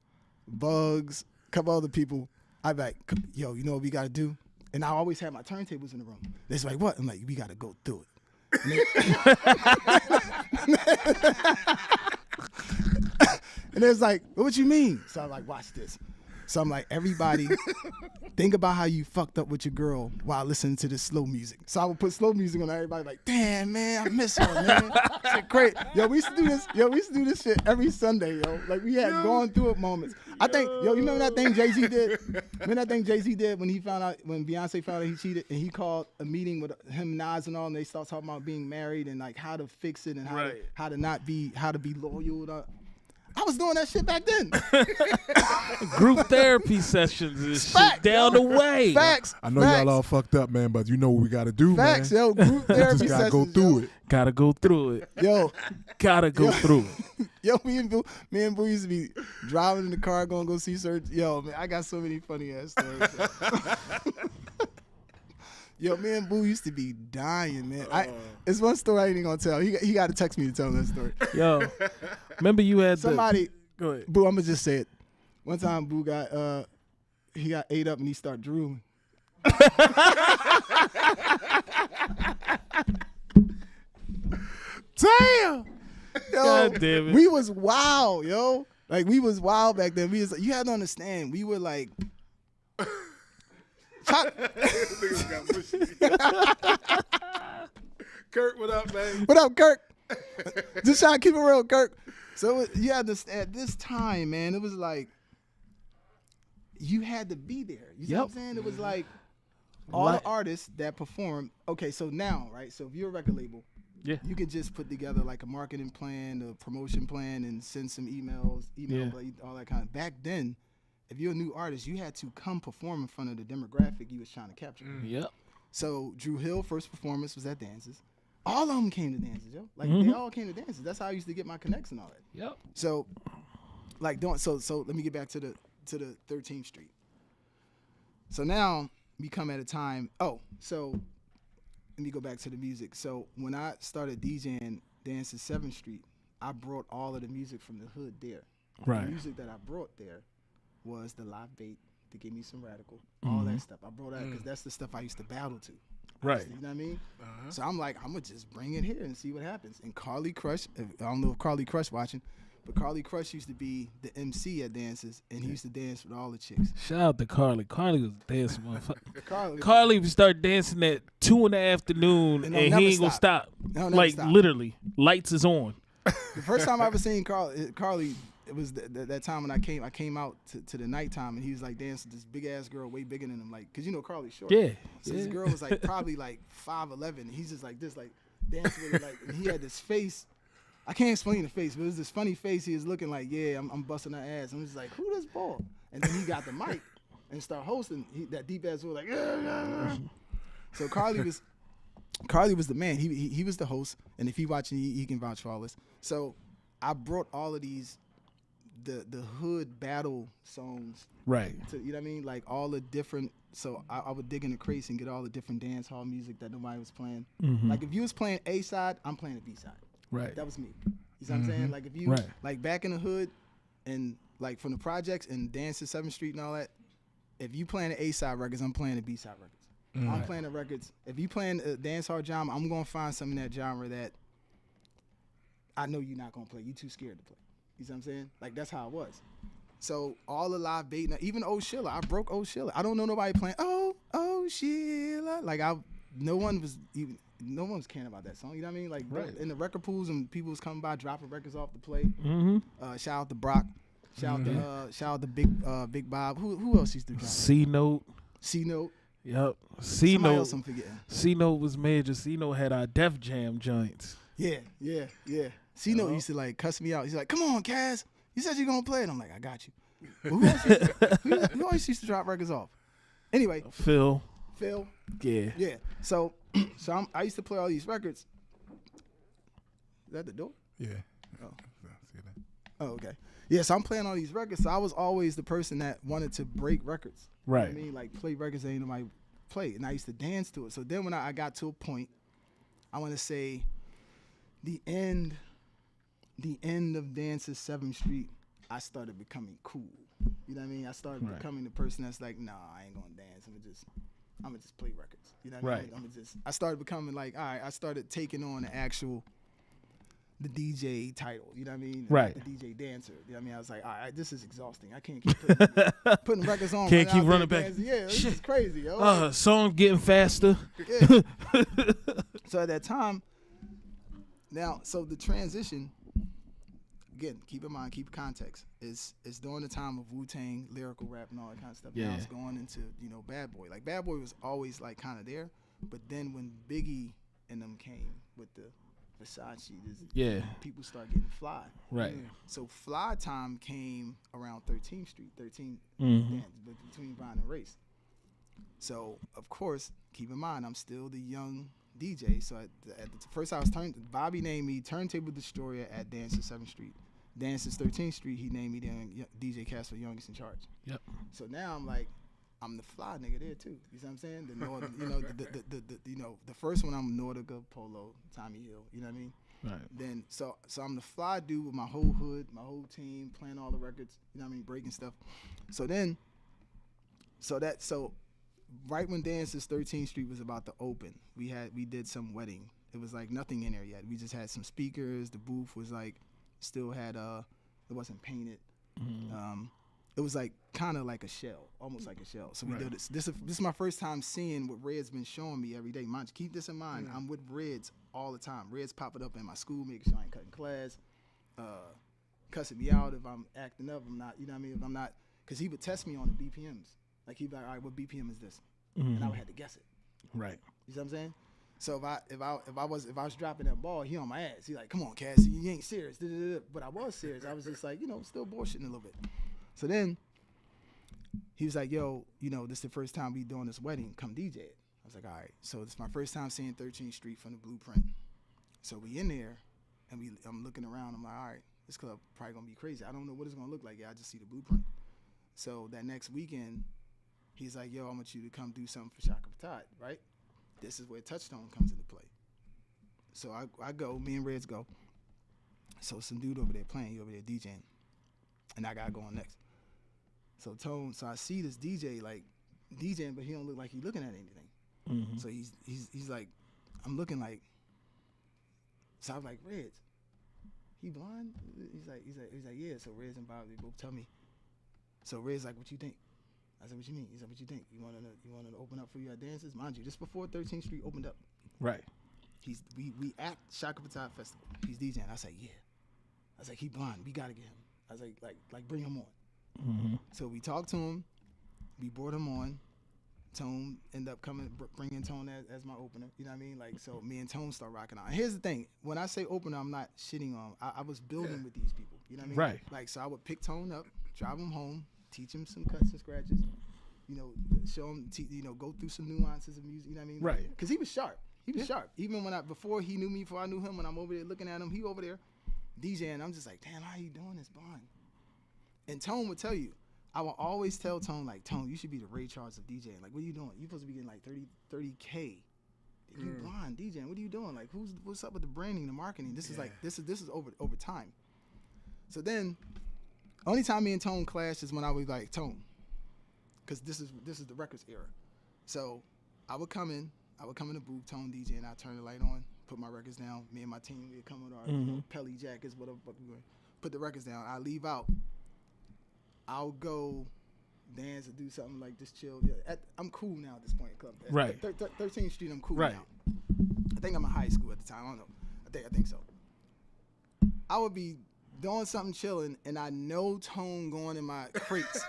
Bugs, a couple other people. I be like, yo, you know what we gotta do? And I always have my turntables in the room. They're like, what? I'm like, we gotta go through it. And it's like, what you mean? So I'm like, watch this. So I'm like, everybody, think about how you fucked up with your girl while listening to this slow music. So I would put slow music on everybody, like, damn, man, I miss her, man. Shit great. Yo, we used to do this. Yo, we used to do this shit every Sunday, yo. Like, we had going through it moments. I think, yo, you remember that thing Jay-Z did? Remember that thing Jay-Z did when Beyonce found out he cheated, and he called a meeting with him, Nas, and all, and they start talking about being married and like how to fix it and how to be loyal. I was doing that shit back then. Group therapy sessions and shit Facts, down the way. Facts. I know facts. y'all all fucked up, man, but you know what we got to do, Facts, man. yo. Group We therapy just got to sessions. go through yo. it. Gotta go through it. Yo, Gotta go through it. yo, me and Boo used to be driving in the car, going to go see certain. Yo, man, I got so many funny ass stories. Yo, me and Boo used to be dying, man. It's one story I ain't even gonna tell. He got to text me to tell that story. Yo, remember you had Somebody, Go ahead. Boo, I'm gonna just say it. One time, Boo got he got ate up and he started drooling. Damn. Yo, God damn it. we was wild, yo. Like we was wild back then. You had to understand. We were like. Kurt, what up, man? What up, Kirk? Just trying to keep it real, Kirk. So you had to at this time, man. It was like you had to be there. You see what I'm saying? It was like all the artists that performed. Okay, so now, right? So if you're a record label, Yeah. you could just put together like a marketing plan, a promotion plan, and send some emails, all that kind of. Back then, if you're a new artist, you had to come perform in front of the demographic you was trying to capture. Yep. So Drew Hill first performance was at dances. All of them came to dances, yo. Like they all came to dances. That's how I used to get my connects and all that. Yep. So, like so let me get back to the 13th Street. So now we come at a time. Oh, so let me go back to the music. So when I started DJing Dances 7th Street, I brought all of the music from the hood there. Right. The music that I brought there was the live bait, to give me some radical, all that stuff. I brought that because that's the stuff I used to battle to. Right. You know what I mean? So I'm like, I'm gonna just bring it here and see what happens. And Carly Crush, I don't know if Carly Crush watching, but Carly Crush used to be the MC at dances, and he used to dance with all the chicks. Shout out to Carly. Carly was a dancing motherfucker. Carly Carly would start dancing at 2 in the afternoon and never he ain't gonna stop. No, never Like stop. literally, lights is on. The first time I ever seen Carly, it was that time when I came out to the nighttime, and he was like dancing with this big ass girl, way bigger than him, like, cause you know Carly's short. Yeah. So this girl was like probably like 5'11", and he's just like this, like dancing with her, like, and he had this face. I can't explain the face, but it was this funny face. He was looking like, yeah, I'm busting her ass. I'm just like, who this ball? And then he got the mic and started hosting. That deep ass was like, yeah. So Carly was the man. He was the host, and if he watching, he can vouch for all this. So I brought all of these the hood battle songs. Right. To, you know what I mean? Like all the different. So I would dig in the crates and get all the different dance hall music that nobody was playing. Like if you was playing A side, I'm playing the B side. Right. That was me. You see what I'm saying? Like if you like back in the hood and like from the projects and Dances 7th Street and all that, if you playing the A side records, I'm playing the B side records. I'm playing the records. If you playing a dance hall genre, I'm gonna find something in that genre that I know you're not gonna play. You too scared to play. You see what I'm saying? Like that's how it was. So all the live bait, even Old Sheila, I broke Old Sheila. I don't know nobody playing Oh Sheila. Like no one was caring about that song. You know what I mean? Like in the record pools and people was coming by dropping records off to play. Shout out to Brock. Shout out to Big Bob. Who else used to drop? C Note. Yep. C Somebody Note. else I'm forgetting. C Note was major. C Note had our Def Jam joints. Yeah. C-Note used to like cuss me out. He's like, "Come on, Kaz. You said you're gonna play it." I'm like, "I got you." But who else used to drop records off? Anyway, Phil. Yeah. So I used to play all these records. Is that the door? Yeah. Oh, okay. Yeah, so I'm playing all these records. So I was always the person that wanted to break records. You know what I mean? Like play records that ain't nobody play. And I used to dance to it. So then when I got to a point, I want to say the end of Dances 7th Street, I started becoming cool. You know what I mean? I started becoming the person that's like, nah, I ain't gonna dance. I'm gonna just play records. You know what I mean? I started becoming like, all right, I started taking on the DJ title, you know what I mean? Right. The DJ dancer. You know what I mean? I was like, all right, this is exhausting. I can't keep putting records on. Can't keep out running there back. dancing. Yeah, this is crazy, yo. Song getting faster. Yeah. So at that time, so the transition, again, keep in mind, keep context, is during the time of Wu-Tang, lyrical rap and all that kind of stuff. Yeah. Now it's going into, Bad Boy. Like Bad Boy was always like kind of there, but then when Biggie and them came with the Versace. Yeah. People start getting fly. Right. So fly time came around 13th Street, 13th Mm-hmm. dance, but between Vine and Race. So of course, keep in mind, I'm still the young DJ. So at the first I was Bobby named me Turntable Destroyer at Dances 7th Street. Dances 13th Street, he named me then DJ CASPER, youngest in charge. Yep. So now I'm like, I'm the fly nigga there too. You see what I'm saying? The Northern, the first one I'm Nordica, Polo, Tommy Hill. You know what I mean? Right. Then so I'm the fly dude with my whole hood, my whole team, playing all the records. You know what I mean? Breaking stuff. So right when Dances 13th Street was about to open, we did some wedding. It was like nothing in there yet. We just had some speakers. The booth was like still had it wasn't painted. Mm-hmm. It was like kind of like a shell, almost like a shell. So we did this. This is my first time seeing what Red's been showing me every day. Mind you, keep this in mind. I'm with Reds all the time. Reds popping up in my school, making sure I ain't cutting class, cussing me out if I'm acting up. I'm not, you know what I mean? If I'm not, because he would test me on the BPMs. Like he'd be like, all right, what BPM is this? Mm-hmm. And I would have to guess it. Right. You see what I'm saying? So if I was dropping that ball, he on my ass. He like, come on, Cass, you ain't serious. But I was serious. I was just like, still bullshitting a little bit. So then he was like, yo, this is the first time we doing this wedding. Come DJ it. I was like, all right. So it's my first time seeing 13th Street from the blueprint. So we in there, and I'm looking around. I'm like, all right, this club probably gonna be crazy. I don't know what it's gonna look like. I just see the blueprint. So that next weekend, he's like, yo, I want you to come do something for Shaka Patat, right? This is where Touchstone comes into play. So I go, me and Reds go. So some dude over there playing, he over there DJing. And I gotta go on next. So I see this DJ like DJing, but he don't look like he looking at anything. Mm-hmm. So he's like, I'm looking like. So I'm like, Reds, he blind? He's like, yeah. So Reds and Bob, they both tell me. So Reds like, what you think? I said, what you mean? He said, what you think? You want to open up for you at Dances? Mind you, just before 13th Street opened up. Right. We at Shaka Patat Festival. He's DJing. I said, yeah. I was like, he blind. We gotta get him. I was like bring him on. Mm-hmm. So we talked to him. We brought him on. Tone ended up bringing Tone as my opener. You know what I mean? Like, so me and Tone start rocking out. And here's the thing. When I say opener, I'm not shitting on. I was building with these people. You know what I mean? Right. Like, so I would pick Tone up, drive him home, teach him some cuts and scratches. Show him, go through some nuances of music. You know what I mean? Right. Because he was sharp. He was sharp. Even before he knew me, before I knew him, when I'm over there looking at him, he over there DJing. I'm just like, damn, how you doing this blind? And Tone would tell you, I will always tell Tone, like, Tone, you should be the Ray Charles of DJing. Like, what are you doing? You're supposed to be getting like 30K. You blind DJing. What are you doing? Like, what's up with the branding, the marketing? This is over time. So then, only time me and Tone clashed is when I was like, Tone, because this is the records era. So I would come in the booth, Tone DJ, and I turn the light on, put my records down. Me and my team would come with our Pelly jackets, whatever fuck we doing. Put the records down. I leave out. I'll go dance or do something like this chill. Yeah, I'm cool now at this point, club. Right. 13th Street, I'm cool right. now. I think I'm in high school at the time. I don't know. I think so. I would be doing something chilling, and I know Tone going in my crates.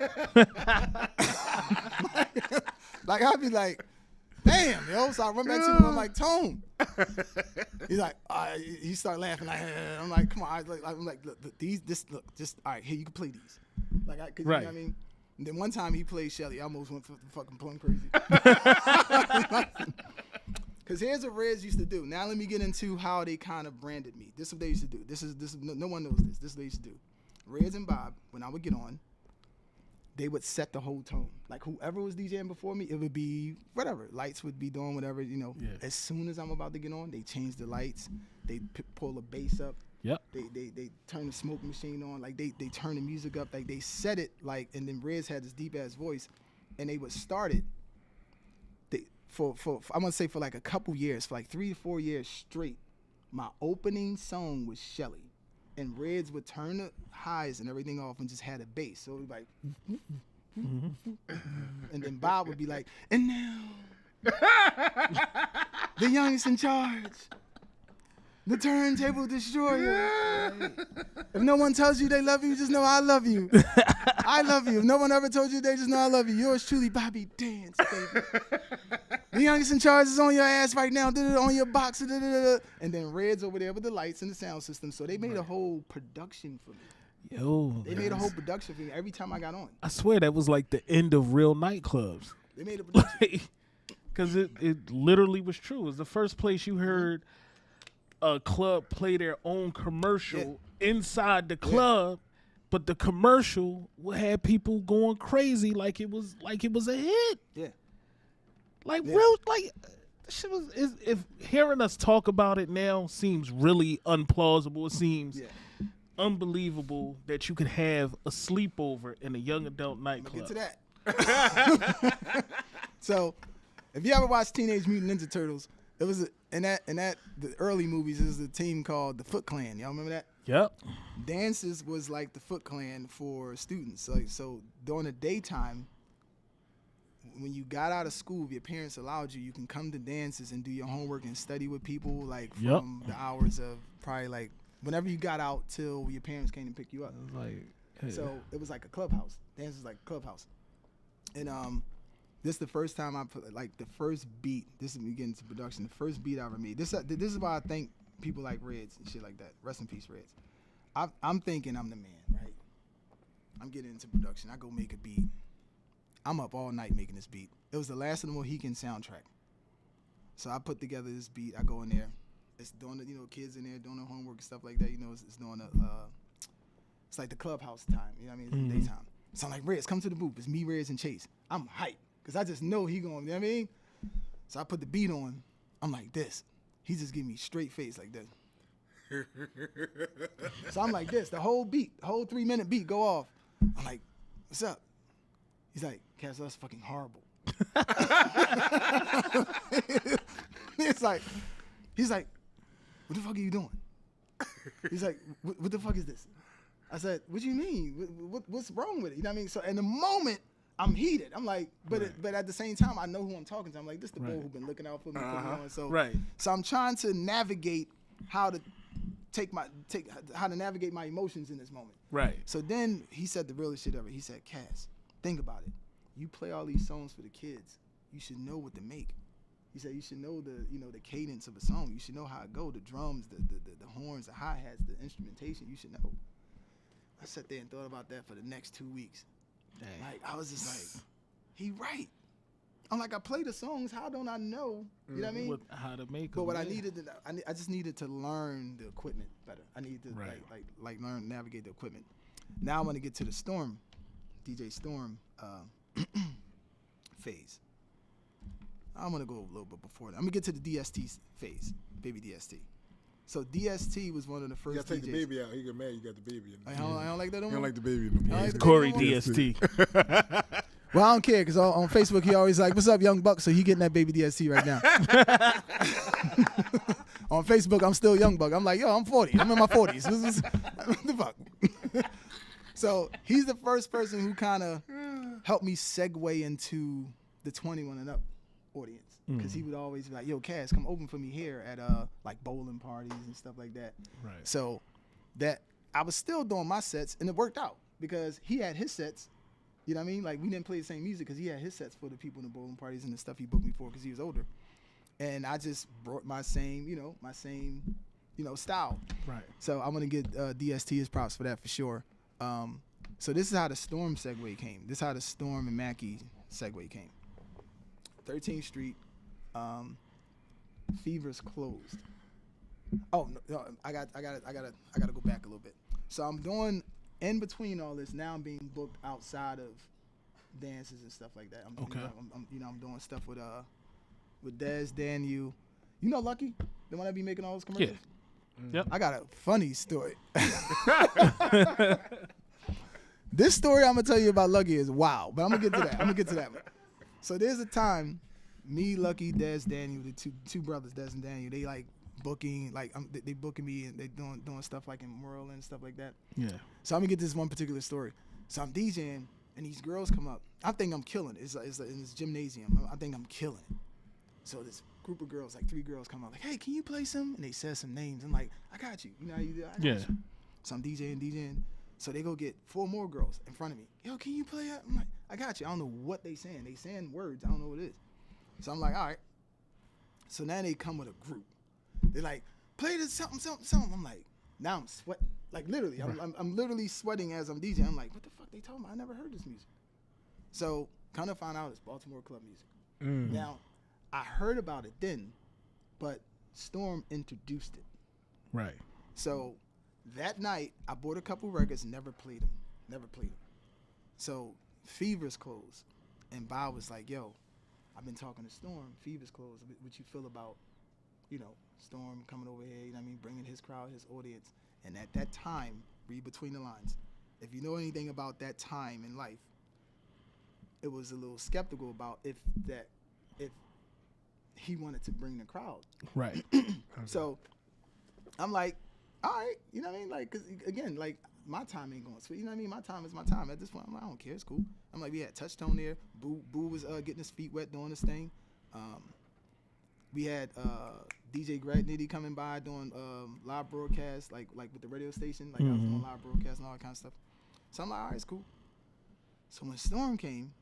Like I'd be like, damn, yo. So I run back to him. I'm like, Tone. He's like, he start laughing. I'm like, come on. I'm like, look, just all right. Here, you can play these. Like, right. You know what I mean? And then one time he played Shelly. I almost went for fucking plum crazy. Because here's what Reds used to do. Now let me get into how they kind of branded me. This is what they used to do. This is no one knows this. This is what they used to do. Reds and Bob, when I would get on, they would set the whole tone. Like whoever was DJing before me, it would be whatever. Lights would be doing whatever, Yeah. As soon as I'm about to get on, they change the lights. They pull the bass up. Yep. They turn the smoke machine on. Like they turn the music up. Like they set it like, and then Reds had this deep ass voice, and they would start it. For I'm gonna say for like a couple years, for like 3 to 4 years straight, my opening song was Shelly, and Reds would turn the highs and everything off and just had a bass. So it was like, and then Bob would be like, and now the youngest in charge, the turntable destroyer. Right? If no one tells you they love you, just know I love you. I love you. If no one ever told you, they just know I love you. Yours truly, Bobby Dance, baby. the youngest in charge is on your ass right now, on your box, and then Red's over there with the lights and the sound system. So they made a whole production for me. Yo, They made a whole production for me every time I got on. I swear that was like the end of real nightclubs. They made a production. Because it literally was true. It was the first place you heard a club play their own commercial inside the club, but the commercial had people going crazy like it was a hit. Yeah. Real shit was. If hearing us talk about it now seems really unplausible. It seems unbelievable that you could have a sleepover in a young adult nightclub. Get to that. So, if you ever watched Teenage Mutant Ninja Turtles, it was in the early movies. There was a team called the Foot Clan. Y'all remember that? Yep. Dances was like the Foot Clan for students. Like, so during the daytime, when you got out of school, if your parents allowed you, you can come to dances and do your homework and study with people like from the hours of probably like whenever you got out till your parents came to pick you up. So it was like a clubhouse. Dance was like a clubhouse. And this is the first time I put like the first beat. This is me getting into production. The first beat I ever made. This is why I thank people like Reds and shit like that. Rest in peace, Reds. I'm thinking I'm the man, right? I'm getting into production. I go make a beat. I'm up all night making this beat. It was the Last of the Mohican soundtrack. So I put together this beat. I go in there. It's doing the, kids in there doing their homework and stuff like that. It's doing it's like the clubhouse time. You know what I mean? It's the daytime. So I'm like, Reds, come to the booth. It's me, Reds, and Chase. I'm hyped because I just know he going, you know what I mean? So I put the beat on. I'm like this. He just give me straight face like this. So I'm like this. The whole 3-minute beat go off. I'm like, what's up? He's like, Cass, that's fucking horrible. He's like, what the fuck are you doing? He's like, what the fuck is this? I said, what do you mean? What's wrong with it? You know what I mean? So in the moment, I'm heated. I'm like, but at the same time, I know who I'm talking to. I'm like, this the boy who been looking out for me, putting me on. So I'm trying to navigate how to navigate my emotions in this moment. Right. So then he said the realest shit ever. He said, Cass, think about it. You play all these songs for the kids. You should know what to make. He said you should know the cadence of a song. You should know how it go. The drums, the horns, the hi-hats, the instrumentation. You should know. I sat there and thought about that for the next 2 weeks. Dang. Like I was just like, he right. I'm like, I play the songs. How don't I know? You know what I mean? How to make them. But what I needed to, I just needed to learn the equipment better. I needed to like learn navigate the equipment. Now I want to get to the Storm, DJ Storm phase. I'm gonna go a little bit before that. I'm gonna get to the DST phase, baby DST. So DST was one of the first. You gotta take DJs. the baby out. He get mad. You got the baby in I don't like that no more. You don't like the baby in the Like Corey DST. Well, I don't care because on Facebook he always like, "What's up, Young Buck?" So he getting that baby DST right now. On Facebook, I'm still Young Buck. I'm like, yo, I'm 40. I'm in my 40s. What the fuck? So he's the first person who kind of helped me segue into the 21 and up audience because he would always be like, yo, Cass, come open for me here at like bowling parties and stuff like that. Right. So that I was still doing my sets and it worked out because he had his sets. You know what I mean? Like we didn't play the same music because he had his sets for the people in the bowling parties and the stuff he booked me for because he was older. And I just brought my same, style. Right. So I'm gonna get DST his props for that for sure. So this is how the Storm segue came. This is how the Storm and Mackie segue came. 13th Street, Fever's closed. Oh no, I gotta go back a little bit. So I'm doing in between all this. Now I'm being booked outside of dances and stuff like that. I'm doing stuff with Dez, Daniel. You know Lucky, the one that be making all those commercials. Yeah. Yep. I got a funny story. This story I'm gonna tell you about Lucky is wow, but I'm gonna get to that. So there's a time, me, Lucky, Dez, Daniel, the two brothers, Dez and Daniel, they like booking, like they booking me and they doing stuff like in Merle and stuff like that. Yeah. So I'm gonna get this one particular story. So I'm DJing and these girls come up. I think I'm killing it. It's in this gymnasium. I think I'm killing it. So this group of girls, like 3 girls, come up like, hey, can you play some? And they said some names. I'm like, I got you. You know how you do? I got you. So I'm DJing. So they go get 4 more girls in front of me. Yo, can you play that? I'm like, I got you. I don't know what they saying. They saying words. I don't know what it is. So I'm like, all right. So now they come with a group. They're like, play this something, something, something. I'm like, now I'm sweating. Like literally, I'm literally sweating as I'm DJing. I'm like, what the fuck they talking about? I never heard this music. So kind of find out it's Baltimore club music. Now, I heard about it then, but Storm introduced it. Right. So that night, I bought a couple records, never played them. So Fever's closed, and Bob was like, yo, I've been talking to Storm. Fever's closed. What you feel about, Storm coming over here, you know what I mean, bringing his crowd, his audience. And at that time, read between the lines. If you know anything about that time in life, it was a little skeptical about if he wanted to bring the crowd. Right. So I'm like, all right, you know what I mean? Like, cause again, like my time ain't going sweet. You know what I mean? My time is my time. At this point, I'm like, I don't care. It's cool. I'm like, we had Touchtone there. Boo was getting his feet wet doing this thing. We had DJ Greg Nitty coming by doing live broadcasts, like with the radio station. Like I was doing live broadcasts and all that kind of stuff. So I'm like, all right, it's cool. So when Storm came,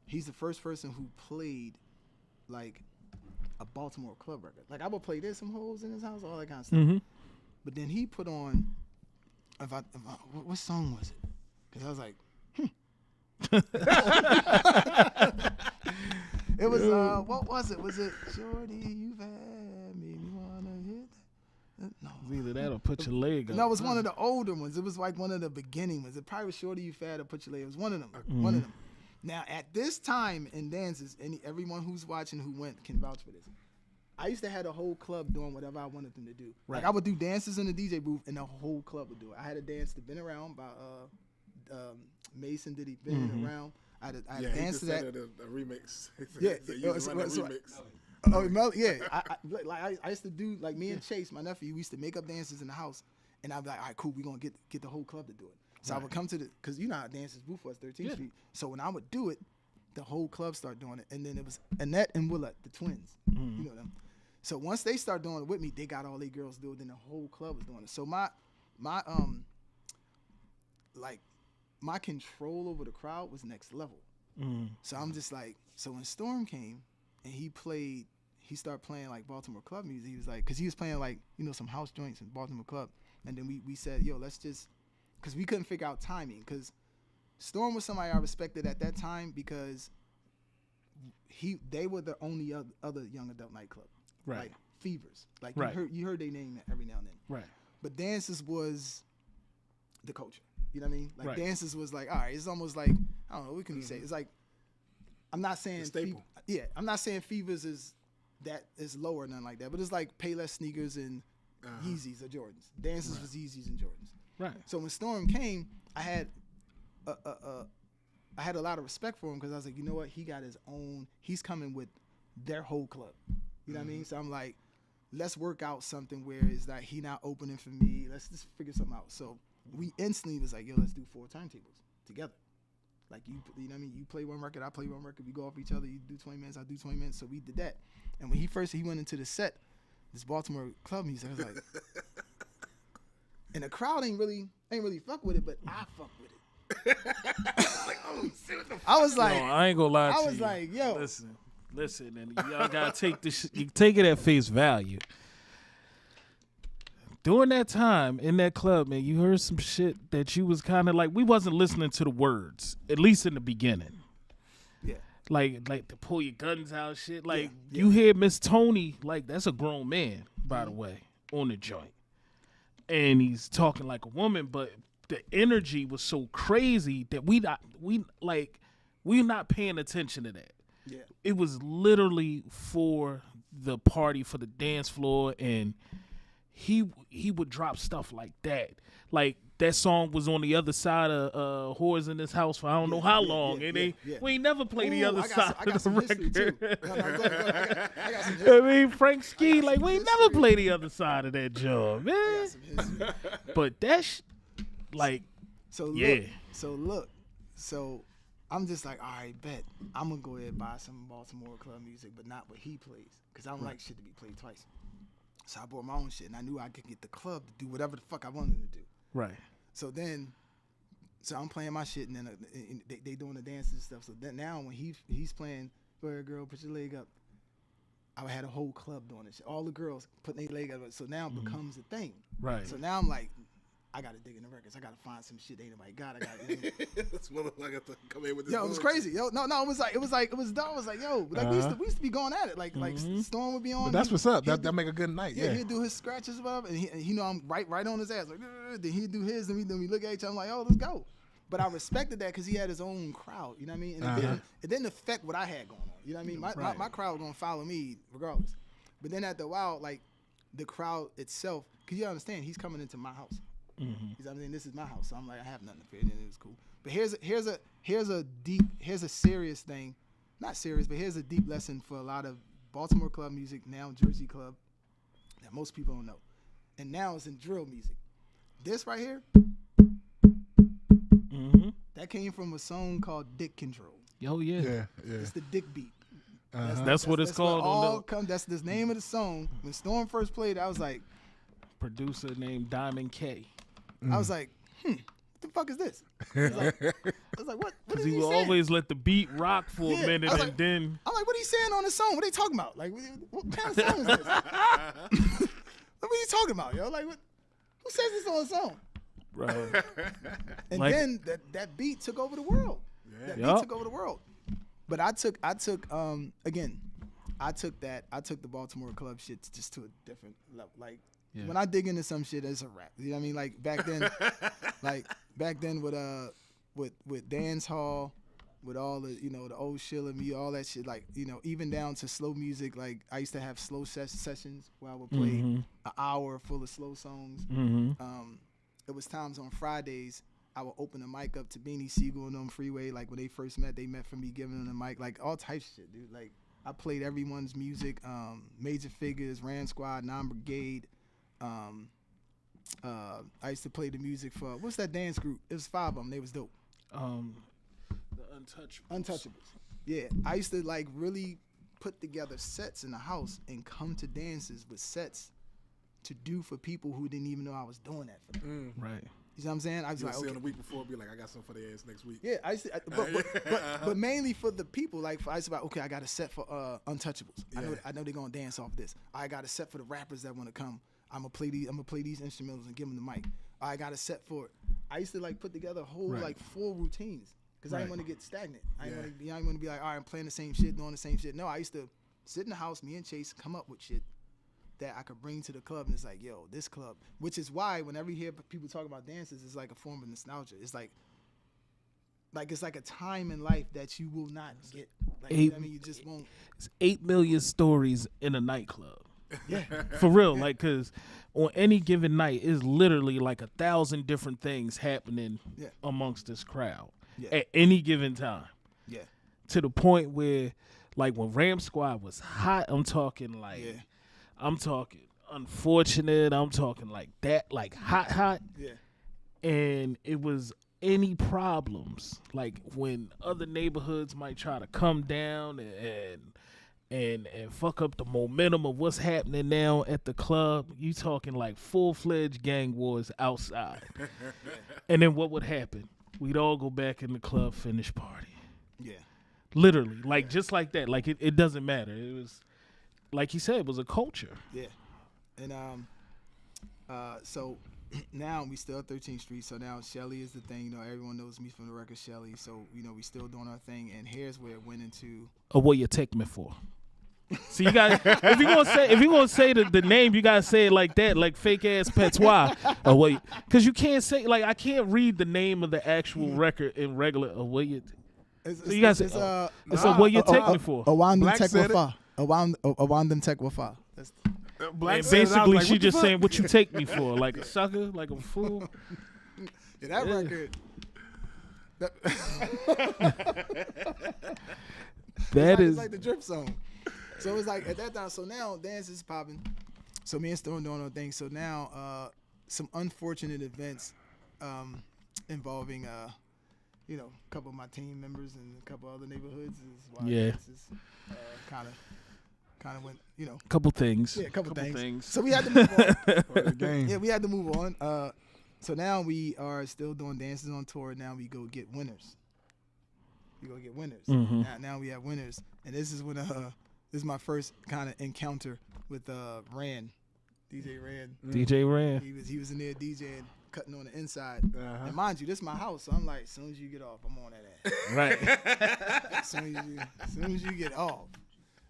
he's the first person who played like a Baltimore club record. Like I would play There's Some Holes in His House, all that kind of stuff. But then he put on, what song was it? Because I was like, It was, what was it? Was it Shorty, You've Had Me Wanna Hit That? No. It was either that or Put Your Leg Up. No, it was one of the older ones. It was like one of the beginning ones. It probably was Shorty, You've Had or Put Your Leg Up. It was one of them. One of them. Now, at this time in dances, everyone who's watching who went can vouch for this. I used to have a whole club doing whatever I wanted them to do. Right. Like I would do dances in the DJ booth, and the whole club would do it. I had a dance to "Been Around" by Mason Diddy. Been Around. I had a dance to that. A remix. Yeah, remix. Oh, yeah. I used to do like me and Chase, my nephew. We used to make up dances in the house, and I'd be like, all right, cool. We're gonna get the whole club to do it. So I would come to because you know how dances booth was 13th Street. So when I would do it, the whole club started doing it, and then it was Annette and Willette, the twins. You know them. So once they start doing it with me, they got all they girls do it. Then the whole club was doing it. So my control over the crowd was next level. So I'm just like, so when Storm came and he started playing like Baltimore club music. He was like, because he was playing like some house joints in Baltimore club, and then we said, yo, let's just, because we couldn't figure out timing, because Storm was somebody I respected at that time because they were the only other young adult nightclub. Right. Like Fevers. Like Right. you heard their name every now and then. Right. But dances was the culture. You know what I mean? Like Right. dances was like, all right, it's almost like, I don't know, what can we say? It's like, I'm not saying The staple. I'm not saying Fevers is lower or nothing like that, but it's like Payless sneakers and Yeezys or Jordans. Dances was Yeezys and Jordans. Right. So when Storm came, I had a lot of respect for him because I was like, you know what? He got his own. He's coming with their whole club. You know what I mean? So I'm like, let's work out something where it's like he not opening for me. Let's just figure something out. So we instantly was like, yo, let's do 4 turntables together. Like you know what I mean? You play one record, I play one record. We go off each other. You do 20 minutes, I do 20 minutes. So we did that. And when he went into the set, this Baltimore club music, I was like, and the crowd ain't really fuck with it, but I fuck with it. I was like, No, I ain't gonna lie to you. I was like, yo. Listen, and y'all gotta take this. You take it at face value. During that time in that club, man, you heard some shit that you was kind of like, we wasn't listening to the words, at least in the beginning. Yeah. Like to pull your guns out, shit. Like you hear Miss Tony, like that's a grown man, by the way, on the joint, and he's talking like a woman, but the energy was so crazy that we're not paying attention to that. Yeah. It was literally for the party, for the dance floor, and he would drop stuff like that. Like that song was on the other side of Whores in This House for I don't know how long, and we ain't never played the other side of the record. No, go ahead. I got some history. I mean, Frank Ski, like we ain't never played the other side of that job, man. I got some history. But that, like, So look, yeah. So I'm just like, all right, bet. I'm going to go ahead and buy some Baltimore club music, but not what he plays, because I don't like shit to be played twice. So I bought my own shit, and I knew I could get the club to do whatever the fuck I wanted to do. right, So I'm playing my shit, and then they doing the dances and stuff. So then now when he's playing Go ahead, girl, put your leg up. I had a whole club doing this shit. All the girls putting their leg up. So now it becomes a thing. Right. So now I'm like, I gotta dig in the records. I gotta find some shit ain't nobody got. I gotta. This motherfucker to come in with this. Yo, it was crazy. Yo, no, it was dumb. I was like, yo, like we used to be going at it. Like Storm would be on. But that's what's up. That make a good night. Yeah, Yeah. he'd do his scratches above, and he know I'm right on his ass. Like, then he'd do his, and then we look at each other. I'm like, oh, let's go. But I respected that because he had his own crowd. You know what I mean? And it didn't affect what I had going on. You know what I mean? My crowd was gonna follow me regardless. But then after a while, like the crowd itself, because you understand, he's coming into my house. He's, I mean, this is my house, so I'm like, I have nothing to fear. And it was cool. But here's a serious thing, not serious, but here's a deep lesson for a lot of Baltimore club music, now Jersey club, that most people don't know. And now it's in drill music. This right here, that came from a song called Dick Control. Yo, yeah. Yeah. It's the Dick beat. That's what it's called. That's the name of the song. When Storm first played, I was like, producer named Diamond K. I was like, what the fuck is this? I was like, what? Because is he will saying? always let the beat rock for a minute, and like, then I'm like, what are you saying on the song? What are they talking about? Like, what kind of song is this? What are you talking about, yo? Like, who says this on a song? bro. And Like- then that beat took over the world. That beat took over the world. But I took again, I took the Baltimore club shit just to a different level. Like when I dig into some shit, it's a rap. You know what I mean? Like back then, with dance hall, with all the the old Shilla me, all that shit. Like even down to slow music. Like I used to have slow sessions where I would play an hour full of slow songs. It was times on Fridays I would open the mic up to Beanie Siegel and them Freeway. Like when they first met, they met for me giving them the mic. Like all types of shit, dude. Like I played everyone's music. Major Figures, Ran Squad, Non Brigade. I used to play the music for what's that dance group? It was 5 of them. They was dope. The Untouchables. Yeah, I used to like really put together sets in the house and come to dances with sets to do for people who didn't even know I was doing that for them. Right. You know what I'm saying? I was You like, see okay. on the week before, be like, I got something for their ass next week. Yeah, I used to, but mainly for the people. Like I used to be like, okay, I got a set for Untouchables. I know they're gonna dance off this. I got a set for the rappers that want to come. I'm gonna play these instrumentals and give them the mic. I got a set for it. I used to like put together a whole like 4 routines because I didn't want to get stagnant. I didn't want to be like, all right, I'm playing the same shit, doing the same shit. No, I used to sit in the house, me and Chase, come up with shit that I could bring to the club, and it's like, yo, this club. Which is why whenever you hear people talk about dances, it's like a form of nostalgia. It's like it's like a time in life that you will not get. Like, you just won't. It's 8 million stories in a nightclub. Yeah. For real, like, because on any given night, it's literally like 1,000 different things happening amongst this crowd at any given time. Yeah. To the point where, like, when Ram Squad was hot, I'm talking unfortunate. I'm talking like that, like hot. Yeah. And it was any problems, like when other neighborhoods might try to come down and fuck up the momentum of what's happening now at the club. You talking like full-fledged gang wars outside. And then what would happen? We'd all go back in the club, finish party. Yeah. Literally, like just like that. Like it doesn't matter. It was, like he said, it was a culture. Yeah. And so now we still 13th Street. So now Shelly is the thing. Everyone knows me from the record Shelly. So we still doing our thing. And here's where it went into. Or what you take me for? So you got if you gonna say the name, you gotta say it like that, like fake ass patois. Or what? Because you can't say I can't read the name of the actual record in regular. Or what you? So you guys say so what you take me for? Black said it. Awandem Tech Wafa. Black And said it, I was basically, like, she what the just fuck? saying what you take me for, like a sucker, like a fool. Yeah, that record. It's like the drip song. So it's like at that time. So now dance is popping. So me and Stone doing our thing. So now some unfortunate events involving a couple of my team members and a couple other neighborhoods is why dance is kind of went Couple things. Yeah, a couple things. things. So we had to move on. Game. Yeah, we had to move on. So now we are still doing dances on tour. Now we go get winners. You go get winners. Mhm. Now we have winners, and this is when this is my first kind of encounter with Rand, DJ Rand. DJ Ran. He was in there DJing, cutting on the inside. And mind you, this is my house, so I'm like, as soon as you get off, I'm on that ass. Right. As soon as you get off.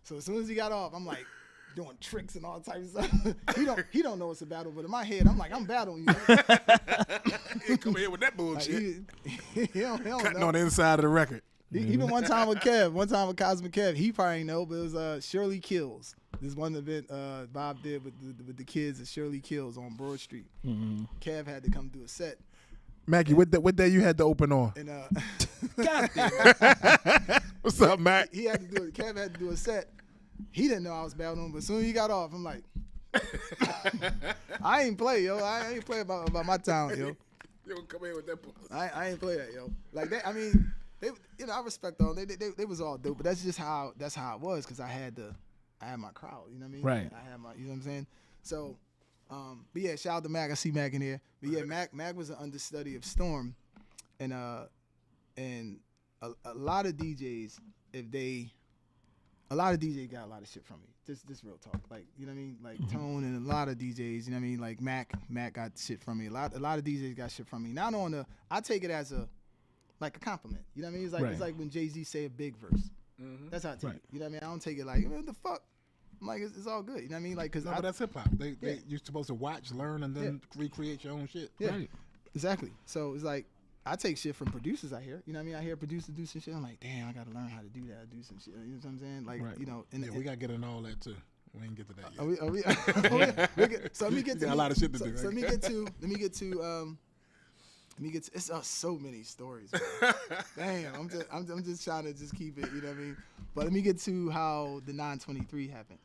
So as soon as he got off, I'm like doing tricks and all types of stuff. He don't know it's a battle, but in my head, I'm like, I'm battling you. He come here with that Like, bullshit. he don't Cutting know. on the inside of the record. Even one time with Cosmic Kev, he probably ain't know, but it was Shirley Kills. This one event Bob did with the kids at Shirley Kills on Broad Street. Kev had to come do a set. Mackie, what day you had to open on? And God damn. What's up, Mac? he had to do it. Kev had to do a set. He didn't know I was battling him, but as soon as he got off, I'm like, I ain't play, yo. I ain't play about my talent, yo. You come here with that bullshit. I ain't play that, yo. Like that. I mean, they, I respect all. They was all dope, but that's just how it was, because I had my crowd. You know what I mean? Right. I had my. You know what I'm saying? So, but yeah, shout out to Mac. I see Mac in here. But yeah, Mac was an understudy of Storm, and a lot of DJs, a lot of DJs got a lot of shit from me. This real talk. Like, you know what I mean? Like Tone and a lot of DJs, you know what I mean? Like Mac got shit from me. A lot of DJs got shit from me. Not on the, I take it as a compliment. You know what I mean? It's like Right. It's like when Jay-Z say a big verse. That's how I take it. You know what I mean? I don't take it like, what the fuck? I'm like, it's all good. You know what I mean? Like, cause No, but that's hip hop. You're supposed to watch, learn, and then recreate your own shit. yeah, Right. exactly. So it's like, I take shit from producers I hear. You know what I mean? I hear producers do some shit. I'm like, damn, I gotta learn how to do that. Do some shit. You know what I'm saying? Like, Right. you know. Yeah, we gotta get into all that too. We ain't get to that yet. Are we so let me get You to got a lot of shit to so, do, So right? let me get to it's so many stories. Man. Damn, I'm just trying to just keep it, you know what I mean? But let me get to how the 923 happened.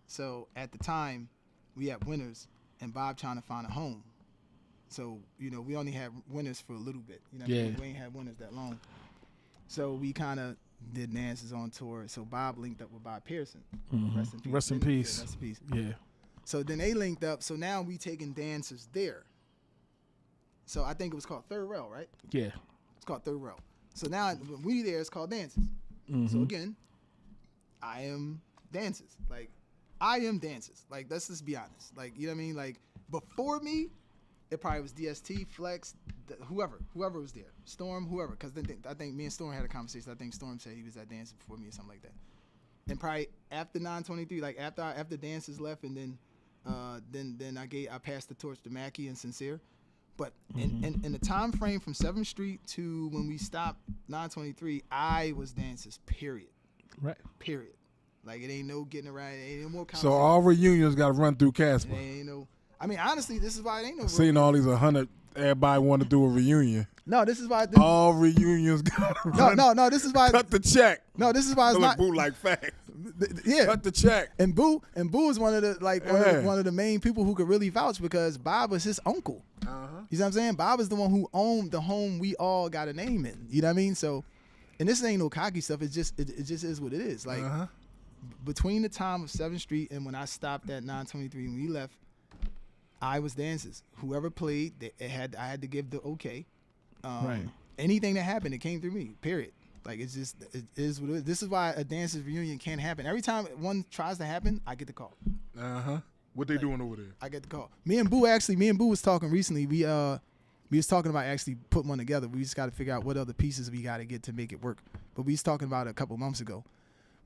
So at the time, we had winners and Bob trying to find a home. So, you know, we only had winners for a little bit. You know what I mean? We ain't had winners that long. So we kind of did dances on tour. So Bob linked up with Bob Pearson. Rest in peace. Rest in Yeah, peace. rest in peace. Yeah. So then they linked up. So now we taking dancers there. So I think it was called Third Rail, right? Yeah. It's called Third Rail. So now when we there, it's called dances. So again, I am dances. Like, I am dances. Like, let's just be honest. Like, you know what I mean? Like, before me, it probably was DST, Flex, whoever was there. Storm, whoever. Because I think me and Storm had a conversation. I think Storm said he was at dances before me or something like that. And probably after 923, like after dances left, and then I passed the torch to Mackie and Sincere. But in the time frame from 7th Street to when we stopped 923, I was dances, period. Right. Period. Like, it ain't no getting around. It ain't no more So all reunions got to run through Casper. It ain't no. I mean, honestly, this is why it ain't no. Seen all these 100. Everybody want to do a reunion. No, this is why. All reunions got to run. No. This is why. Cut the check. No, this is why it's Look, not. Boo like facts. Yeah. Cut the check. And Boo is one of the one of the main people who could really vouch, because Bob was his uncle. You know what I'm saying? Bob is the one who owned the home we all got a name in. You know what I mean? So, and this ain't no cocky stuff. It just is what it is. Like, between the time of 7th Street and when I stopped at 923 and we left, I was dances. Whoever played, I had to give the okay. Right. Anything that happened, it came through me. Period. Like, it is what it is. This is why a dancers reunion can't happen. Every time one tries to happen, I get the call. What they doing over there? I get the call. Me and Boo was talking recently. We was talking about actually putting one together. We just got to figure out what other pieces we got to get to make it work. But we was talking about it a couple months ago.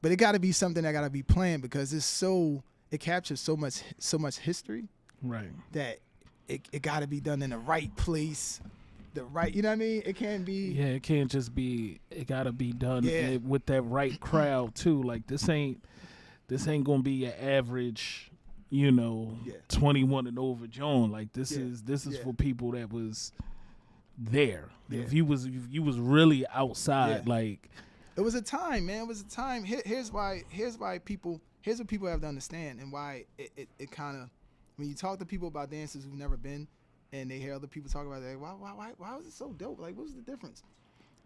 But it got to be something that got to be planned, because it captures so much history. Right. That it got to be done in the right place, the right. You know what I mean? It can't be. Yeah, it can't just be. It got to be done Yeah. with that right crowd too. Like, this ain't gonna be your average, 21 and over Joan. Like, this is for people that was there. Yeah. If you was really outside, like, It was a time, man. It was a time. Here's what people have to understand, and why it kind of, when you talk to people about dances who've never been, and they hear other people talk about it, like, why was it so dope? Like, what was the difference?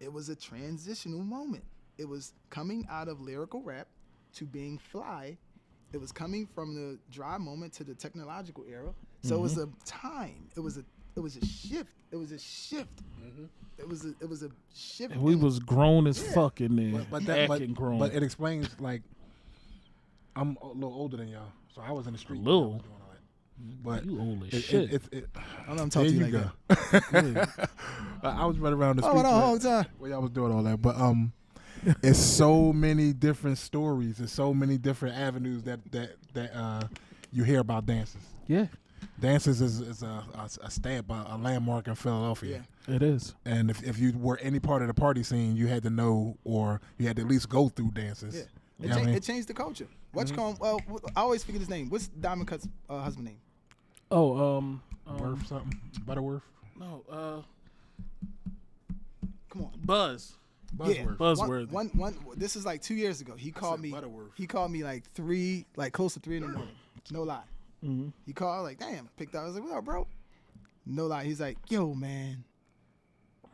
It was a transitional moment. It was coming out of lyrical rap to being fly. It was coming from the dry moment to the technological era. So it was a time. It was it was a shift. It was a shift. It was a shift. And we was grown as fuck in there, but acting grown. But it explains, like, I'm a little older than y'all, so I was in the street. A little? when I was doing all that. But You old as shit. I don't talk to you like that. I was right around the street. Oh, the whole time. Where y'all was doing all that, but it's so many different stories and so many different avenues that you hear about dances. Yeah, Dances is a stamp, a landmark in Philadelphia. it is. And if you were any part of the party scene, you had to know, or you had to at least go through dances. Yeah. You know what I mean? It changed the culture. What's called? Well, I always forget his name. What's Diamond Cut's husband name? Oh, Worth something? Butterworth? no, Come on. Buzz. Buzzworth. Buzzworthy. One. This is like 2 years ago. He called me. Butterworth. He called me like close to 3 in the morning. No lie. Mm-hmm. He called like, damn. Picked up. I was like, what up, bro? No lie. He's like, yo, man.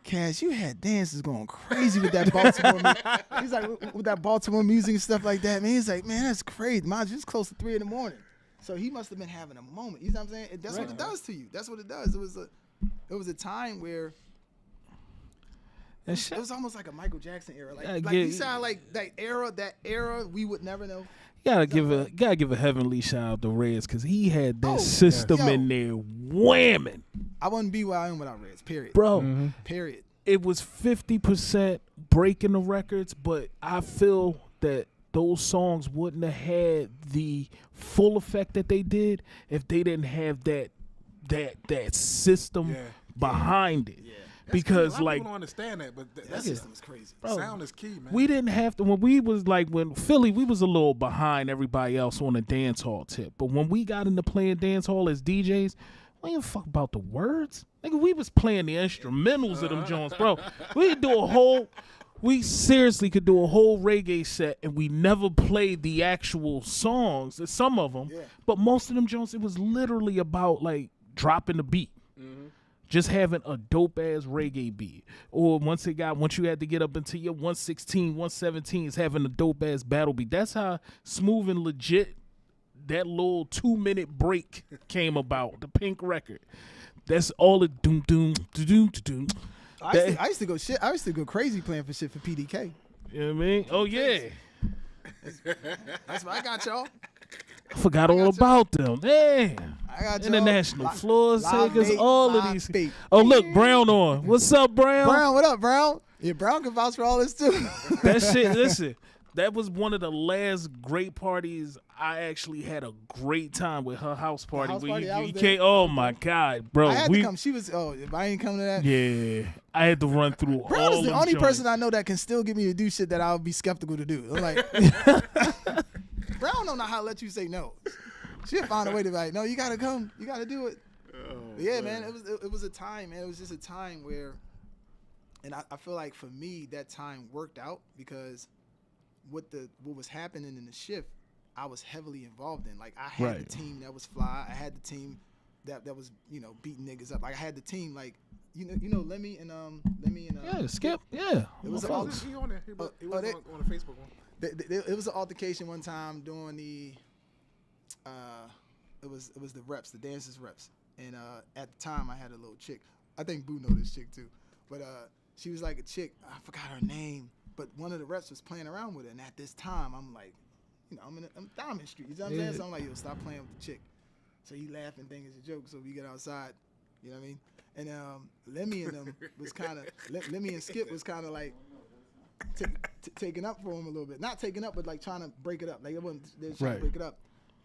Cass, you had dances going crazy with that Baltimore. He's like, with that Baltimore music and stuff like that, man. He's like, man, that's crazy. Mind you, it's close to 3 in the morning. So he must have been having a moment. You know what I'm saying? That's what it does to you. That's what it does. It was a time where it was almost like a Michael Jackson era. Like you sound like that era we would never know. Gotta give a heavenly shout out to Reds, because he had that system in there whamming. I wouldn't be where I am without Reds. Period. Bro. Period. It was 50% breaking the records, but I feel that those songs wouldn't have had the full effect that they did if they didn't have that system behind it. Yeah. Because people like don't understand that, but that system is crazy. Bro, sound is key, man. We didn't have to when Philly, we was a little behind everybody else on the dance hall tip. But when we got into playing dance hall as DJs, we didn't fuck about the words. Nigga, we was playing the instrumentals of them Jones, bro. We seriously could do a whole reggae set, and we never played the actual songs. Some of them, but most of them Jones, it was literally about like dropping the beat. Just having a dope ass reggae beat, or once you had to get up into your 116, 117s, having a dope ass battle beat. That's how smooth and legit that little 2-minute break came about. The Pink record. That's all it doom doom doom doom. I used to go crazy playing for shit for PDK. You know what I mean? Oh yeah. That's what I got, y'all. I forgot all about them. Man. I got International floors takers, bait, all of these. Bait. Oh, look, Brown on. What's up, Brown? Brown, what up, Brown? Yeah, Brown can vouch for all this too. That shit, listen, that was one of the last great parties. I actually had a great time with her house party. You came, oh my God, bro. I had to come. She was, if I ain't coming to that. Yeah, I had to run through Brown all is the them only joints. person I know that can still get me to do shit that I would be skeptical to do. I'm like, Brown don't know how to let you say no. She'll find a way to be like, no, you gotta come, you gotta do it. Man, it was a time, man. It was just a time where, and I feel like for me that time worked out because what was happening in the shift, I was heavily involved in. Like I had the team that was fly. I had the team that was beating niggas up. Like I had the team like Lemmy and Skip. Yeah, He It was was on the Facebook one. It was an altercation one time during the. It was the reps, the dancers reps, and at the time I had a little chick. I think Boo know this chick too, but she was like a chick. I forgot her name, but one of the reps was playing around with her, and at this time I'm like, I'm Diamond Street. You know what I'm saying? So I'm like, yo, stop playing with the chick. So he laughed and think it's a joke. So we get outside, you know what I mean? And Lemmy and them was kind of Lemmy and Skip was kind of like taking up for him a little bit. Not taking up, but like trying to break it up. Like they were trying to break it up.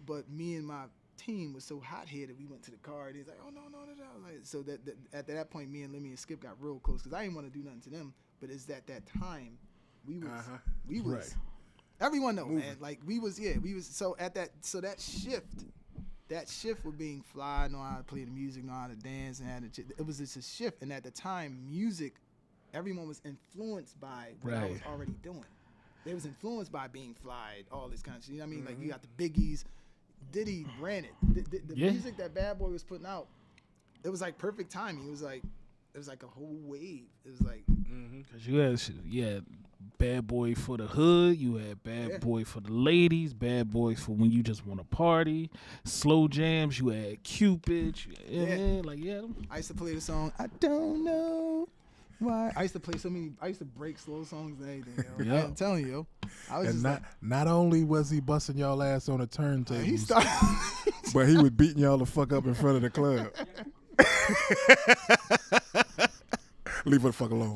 But me and my team was so hot-headed, we went to the car, and he's like, oh, no. Like, so that at that point, me and Lemmy and Skip got real close, because I didn't want to do nothing to them, but it's that time, we was, everyone know, man, like, we was, so that shift with being fly, know how to play the music, know how to dance, and it was just a shift, and at the time, music, everyone was influenced by what I was already doing. They was influenced by being fly, all this kind of shit, you know what I mean? Like, you got the Biggies, Diddy ran it. The music that Bad Boy was putting out, it was like perfect timing. It was like a whole wave. It was like because you had bad boy for the hood, you had bad boy for the ladies, bad boy for when you just want to party, slow jams, you had Cupid, I used to play the song, I don't know why. I used to play I used to break slow songs and everything, yo. Yeah. I'm telling you, yo. I was And just not only was he busting y'all ass on the turntable, he started. but he was beating y'all the fuck up in front of the club. Leave her the fuck alone.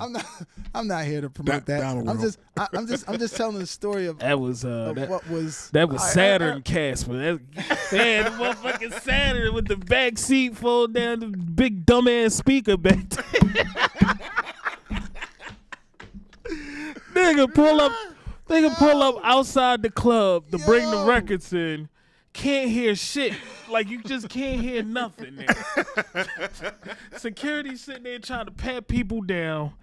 I'm not here to promote that. I'm just telling the story of that was what was Saturn Casper. They had the motherfucking Saturn with the back seat fold down the big dumbass speaker back there. Nigga pull up outside the club to bring the records in. Can't hear shit. Like, you just can't hear nothing there. Security sitting there trying to pat people down.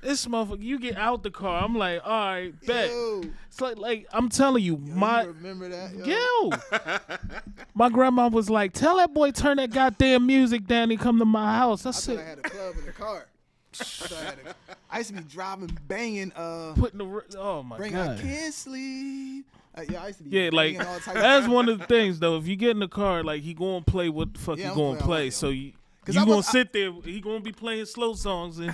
This motherfucker, you get out the car. I'm like, all right, bet. Yo. It's like I'm telling you, You remember that? My grandma was like, tell that boy turn that goddamn music down and come to my house. I I thought said, I had a club in the car. I used to be driving, banging, oh my bring God. I can't sleep. I used to be Yeah, like, banging all types that's of one of the things, though. If you get in the car, like, he gonna play what the fuck Yeah, he I'm gonna playing play. all So that, you 'Cause you I gonna was- sit there, he gonna be playing slow songs. And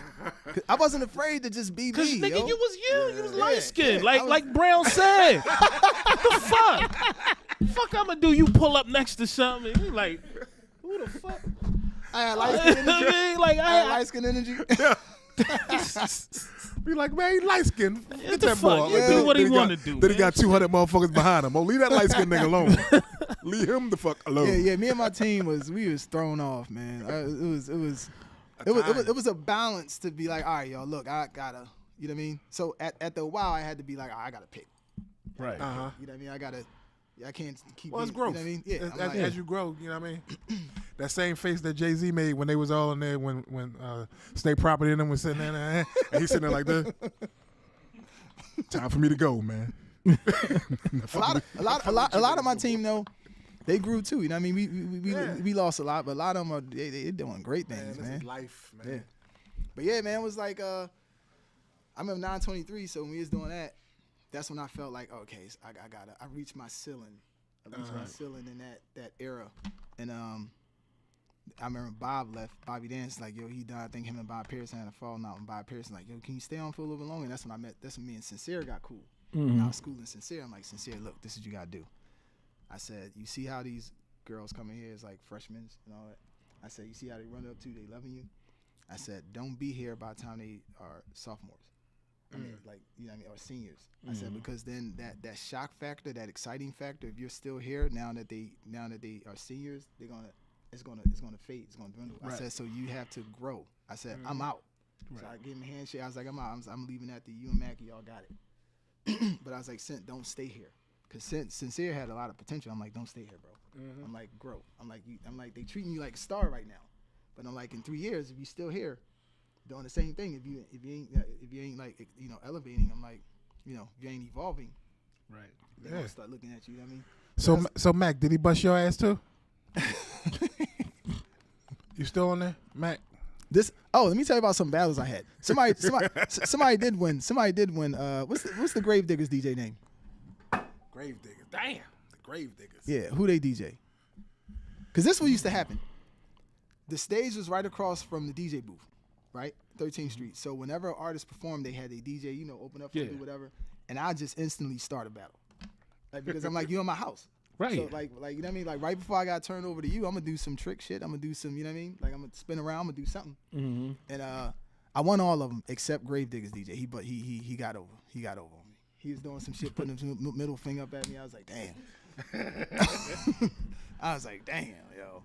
I wasn't afraid to just be Cause me, nigga, yo. you was light skinned, yeah, like Brown said. What the fuck? Fuck I'ma do? You pull up next to something, and you like, who the fuck? I had light skin energy. I mean, like, I had light skin energy. Be like, man, he light skinned. Get the that fuck? boy. Yeah, do what he wanna do, Then he man. got 200 motherfuckers behind him. Oh, leave that light skinned nigga alone. Leave him the fuck alone. Yeah. Me and my team was thrown off, man. It was a balance to be like, all right, y'all, look, I gotta, you know what I mean. So at the while, I had to be like, I gotta pick. Right. Uh-huh. You know what I mean. I can't keep. Well, it's being, growth. You know what I mean? Yeah. I'm like, As you grow, you know what I mean? That same face that Jay-Z made when they was all in there when State Property and them was sitting there and he's sitting there like this. Time for me to go, man. a lot of my team though, they grew too. You know what I mean? We lost a lot, but a lot of them are they doing great things, This man. is life, man. Yeah. But yeah, man, it was like I remember 923. So when we was doing that, that's when I felt like, okay, so I reached my ceiling. I reached my ceiling in that era, and I remember Bob left. Bobby Dance like, yo, he died. I think him and Bob Pearson had a falling out, and Bob Pearson like, yo, can you stay on for a little bit longer? And that's when me and Sincere got cool. And I was schooling Sincere. I'm like, Sincere, look, this is what you gotta do. I said, you see how these girls come in here as like freshmen and all that? I said, you see how they run up to you, they loving you? I said, don't be here by the time they are sophomores. I mean, like, you know what I mean, or seniors. I said, because then that shock factor, that exciting factor, if you're still here now that they are seniors, it's gonna fade, it's gonna dwindle. Right. I said, so you have to grow. I said, I'm out. So I gave him a handshake. I was like, I'm out. I'm leaving after you and Mackie, y'all got it. But I was like, don't stay here. Because Sincere had a lot of potential. I'm like, don't stay here, bro. I'm like, grow. I'm like, they treating you like a star right now. But I'm like, in 3 years, if you still here, doing the same thing, if you ain't like, you know, elevating, I'm like, you know, if you ain't evolving, Right. they're gonna start looking at you. You know what I mean? So Mac, did he bust your ass too? You still on there, Mac? Let me tell you about some battles I had. Somebody did win. What's the Gravediggers DJ name? Gravediggers. Damn. The Gravediggers. Yeah, who they DJ? Because this is what used to happen. The stage was right across from the DJ booth, right? 13th Street. So whenever an artist performed, they had a DJ, you know, open up for you, whatever. And I just instantly start a battle. Like, because I'm like, you're in my house. Right. So like, you know what I mean? Like, right before I got turned over to you, I'm going to do some trick shit. I'm going to do some, you know what I mean? Like, I'm going to spin around. I'm going to do something. Mm-hmm. And I won all of them except Gravediggers DJ. He got over. He got over on me. He was doing some shit, putting his middle finger up at me. I was like, damn. I was like, damn, yo.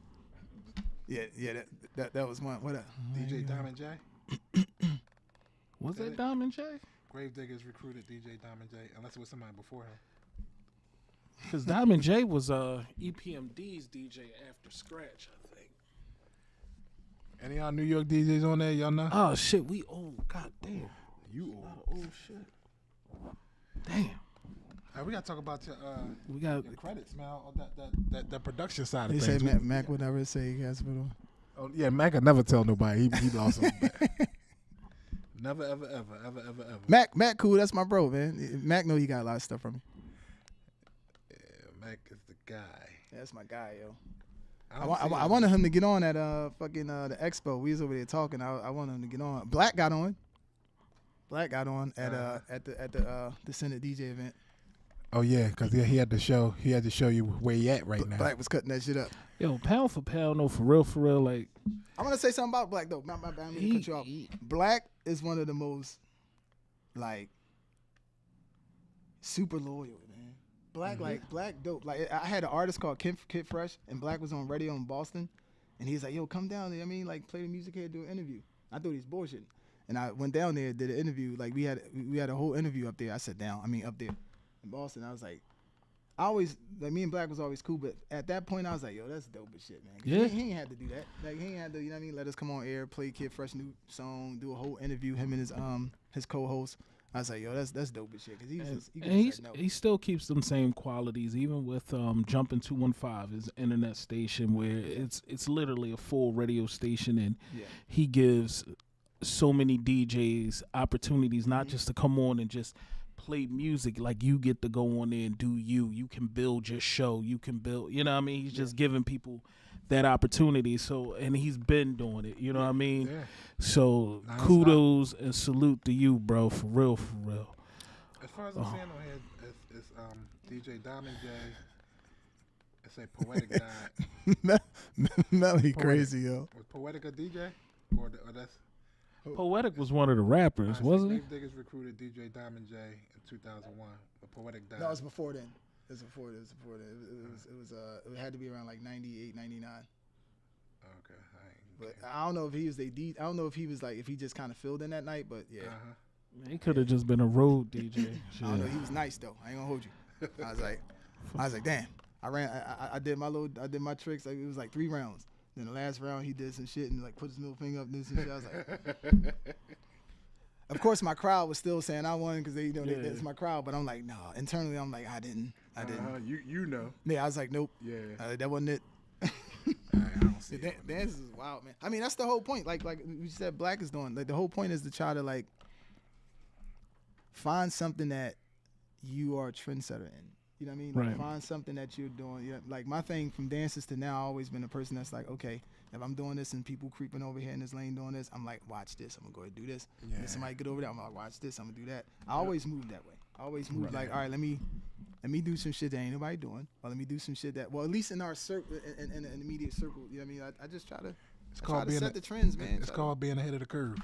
Yeah, that was one. What up? DJ Diamond J. Was that Diamond J? Gravediggers recruited DJ Diamond J, unless it was somebody before him. Because Diamond J was EPMD's DJ after Scratch, I think. Any of y'all New York DJs on there? Y'all know? Oh shit, we old. God damn. You A lot of old shit. Damn. we gotta talk about We got your credits, man. That production side of They things. say Mac would never say CASPER. Oh yeah, Mac could never tell nobody he lost him. Never, ever, ever, ever, ever, ever. Mac, cool. That's my bro, man. Mac know he got a lot of stuff from me. Yeah, Mac is the guy. That's my guy, yo. I I wanted him to get on at fucking the expo. We was over there talking. I wanted him to get on. Black got on. Black got on at the Senate DJ event. Oh yeah, because he had to show you where he at right now. Black was cutting that shit up. Yo, pound for pound, no, for real, like I want to say something about Black though. My bad, I mean to cut you off. Black is one of the most like super loyal, man. Black dope. Like I had an artist called Kid Fresh, and Black was on radio in Boston, and he's like, "Yo, come down there. I mean, like play the music here, do an interview." I thought he was bullshitting, and I went down there, did an interview. Like we had a whole interview up there. I sat down. I mean, up there in Boston. I was like, me and Black was always cool, but at that point I was like, yo, that's dope as shit, man. Yeah. He ain't had to do that. Like he ain't had to, you know what I mean? Let us come on air, play Kid Fresh new song, do a whole interview. Him and his co-host. I was like, yo, that's dope as shit. Cause he still keeps them same qualities, even with Jumpin' 215, his internet station, where it's literally a full radio station, and he gives so many DJs opportunities not just to come on and just play music. Like you get to go on there and do you can build your show, you can build, you know what I mean? He's just giving people that opportunity. So, and he's been doing it, you know what I mean? Yeah. So kudos and salute to you, bro, for real. As far as I'm saying on here, it's DJ Diamond J. It's a Poetic died. Melly crazy, yo. Was Poetic a DJ? Or that's Poetic was one of the rappers, wasn't he? Dave Diggers recruited DJ Diamond J in 2001, but Poetic died. No, it was before then. It had to be around like 98, 99. Okay. But I don't know if he was I don't know if he was like, if he just kind of filled in that night, but yeah. He could have just been a road DJ. I don't know. He was nice though. I ain't gonna hold you. I was like, damn. I did my tricks. Like, it was like 3 rounds. Then the last round he did some shit and like put his middle finger up and this and shit. I was like, of course my crowd was still saying I won because that's my crowd. But I'm like, no. Internally I'm like, I didn't. You know. Yeah, I was like, nope. Yeah. That wasn't it. I don't see The dance is wild, man. I mean, that's the whole point. Like we said, Black is doing. Like the whole point is to try to like find something that you are a trendsetter in. You know what I mean? Like, right. Find something that you're doing. You know, like my thing from dances to now, I've always been a person that's like, okay, if I'm doing this and people creeping over here in this lane doing this, I'm like, watch this. I'm gonna go ahead and do this. Yeah. And if somebody get over there, I'm like, watch this. I'm gonna do that. I always move that way. I always move like, all right, let me do some shit that ain't nobody doing, or let me do some shit that, well, at least in our circle, in an immediate circle. You know what I mean? I just try to set the trends, man. It's called being ahead of the curve.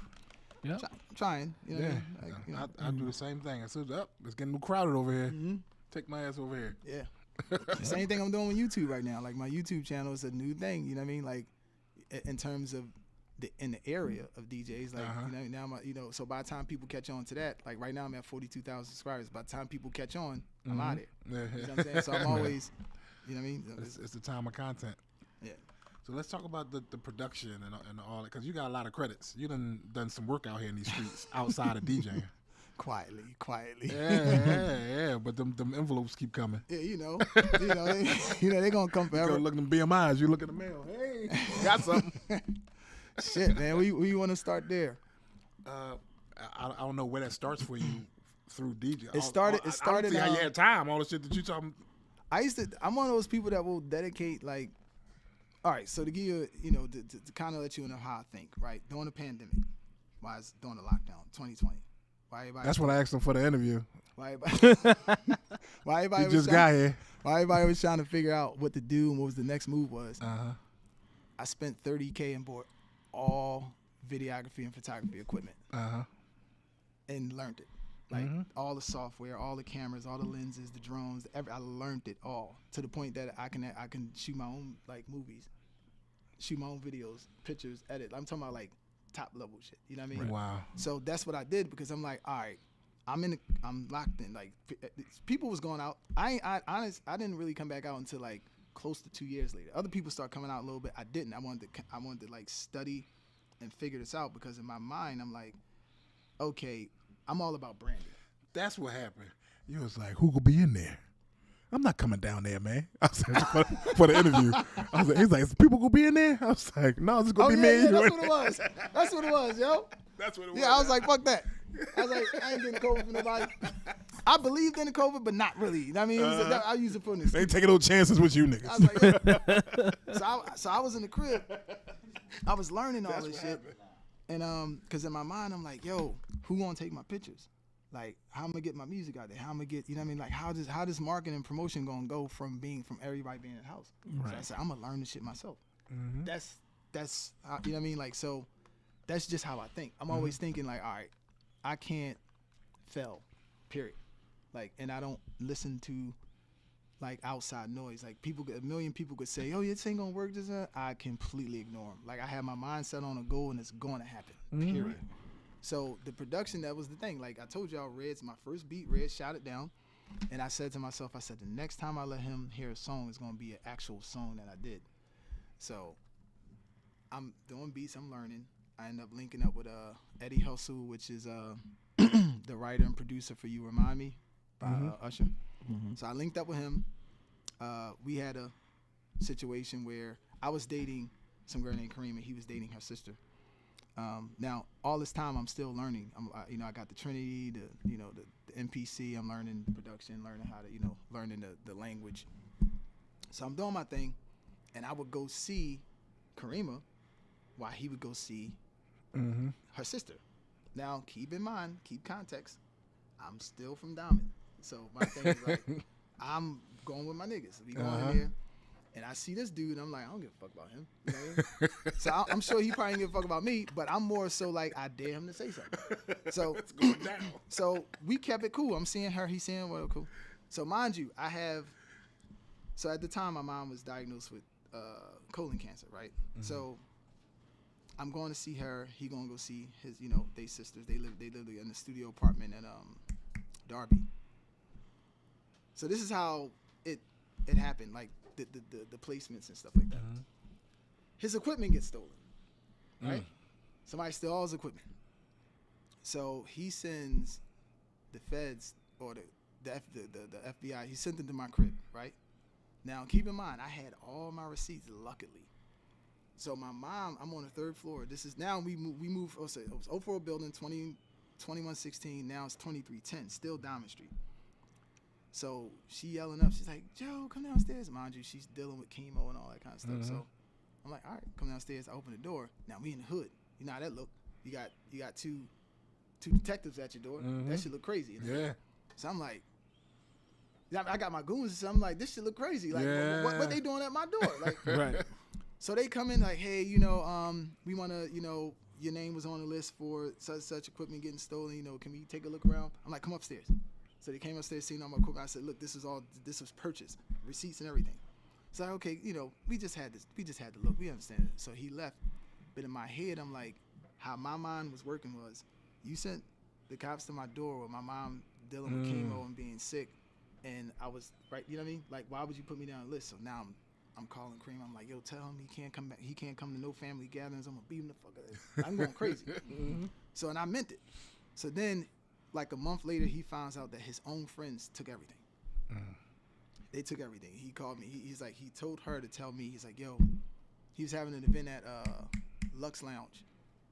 Yeah. Trying. You know Yeah. what I mean? Like, you know. I do the same thing. I said, it's getting crowded over here. Take my ass over here. Yeah. Same thing I'm doing with YouTube right now. Like my YouTube channel is a new thing. You know what I mean? Like in terms of in the area of DJs. Like now so by the time people catch on to that, like right now I'm at 42,000 subscribers. By the time people catch on, I'm out there. Yeah. You know what I'm saying? So I'm always, you know what I mean? It's the time of content. Yeah. So let's talk about the production and all that, because you got a lot of credits. You done some work out here in these streets outside of DJing. Quietly. Yeah. But them envelopes keep coming. Yeah, they gonna come forever. You go look at them BMIs. You look at the mail. Hey, got something. Shit, man. We want to start there. I don't know where that starts for you through DJ. It started. I don't see how you had time. All the shit that you talking. I'm one of those people that will dedicate like. All right, so to give you, to kind of let you know how I think, right? During the pandemic, during the lockdown, 2020. That's what I asked him for the interview. Why everybody He just got here. Why everybody was trying to figure out what to do and what was the next move was. I spent $30K and bought all videography and photography equipment. And learned it. Like all the software, all the cameras, all the lenses, the drones, I learned it all to the point that I can shoot my own like movies, shoot my own videos, pictures, edit. I'm talking about like top level shit. You know what I mean? Wow. So that's what I did because I'm like, all right, I'm locked in. Like people was going out. I didn't really come back out until like close to 2 years later. Other people start coming out a little bit. I didn't. I wanted to like study and figure this out because in my mind I'm like, okay, I'm all about branding. That's what happened. You was like, who could be in there? I'm not coming down there, man. I was like, for the interview. I was like, he's like, is people gonna be in there? I was like, no, it's gonna be me. Yeah, that's what it was. That's what it was, yo. That's what it was. Yeah, I was like, fuck that. I was like, I ain't getting COVID for nobody. I believed in the COVID, but not really. You know what I mean? I use it for an excuse. They ain't taking no chances with you niggas. I was like, yeah. So I was in the crib. I was learning all this shit. And because in my mind, I'm like, yo, who gonna take my pictures? Like, how I'm gonna get my music out there? How I'm gonna get, you know what I mean? Like, how does marketing and promotion gonna go from everybody being in the house? Right. So I said, I'm gonna learn this shit myself. Mm-hmm. That's how, you know what I mean? Like, so that's just how I think. I'm always thinking like, all right, I can't fail, period. Like, and I don't listen to like outside noise. Like a million people could say, oh, this ain't gonna work. I completely ignore them. Like I have my mindset on a goal and it's going to happen, period. So the production, that was the thing. Like I told y'all, Red's my first beat. Red shot it down. And I said to myself, the next time I let him hear a song, it's going to be an actual song that I did. So I'm doing beats, I'm learning. I end up linking up with Eddie Hustle, which is the writer and producer for You Remind Me by Usher. Mm-hmm. So I linked up with him. We had a situation where I was dating some girl named Kareem, and he was dating her sister. Now, all this time, I'm still learning. I got the Trinity, the MPC. I'm learning production, learning how to, learning the language. So I'm doing my thing, and I would go see Karima while he would go see her sister. Now, keep in mind, keep context, I'm still from Diamond. So my thing is like, I'm going with my niggas. We going in there. And I see this dude, and I'm like, I don't give a fuck about him. You know what I mean? So I'm sure he probably didn't give a fuck about me, but I'm more so like, I dare him to say something. So it's going down. So we kept it cool. I'm seeing her, he's seeing well, cool. So mind you, so at the time, my mom was diagnosed with colon cancer, right? Mm-hmm. So I'm going to see her. He going to go see his, they sisters. They live in the studio apartment in Darby. So this is how it happened. Like, the placements and stuff like that. Mm-hmm. His equipment gets stolen, right? Somebody steals all his equipment. So he sends the feds or the FBI. He sent them to my crib, right? Now keep in mind, I had all my receipts, luckily. So my mom, I'm on the third floor. This is now we moved. It was 04 building, 2116. Now it's 2310, still Diamond Street. So she yelling up. She's like, Joe, come downstairs. Mind you, she's dealing with chemo and all that kind of stuff. Mm-hmm. So I'm like, all right, come downstairs. I open the door. Now we in the hood. You know how that look. You got two detectives at your door. Mm-hmm. That shit look crazy. Yeah. So I'm like, I got my goons. So I'm like, this shit look crazy. Like, what they doing at my door? Like, right. So they come in like, hey, we want to, your name was on the list for such equipment getting stolen. Can we take a look around? I'm like, come upstairs. So they came upstairs, seeing all my equipment. I said, look, this was purchased, receipts and everything. So okay, we just had to look. We understand it. So he left. But in my head, I'm like, how my mind was working was, you sent the cops to my door with my mom dealing with chemo and being sick, and I was right. You know what I mean? Like, why would you put me down the list? So now I'm calling Cream. I'm like, yo, tell him he can't come back. He can't come to no family gatherings. I'm gonna beat him the fuck up. I'm going crazy. So and I meant it. So then, like a month later, he finds out that his own friends took everything. They took everything. He called me. He's like, he told her to tell me. He's like, yo, he was having an event at Lux Lounge.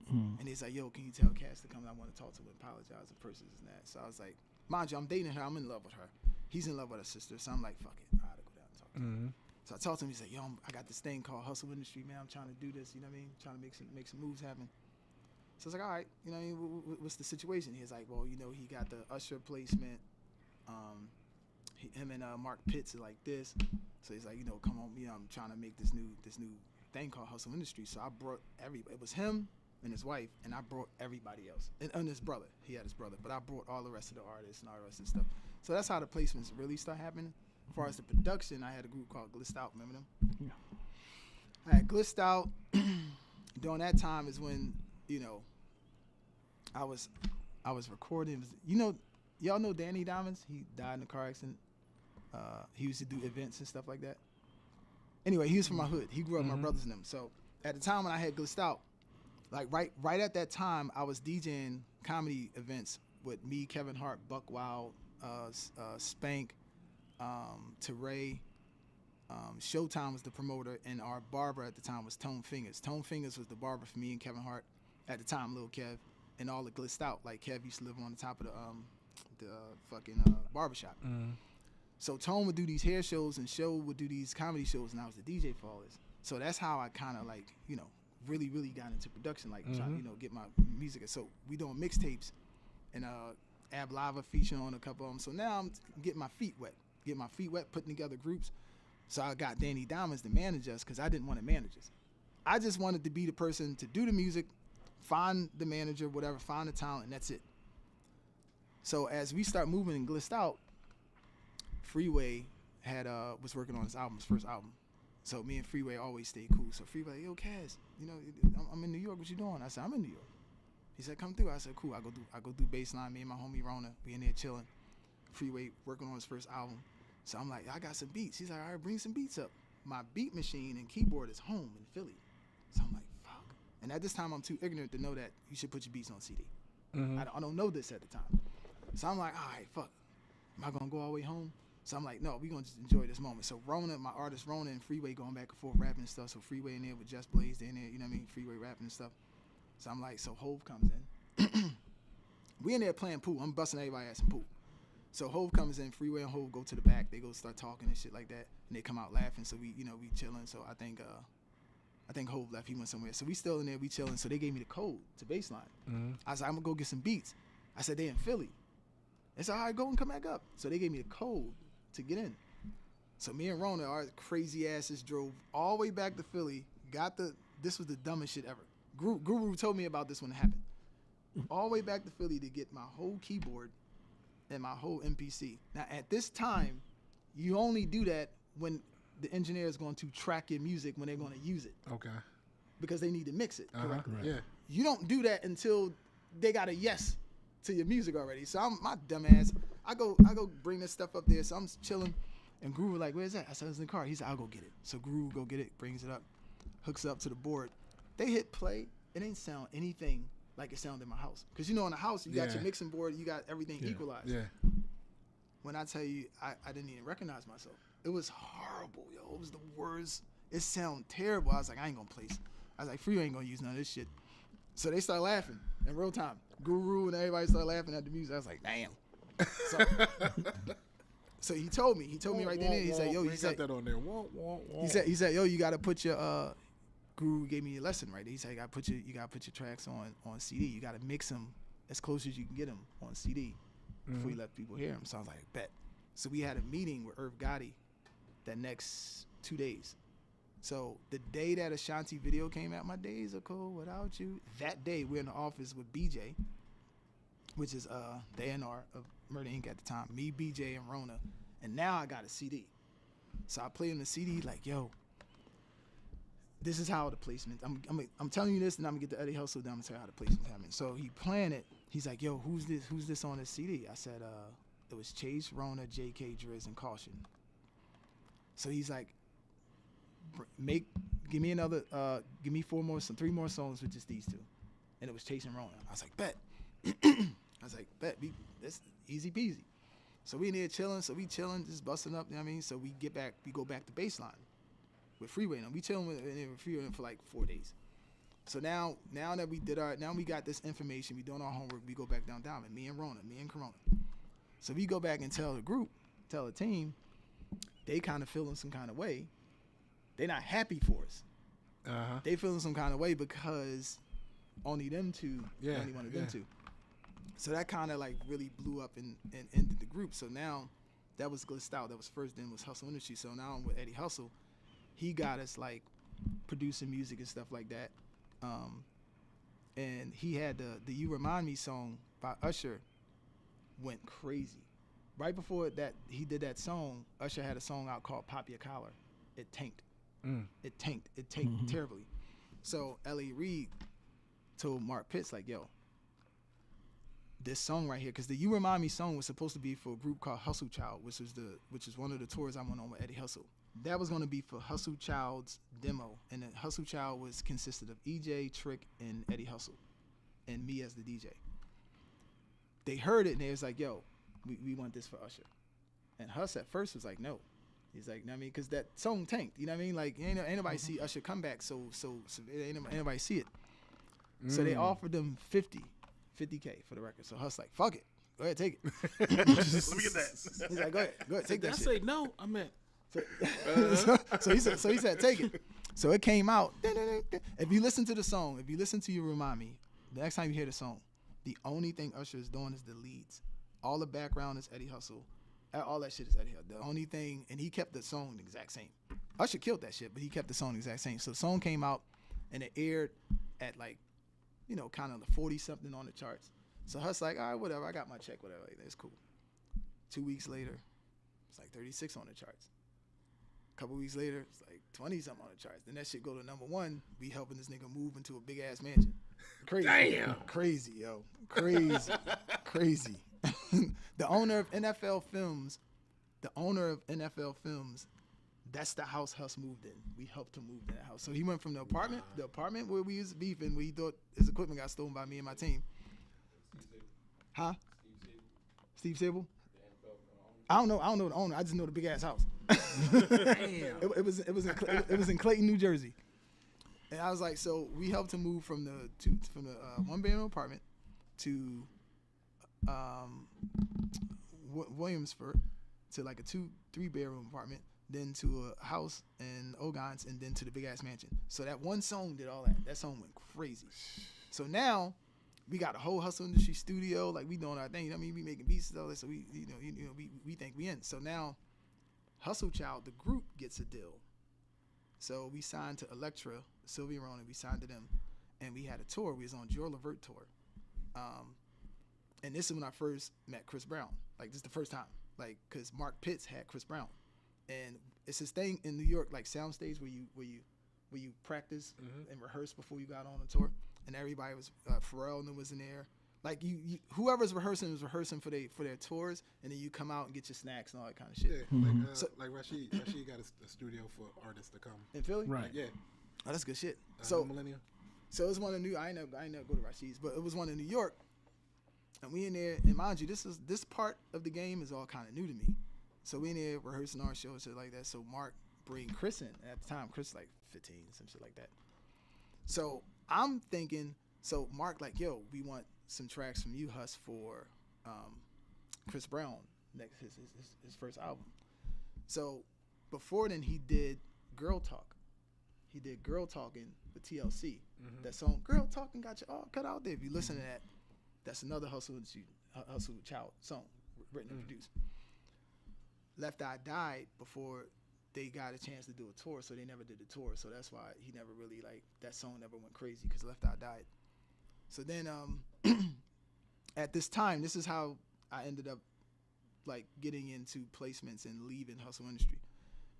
And he's like, yo, can you tell Cass to come? I want to talk to her and apologize to persons and that. So I was like, mind you, I'm dating her. I'm in love with her. He's in love with her sister. So I'm like, fuck it. I gotta go down and talk to her. So I talked to him. He's like, yo, I got this thing called Hustle Industry, man. I'm trying to do this. You know what I mean? Trying to make some moves happen. So I was like, all right, what's the situation? He's like, well, he got the Usher placement. Him and Mark Pitts are like this. So he's like, come on, I'm trying to make this new thing called Hustle Industry. So I brought everybody. It was him and his wife, and I brought everybody else. And his brother. He had his brother. But I brought all the rest of the artists and all the rest of the stuff. So that's how the placements really start happening. As far as the production, I had a group called Glissed Out. Remember them? Yeah. I had Glissed Out. During that time is when, I was recording. Y'all know Danny Diamonds? He died in a car accident. He used to do events and stuff like that. Anyway, he was from my hood. He grew up with my brothers and them. So at the time when I had Glissed Out, like right at that time, I was DJing comedy events with me, Kevin Hart, Buck Wild, Spank, to Ray. Showtime was the promoter, and our barber at the time was Tone Fingers. Tone Fingers was the barber for me and Kevin Hart at the time, Lil Kev, and all the glitched out. Like Kev used to live on the top of the fucking barbershop. So Tone would do these hair shows, and Show would do these comedy shows, and I was the DJ for all this. So that's how I kind of like, you know, really got into production, like trying to, you know, get my music. So we doing mixtapes, and Ab Lava featuring on a couple of them. So now I'm getting my feet wet, putting together groups. So I got Danny Diamonds to manage us because I didn't want to manage us. I just wanted to be the person to do the music, find the manager, whatever, find the talent, and that's it. So as we start moving and glitched out, Freeway had was working on his album, his first album. So me and Freeway always stayed cool. So Freeway, yo, Kaz, you know, I'm in New York. What you doing? I said, I'm in New York. He said, come through. I said, cool. I go do Baseline. Me and my homie Rona, we in there chilling. Freeway working on his first album. So I'm like, I got some beats. He's like, all right, bring some beats up. My beat machine and keyboard is home in Philly. So I'm like, fuck. And at this time, I'm too ignorant to know that you should put your beats on CD. I don't know this at the time. So I'm like, all right, fuck. Am I going to go all the way home? So I'm like, no, we going to just enjoy this moment. So Rona, my artist Rona and Freeway going back and forth rapping and stuff. So Freeway in there with Just Blaze, they in there, you know what I mean? Freeway rapping and stuff. So I'm like, so Hove comes in. We in there playing pool. I'm busting everybody at some pool. So Hove comes in, Freeway and Hove go to the back. They go start talking and shit like that, and they come out laughing. So we, you know, we chilling. So I think Hove left. He went somewhere. So we still in there, we chilling. So they gave me the code to Baseline. I said, I'm gonna go get some beats. I said, they in Philly. They said, all right, go and come back up. So they gave me the code to get in. So me and Rona, our crazy asses, drove all the way back to Philly. This was the dumbest shit ever. Guru told me about this when it happened. All the way back to Philly to get my whole keyboard and my whole MPC. Now, at this time, you only do that when the engineer is going to track your music when they're going to use it. Okay. Because they need to mix it correctly. Right. Yeah. You don't do that until they got a yes to your music already. So I'm my dumb ass. I go bring this stuff up there. So I'm chilling, and Guru like, where's that? I said, it's in the car. He said, I'll go get it. So Guru go get it, brings it up, hooks it up to the board. They hit play. It ain't sound anything like it sounded in my house. Because, you know, in the house, you got your mixing board, you got everything equalized. Yeah. When I tell you, I didn't even recognize myself. It was horrible, yo. It was the worst. It sounded terrible. I was like, I ain't going to place. I was like, Freeway ain't going to use none of this shit. So they started laughing in real time. Guru and everybody started laughing at the music. I was like, damn. So he told me right then and there. He said, yo, he said that on there. He said, yo, you got to put your Guru gave me a lesson right there. He said, you gotta put your tracks on CD. You gotta mix them as close as you can get them on CD before you let people hear them. So I was like, bet. So we had a meeting with Irv Gotti that next 2 days. So the day that Ashanti video came out, My Days Are Cold Without You, that day we're in the office with BJ, which is the A&R of Murder Inc. at the time, me, BJ, and Rona. And now I got a CD. So I play in the CD like, yo, this is how the placement. I'm telling you this, and I'm gonna get the Eddie Hustle down and tell you how the placement happened. So he playing it. He's like, "Yo, who's this on this CD?" I said, "It was Chase, Rona, J.K. Driz, and Caution." So he's like, "Give me another, give me 3 more songs with just these two," and it was Chase and Rona. I was like, "Bet." I was like, "Bet, that's easy peasy." So we in there chilling. So we chilling, just busting up. You know what I mean? So we go back to Baseline with Freeway. And we chilling with Freeway for like 4 days. So now that we got this information, we doing our homework, we go back down Diamond, me and Corona. So we go back and tell the team, they kind of feeling some kind of way. They not happy for us. They feeling some kind of way because only them two, only one of them two. So that kind of like really blew up and ended the group. So now that was Glitched Out. That was first, then was Hustle Industry. So now I'm with Eddie Hustle. He got us like producing music and stuff like that. And he had the You Remind Me song by Usher went crazy. Right before that he did that song, Usher had a song out called Pop Your Collar. It tanked. It tanked terribly. So L.A. Reid told Mark Pitts like, yo, this song right here, because the You Remind Me song was supposed to be for a group called Hustle Child, which is one of the tours I went on with Eddie Hustle. That was going to be for Hustle Child's demo, and the Hustle Child consisted of EJ, Trick, and Eddie Hustle, and me as the DJ. They heard it, and they was like, yo, we want this for Usher. And Huss at first was like, no. He's like, you know what I mean? Because that song tanked. You know what I mean? Like, ain't nobody see Usher come back, so ain't nobody see it. So they offered them $50K for the record. So Huss like, fuck it. Go ahead, take it. Let me get that. He's like, go ahead, take Did that I shit. say no? I meant. So he said, take it. So it came out. If you listen to the song, if you listen to You Remind Me, the next time you hear the song, the only thing Usher is doing is the leads. All the background is Eddie Hustle. All that shit is Eddie Hustle. The only thing, and he kept the song the exact same. Usher killed that shit, but he kept the song the exact same. So the song came out, and it aired at like, you know, kind of the 40-something on the charts. So Huss like, all right, whatever, I got my check, whatever, like, that's cool. 2 weeks later, it's like 36 on the charts. A couple weeks later, it's like 20-something on the charts. Then that shit go to number 1. We helping this nigga move into a big-ass mansion. Crazy. Damn. Crazy, yo. Crazy. The owner of NFL Films, that's the house Huss moved in. We helped him move in that house. So he went from the apartment where we was beefing, where he thought his equipment got stolen by me and my team. Huh? Steve Sable? I don't know the owner. I just know the big ass house. Damn. It was in Clayton, New Jersey. And I was like, so we helped him move from the 1-bedroom apartment to Williamsburg to like a 2-3-bedroom apartment, then to a house in Ogons, and then to the big ass mansion. So that one song did all that. That song went crazy. So now we got a whole Hustle Industry studio, like we doing our thing. I mean, we making beats and all that. So we think we in. So now Hustle Child, the group, gets a deal. So we signed to Elektra, Sylvia Ronan. We signed to them, and we had a tour. We was on Joel Levert tour. And this is when I first met Chris Brown. Like, this is the first time. Like, because Mark Pitts had Chris Brown. And it's this thing in New York, like soundstage, where you practice and rehearse before you got on the tour. And everybody was, Pharrell and them was in there. Like, you whoever's rehearsing is rehearsing for their tours, and then you come out and get your snacks and all that kind of shit. Yeah, like Rashid got a studio for artists to come. In Philly? Right. Like, yeah. Oh, that's good shit. So Millennium. So it was one in New York. I ain't never go to Rashid's, but it was one in New York. And we in there, and mind you, this part of the game is all kind of new to me. So we in there rehearsing our show and shit like that. So Mark bring Chris in. At the time, Chris like 15, some shit like that. So I'm thinking, so Mark like, yo, we want some tracks from you, Huss, for Chris Brown, next his first album. So before then, he did Girl Talk. He did Girl Talking with TLC. That song, Girl Talking, got you all cut out there. If you listen to that, that's another Hustle Child song, written and produced. Left Eye died before they got a chance to do a tour, so they never did the tour. So that's why he never really, like, that song never went crazy, because Left Eye died. So then at this time, this is how I ended up, like, getting into placements and leaving Hustle Industry.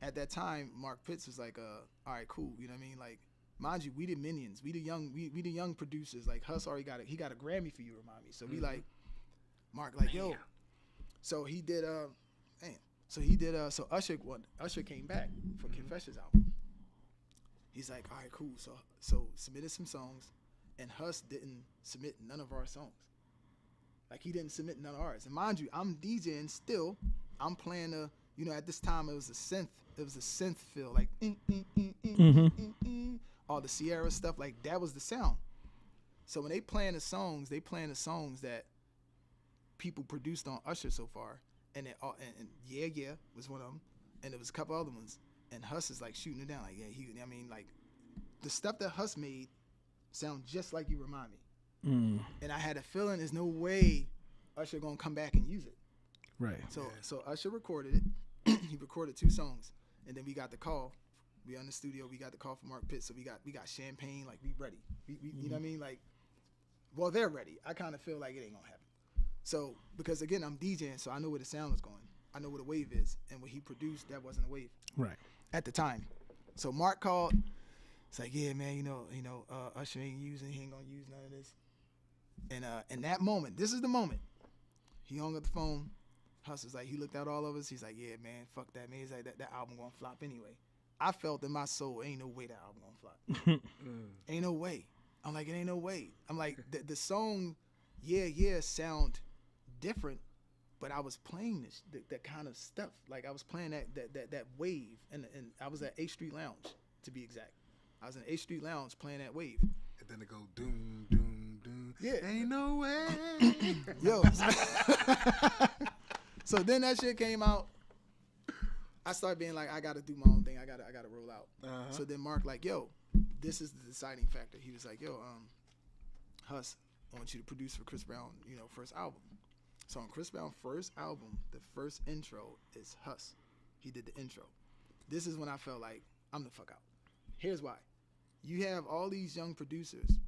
At that time, Mark Pitts was like, all right, cool, you know what I mean? Like, mind you, we the minions, we the young producers. Like, Huss already got he got a Grammy for You Remind Me. So we like, Mark like, yo. So he did so Usher came back for Confessions album. He's like, all right, cool. So submitted some songs, and Huss didn't submit none of our songs. Like, he didn't submit none of ours. And mind you, I'm DJing still. I'm playing at this time it was a synth feel, like all the Sierra stuff, like that was the sound. So when they playing the songs that people produced on Usher so far, and Yeah Yeah was one of them, and there was a couple other ones, and Huss is like shooting it down, like like the stuff that Huss made sound just like You Remind Me. And I had a feeling there's no way Usher gonna come back and use it. Right. So Usher recorded it. He recorded 2 songs, and then we got the call. We on the studio. We got the call from Mark Pitts. So we got champagne. Like, we ready. We you know what I mean? Like, well, they're ready. I kind of feel like it ain't gonna happen. So, because again, I'm DJing, so I know where the sound is going. I know where the wave is, and what he produced, that wasn't a wave. Right. At the time. So Mark called. It's like, yeah, man, Usher ain't gonna use none of this. And in that moment, this is the moment, he hung up the phone. Huss was like, he looked at all of us. He's like, yeah, man, fuck that, man. He's like, that album gonna flop anyway. I felt in my soul, ain't no way that album gonna flop. Ain't no way. I'm like, it ain't no way. I'm like, the song, yeah, sound different, but I was playing that kind of stuff. Like I was playing that wave, and I was at 8th Street Lounge, to be exact. I was in 8th Street Lounge playing that wave. And then it go doom, doom, doom. Yeah. Ain't no way. Yo. So then that shit came out. I started being like, I gotta do my own thing. I gotta roll out. So then Mark like, yo, this is the deciding factor. He was like, yo, Huss, I want you to produce for Chris Brown, first album. So on Chris Brown's first album, the first intro is Huss. He did the intro. This is when I felt like I'm the fuck out. Here's why. You have all these young producers.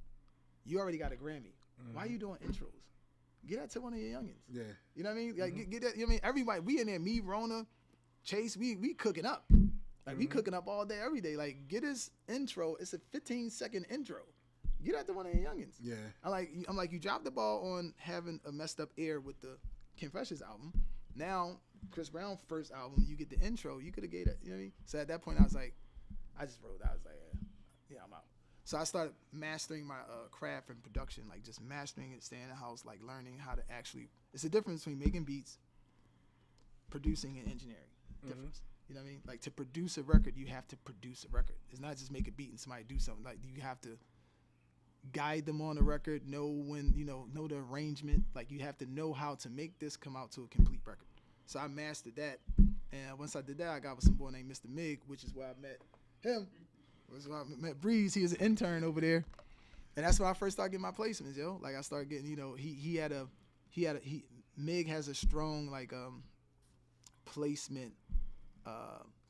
You already got a Grammy. Why are you doing intros? Get that to one of your youngins. Yeah. You know what I mean? Like get that. Everybody. We in there. Me, Rona, Chase. We cooking up. Like we cooking up all day, every day. Like get his intro. It's a 15-second intro. Get that to one of your youngins. Yeah. I'm like you dropped the ball on having a messed up air with the Confessions album. Now Chris Brown first album, you get the intro. You could have gave that. You know what I mean? So at that point, I was like, I just wrote. I was like, yeah, I'm out. So I started mastering my craft and production, like just mastering it, staying in the house, like learning how to actually. It's a difference between making beats, producing, and engineering. Difference. You know what I mean? Like to produce a record, you have to produce a record. It's not just make a beat and somebody do something. Like you have to guide them on the record, know when, know the arrangement. Like you have to know how to make this come out to a complete record. So I mastered that. And once I did that, I got with some boy named Mr. Mig, which is where I met him. That's where I met Breeze. He was an intern over there. And that's when I first started getting my placements, yo. Like I started getting, Mig has a strong like placement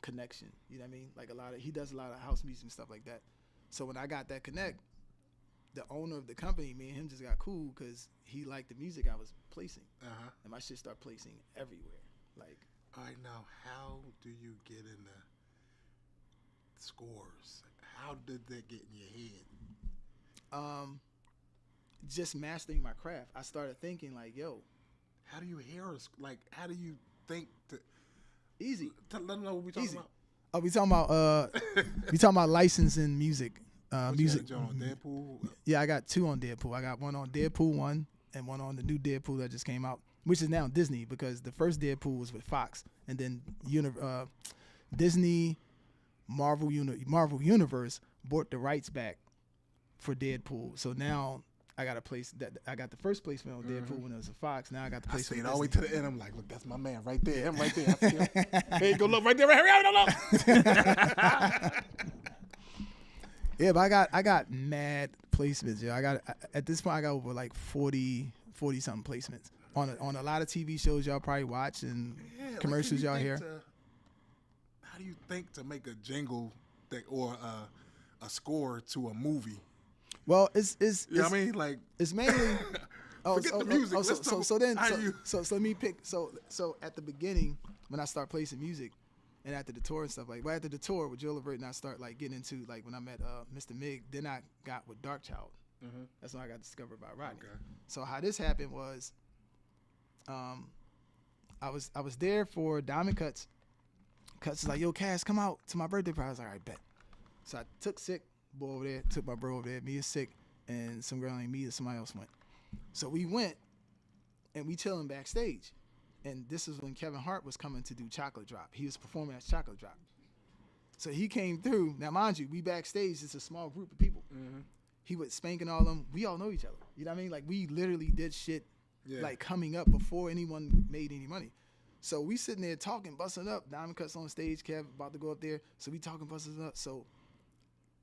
connection. You know what I mean? Like he does a lot of house music and stuff like that. So when I got that connect, the owner of the company, me and him just got cool because he liked the music I was placing. And my shit started placing everywhere. Like, all right, now how do you get in the scores? How did that get in your head? Just mastering my craft. I started thinking like, yo, how do you hear us? Like, how do you think to? Easy. Let them know what we talking about. Oh, we talking about licensing music. Music. On Deadpool? Yeah, I got 2 on Deadpool. I got one on Deadpool 1 and one on the new Deadpool that just came out, which is now Disney because the first Deadpool was with Fox, and then Disney Marvel Universe bought the rights back for Deadpool. So now I got a place that I got the first placement on Deadpool when it was a Fox. Now I got the placement. I stayed all the way to the end. I'm like, look, that's my man right there. Him right there. I see him. Hey, go look right there. Hurry up, look. Yeah, but I got mad placements. Yeah, at this point I got over like 40 something placements on a lot of TV shows y'all probably watch and commercials y'all hear. How do you think to make a jingle or a score to a movie? Well, it's you know what I mean? Like it's mainly forget the music. So let me pick. So at the beginning when I start placing music. And after the tour and stuff, like right after the tour with Joe Levert, and I start like getting into like when I met Mr. Mig, then I got with Dark Child. That's when I got discovered by Rodney. Okay. So how this happened was, I was there for Diamond Cuts. Cuts was like, yo, Cass, come out to my birthday party. I was like, all right, bet. So I took Sick, boy over there, took my bro over there, me and Sick, and some girl named me and somebody else went. So we went, and we chilling backstage. And this is when Kevin Hart was coming to do Chocolate Drop. He was performing as Chocolate Drop. So he came through. Now, mind you, we backstage, it's a small group of people. He was spanking all of them. We all know each other. You know what I mean? Like, we literally did shit, like, coming up before anyone made any money. So we sitting there talking, busting up. Diamond Cuts on stage. Kev about to go up there. So we talking, busting up. So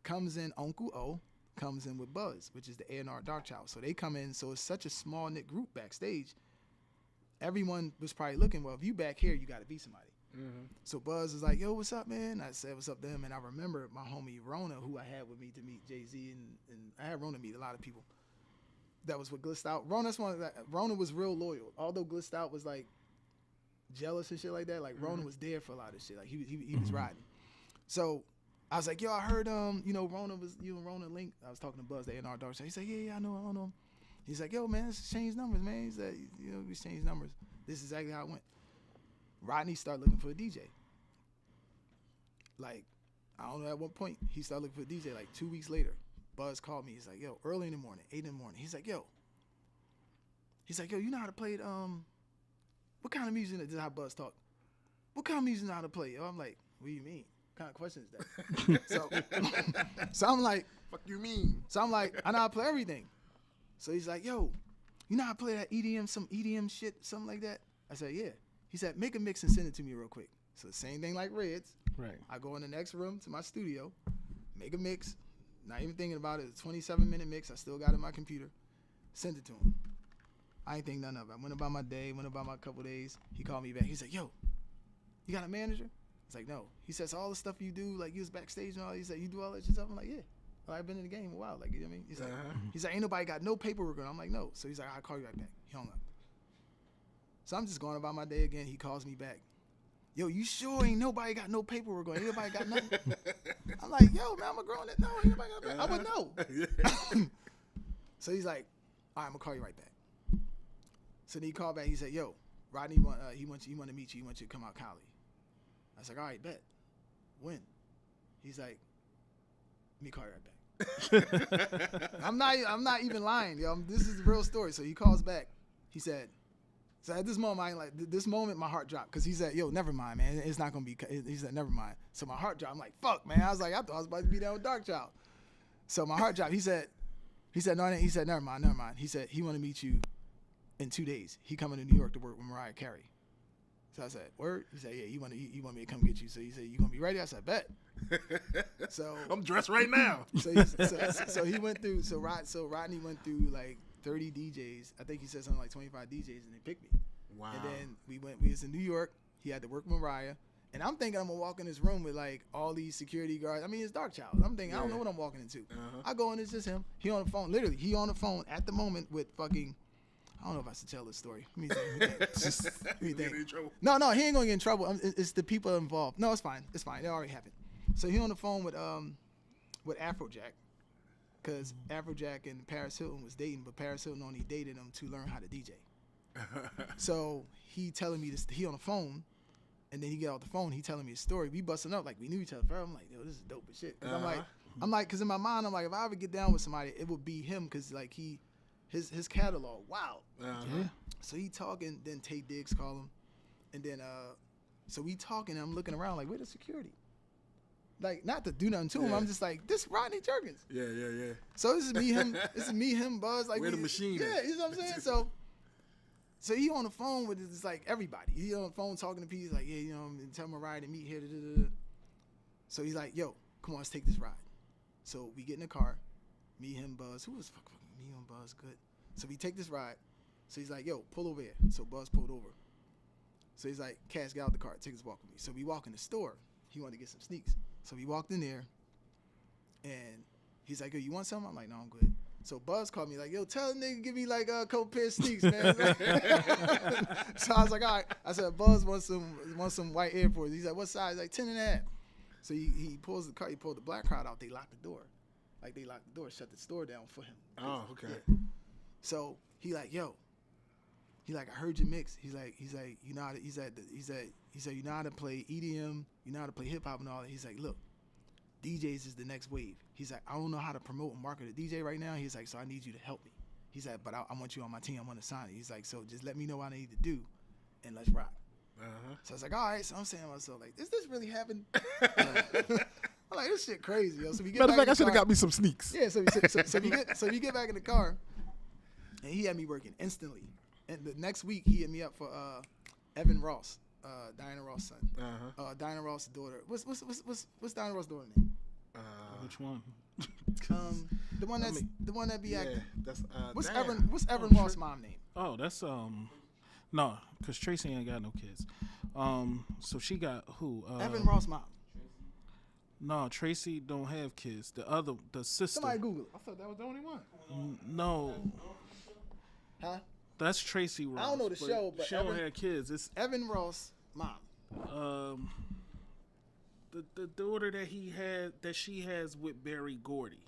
comes in Uncle O, comes in with Buzz, which is the A&R Dark Child. So they come in. So it's such a small-knit group backstage. Everyone was probably looking, well, if you back here, you got to be somebody. So Buzz was like, yo, what's up, man? I said, what's up to him? And I remember my homie Rona, who I had with me to meet Jay-Z, and I had Rona meet a lot of people. That was with Glissed Out. Rona was real loyal. Although Glissed Out was like jealous and shit like that, like Rona was there for a lot of shit. Like he was riding. So I was like, yo, I heard Rona was Rona linked. I was talking to Buzz, the A&R Dark Side. He said, yeah, I know him. He's like, yo, man, let's change numbers, man. He said, we changed numbers. This is exactly how it went. Rodney started looking for a DJ. Like, I don't know at what point he started looking for a DJ. Like 2 weeks later, Buzz called me. He's like, yo, early in the morning, 8 in the morning. He's like, yo, you know how to play what kind of music? This is how Buzz talk. What kind of music know how to play? Yo, I'm like, what do you mean? What kind of question is that? so I'm like, Fuck you mean? So I'm like, I know how to play everything. So he's like, yo, you know how to play that EDM, some EDM shit, something like that? I said, yeah. He said, make a mix and send it to me real quick. So the same thing like Reds. Right. I go in the next room to my studio, make a mix, not even thinking about it. It's a 27-minute mix. I still got it in my computer. Send it to him. I ain't think none of it. I went about my day, went about my couple days. He called me back. He's like, yo, you got a manager? I was like, no. He says, all the stuff you do, like you was backstage and all, he said, you do all that shit stuff? I'm like, yeah. Well, I've been in the game a while. Like, you know what I mean? He's like, ain't nobody got no paperwork on. I'm like, no. So he's like, I'll call you right back. He hung up. So I'm just going about my day again. He calls me back. Yo, you sure ain't nobody got no paperwork on? Ain't nobody got nothing? I'm like, yo, man, I'm a grown man. No, ain't nobody got paperwork. I would know. So he's like, all right, I'm going to call you right back. So then he called back. He said, yo, Rodney, he want to meet you. He wants you to come out Cali. I was like, all right, bet. When? He's like, let me call you right back. I'm not even lying, yo. This is the real story. So he calls back. He said, so at this moment, I ain't like, this moment, my heart dropped. Because he said, yo, never mind, man. It's not going to be, he said, never mind. So my heart dropped. I'm like, fuck, man. I was like, I thought I was about to be down with Darkchild. So my heart dropped. He said, no, he said, never mind. He said, he want to meet you in 2 days. He coming to New York to work with Mariah Carey. So I said, word? He said, yeah, you want me to come get you. So he said, you going to be ready? I said, bet. So I'm dressed right now. So he went through, so Rodney went through like 30 DJs. I think he said something like 25 DJs, and they picked me. Wow. And then we was in New York. He had to work with Mariah. And I'm thinking I'm going to walk in this room with like all these security guards. I mean, it's Darkchild. I'm thinking, I don't know what I'm walking into. I go in, it's just him. He on the phone. Literally, he on the phone at the moment with fucking, I don't know if I should tell this story. Let me think. No, he ain't going to get in trouble. It's the people involved. No, it's fine. It's fine. It already happened. So he on the phone with Afrojack. Because Afrojack and Paris Hilton was dating, but Paris Hilton only dated him to learn how to DJ. So he telling me this, he on the phone, and then he get off the phone, he telling me a story. We busting up like we knew each other forever. I'm like, yo, this is dope as shit. Cause I'm like, cause in my mind, I'm like, if I ever get down with somebody, it would be him, cause like his catalog, wow. Yeah. So he talking, then Tay Diggs call him, and then so we talking, and I'm looking around like, where the security? Like, not to do nothing to him. I'm just like, this Rodney Jerkins. Yeah. So this is me, him, Buzz. Like, we're the machine. Yeah, you know what I'm saying? So he on the phone with just like everybody. He on the phone talking to people. He's like, yeah, you know, tell Mariah to meet here. So he's like, yo, come on, let's take this ride. So we get in the car, me, him, Buzz. Who was fucking me and Buzz? Good. So we take this ride. So he's like, yo, pull over here. So Buzz pulled over. So he's like, Cass, get out the car. Take this walk with me. So we walk in the store. He wanted to get some sneaks. So we walked in there, and he's like, yo, you want something? I'm like, no, I'm good. So Buzz called me like, yo, tell the nigga give me like a couple pair of sneaks, man. So I was like, all right. I said, Buzz wants some white Air Force. He's like, what size? He's like 10 and a half. So he pulls the car. He pulled the black crowd out. They locked the door. Like they locked the door, shut the store down for him. Oh, okay. Yeah. So he like, yo. He like, I heard your mix. He's like, you know how to, he said, you know how to play EDM, you know how to play hip hop and all that. He's like, look, DJs is the next wave. He's like, I don't know how to promote and market a DJ right now. He's like, so I need you to help me. He's like, but I want you on my team. I want to sign it. He's like, so just let me know what I need to do, and let's rock. So I was like, all right. So I'm saying to myself, like, does this really happen? I'm like, this shit crazy, yo. So we get Matter of back fact, I should have got me some sneaks. Yeah. So we get back in the car, and he had me working instantly. And the next week, he hit me up for Evan Ross, Diana Ross' son. Diana Ross' daughter. What's Diana Ross' daughter name? Which one? The one that be acting. That's What's damn. Evan Ross' mom name? Oh, that's no, cause Tracy ain't got no kids. So she got who? Evan Ross' mom. No, Tracy don't have kids. The sister. Somebody Google it. I thought that was the only one. No. Huh? That's Tracy Ross. I don't know the show, but she don't have kids. It's Evan Ross' mom. The daughter that she has with Barry Gordy.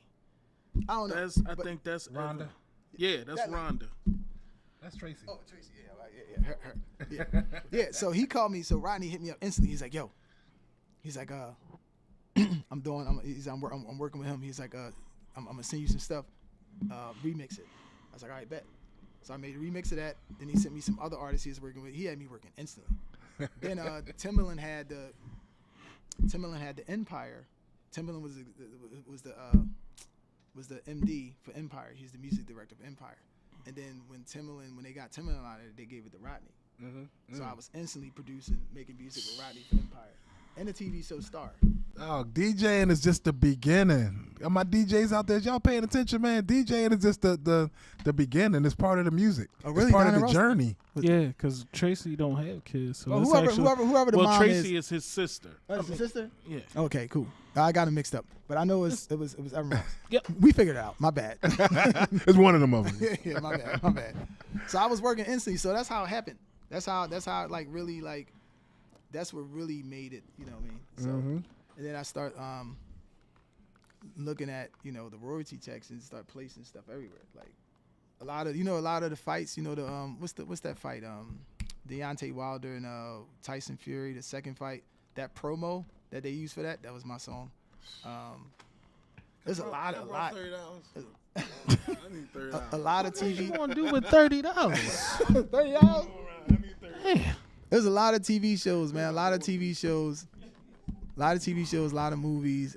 I don't know. I think that's Rhonda. Yeah, that's That lady. Rhonda. That's Tracy. Oh, Tracy. Yeah, her. Yeah. So he called me. So Rodney hit me up instantly. He's like, yo. He's like, I'm working with him. He's like, I'm gonna send you some stuff. Remix it. I was like, all right, bet. So I made a remix of that. Then he sent me some other artists he was working with. He had me working instantly. Then Timbaland had the Empire. Timbaland was the MD for Empire. He's the music director of Empire. And then when they got Timbaland out of it, they gave it to Rodney. So I was instantly producing, making music with Rodney for Empire and the TV show Star. Oh, DJing is just the beginning. All my DJs out there, y'all paying attention, man. DJing is just the beginning. It's part of the music. Oh, really? It's part of Diana the Ross? journey. Yeah, because Tracy don't have kids. So Well, it's whoever the mom Tracy is his sister. Oh, it's his sister? Yeah. Okay, cool. I got it mixed up, but I know it was Evan Ross. Yep. We figured it out. My bad. It's one of them of them. Yeah, my bad. So I was working instantly. So that's how it happened. That's how like really like that's what really made it. You know what I mean? So and then I start looking at the royalty checks and start placing stuff everywhere. Like a lot of the fights. The what's that fight? Deontay Wilder and Tyson Fury. The second fight. That promo that they used for that was my song. There's a lot. $30. I need $30. A lot of TV. What you want to do with $30? $30. There's a lot of TV shows, man. A lot of movies.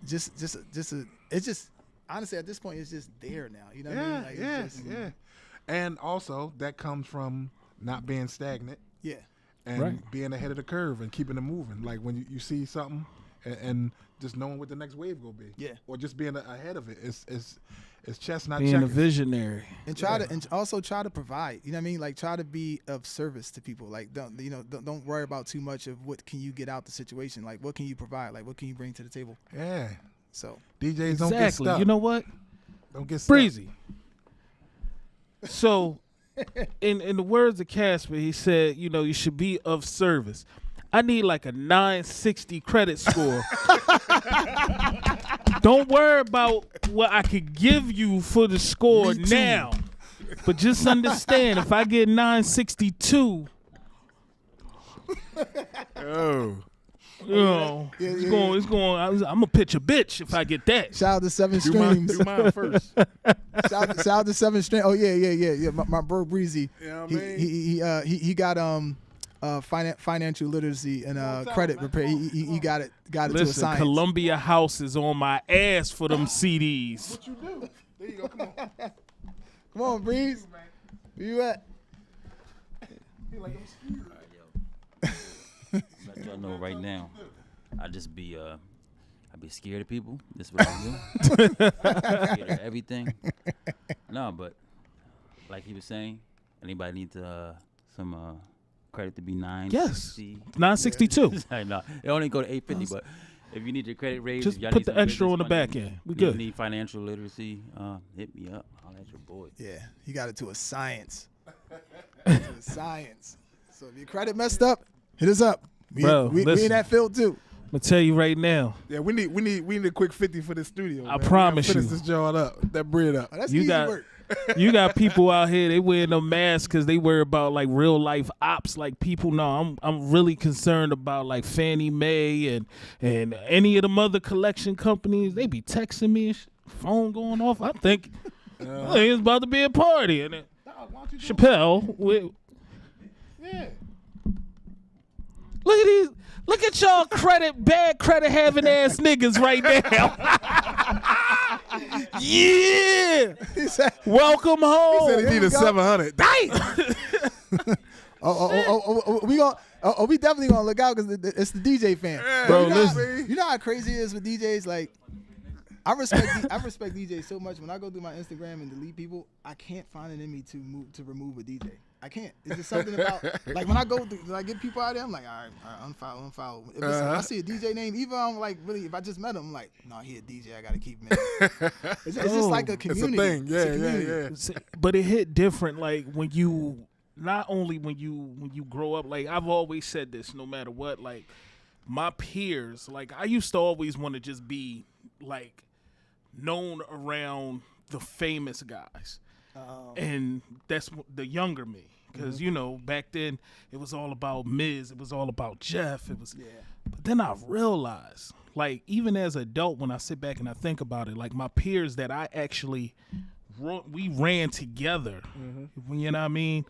It's just honestly at this point it's just there now. You know what I mean? Like, it's just, And also that comes from not being stagnant. Yeah. And being ahead of the curve and keeping it moving. Like when you see something and just knowing what the next wave will be. Yeah. Or just being ahead of it. It's chess, not Being checkers. a visionary. And also try to provide. You know what I mean? Like try to be of service to people. Like don't worry about too much of what can you get out the situation. Like what can you provide? Like what can you bring to the table? Yeah. So DJs don't get stuck. You know what? Don't get stuck. Breezy. So, in the words of Casper, he said, you should be of service. I need like a 960 credit score. Don't worry about what I could give you for the score now. But just understand, if I get 962, it's going. I'm gonna pitch a bitch if I get that. Shout out to 7 Streams. Do mine first. Shout out to 7 Streams. Oh yeah. My bro Breezy. You know what I mean? He got financial literacy and credit repair. He got it to a Listen, science. Columbia House is on my ass for them CDs. What you do? There you go. Come on. Come on, Breeze. Where you at? Let y'all know right now. I be scared of people. That's what I do. Scared of everything. No, but like he was saying, anybody needs some credit to be 960. Yes, 962. No, it only go to 850. But if you need your credit raised, Just if y'all put need the some extra on the business back money, end. We you good. need financial literacy, hit me up. I'll let your boy. Yeah, he got it to a science. Science. So if your credit messed up, hit us up. We in that field too. I'm gonna tell you right now. Yeah, we need a quick 50 for this studio. I man. promise finish you. this joint up, that bread up. Oh, that's You easy got- work. You got people out here, they wearing no masks because they worry about like real life ops. Like people know I'm really concerned about like Fannie Mae and any of them other collection companies. They be texting me and phone going off. I think it's about to be a party. And it, Chappelle, Yeah. look at these. Look at y'all bad credit having ass niggas right now. Yeah. Welcome home. He said he needed 700. Dang. We definitely gonna look out because it's the DJ fan. Yeah, Bro, you know listen. You know how crazy it is with DJs. Like, I respect DJs so much. When I go through my Instagram and delete people, I can't find it in me to remove a DJ. I can't. It's just something about like when I go through, when I get people out there, I'm like, all right, unfollow. If I see a DJ name, even I'm like, really, if I just met him, I'm like, no, he a DJ. I gotta keep him. It's just like a community. It's a thing. It's a community. Yeah. But it hit different like when you not only when you grow up, like I've always said this, no matter what, like my peers, like I used to always want to just be like known around the famous guys. And that's the younger me. Because, back then it was all about Miz. It was all about Jeff. It was, But then I realized, like, even as an adult, when I sit back and I think about it, like my peers that I actually we ran together. You know what I mean?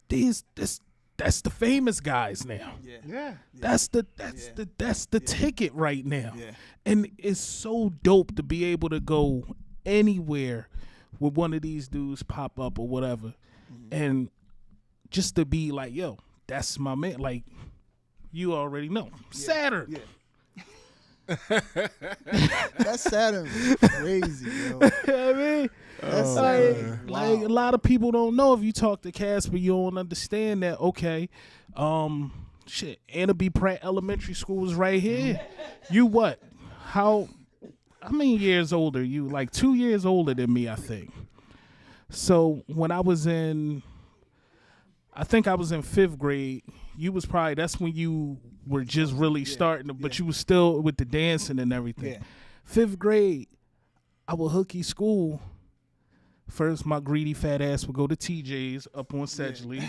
That's the famous guys now. Yeah. That's the ticket right now. Yeah. And it's so dope to be able to go anywhere with one of these dudes pop up or whatever. And just to be like, yo, that's my man. Like, you already know. Saturn. Yeah. That's Saturn. Crazy, yo. You know what I mean? That's Like a lot of people don't know. If you talk to Casper, you don't understand that. Okay, Anna B. Pratt Elementary School is right here. You what? How many years older? You like 2 years older than me, I think. So when I was in, I think I was in 5th grade. You was probably, that's when you were just really starting, but you was still with the dancing and everything. Yeah. 5th grade, I would hooky school. First, my greedy fat ass would go to TJ's up on Sedgley,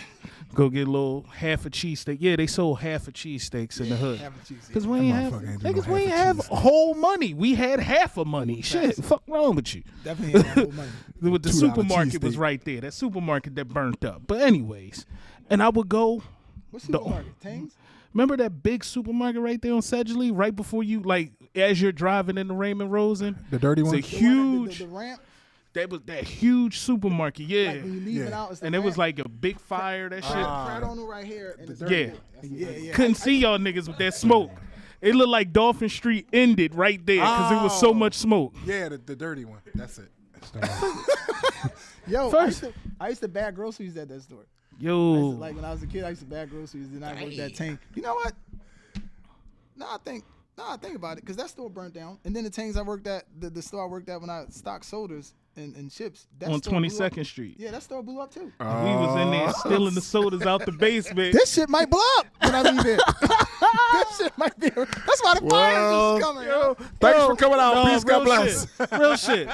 go get a little half a cheesesteak. Yeah, they sold half a cheesesteaks in the hood. Because we ain't have, niggas, we ain't have whole money. We had half a money. Shit, fuck wrong with you? Definitely ain't got no money. With the $2 supermarket was cheesesteak. right there. That supermarket that burnt up. But anyways, and I would go. What supermarket? Tangs? Remember that big supermarket right there on Sedgley, right before you, like, as you're driving into Raymond Rosen? The dirty one? It's a The one huge. at the ramp? That was that huge supermarket, yeah. Like when you leave it out, it's the And it was ramp. like a big fire, that shit. Pratt on right here. And the Yeah. Yeah. Couldn't see y'all niggas with that smoke. It looked like Dolphin Street ended right there because it was so much smoke. Yeah, the dirty one. That's it. Yo, First- I used to bag groceries at that store. Yo. Like when I was a kid, I used to bag groceries. Then I worked at Tank. You know what? I think about it, because that store burnt down. And then the Tangs I worked at, the store I worked at when I stocked sodas and chips. That On store blew up. 22nd Street. Yeah, that store blew up too. We was in there stealing the sodas out the basement. This shit might blow up when I leave here. This shit might be. That's why the fire is coming. Yo. Thanks for coming out. No, Peace, God real bless. shit. Real shit.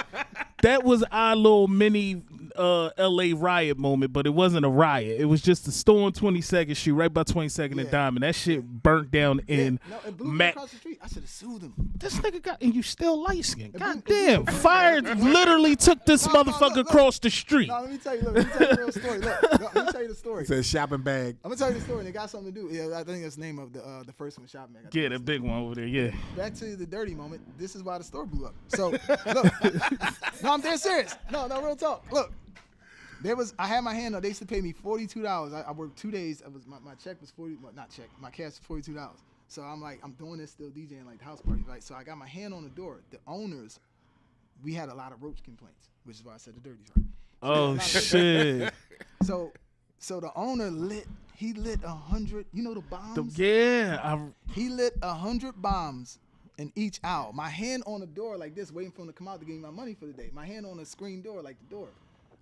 That was our little mini LA riot moment, but it wasn't a riot. It was just a store on 22nd Street, right by 22nd and Diamond. That shit burnt down in No, it blew me Mac. across the street. I should have sued him. This nigga got, and you still light skinned. God blew- damn. Fire literally took this No, motherfucker look. across the street. No, let me tell you. Look, let me tell you the real story. Look, let me tell you the story. It says shopping bag. I'm gonna tell you the story, and it got something to do. Yeah, I think that's the name of the first one, Shop Mag. I think Yeah, that big one over there, yeah. Back to the dirty moment. This is why the store blew up. So look, no, I'm dead serious. No, real talk. Look, I had my hand on. They used to pay me $42. I worked 2 days. It was my check was not check. My cash was $42. So I'm like, I'm doing this still DJing like the house party, right? So I got my hand on the door. The owners, we had a lot of roach complaints, which is why I said the dirties, right? Oh, shit. So the owner lit 100. You know the bombs. He lit 100 bombs in each aisle. My hand on the door like this, waiting for him to come out to give me my money for the day. My hand on the screen door like the door.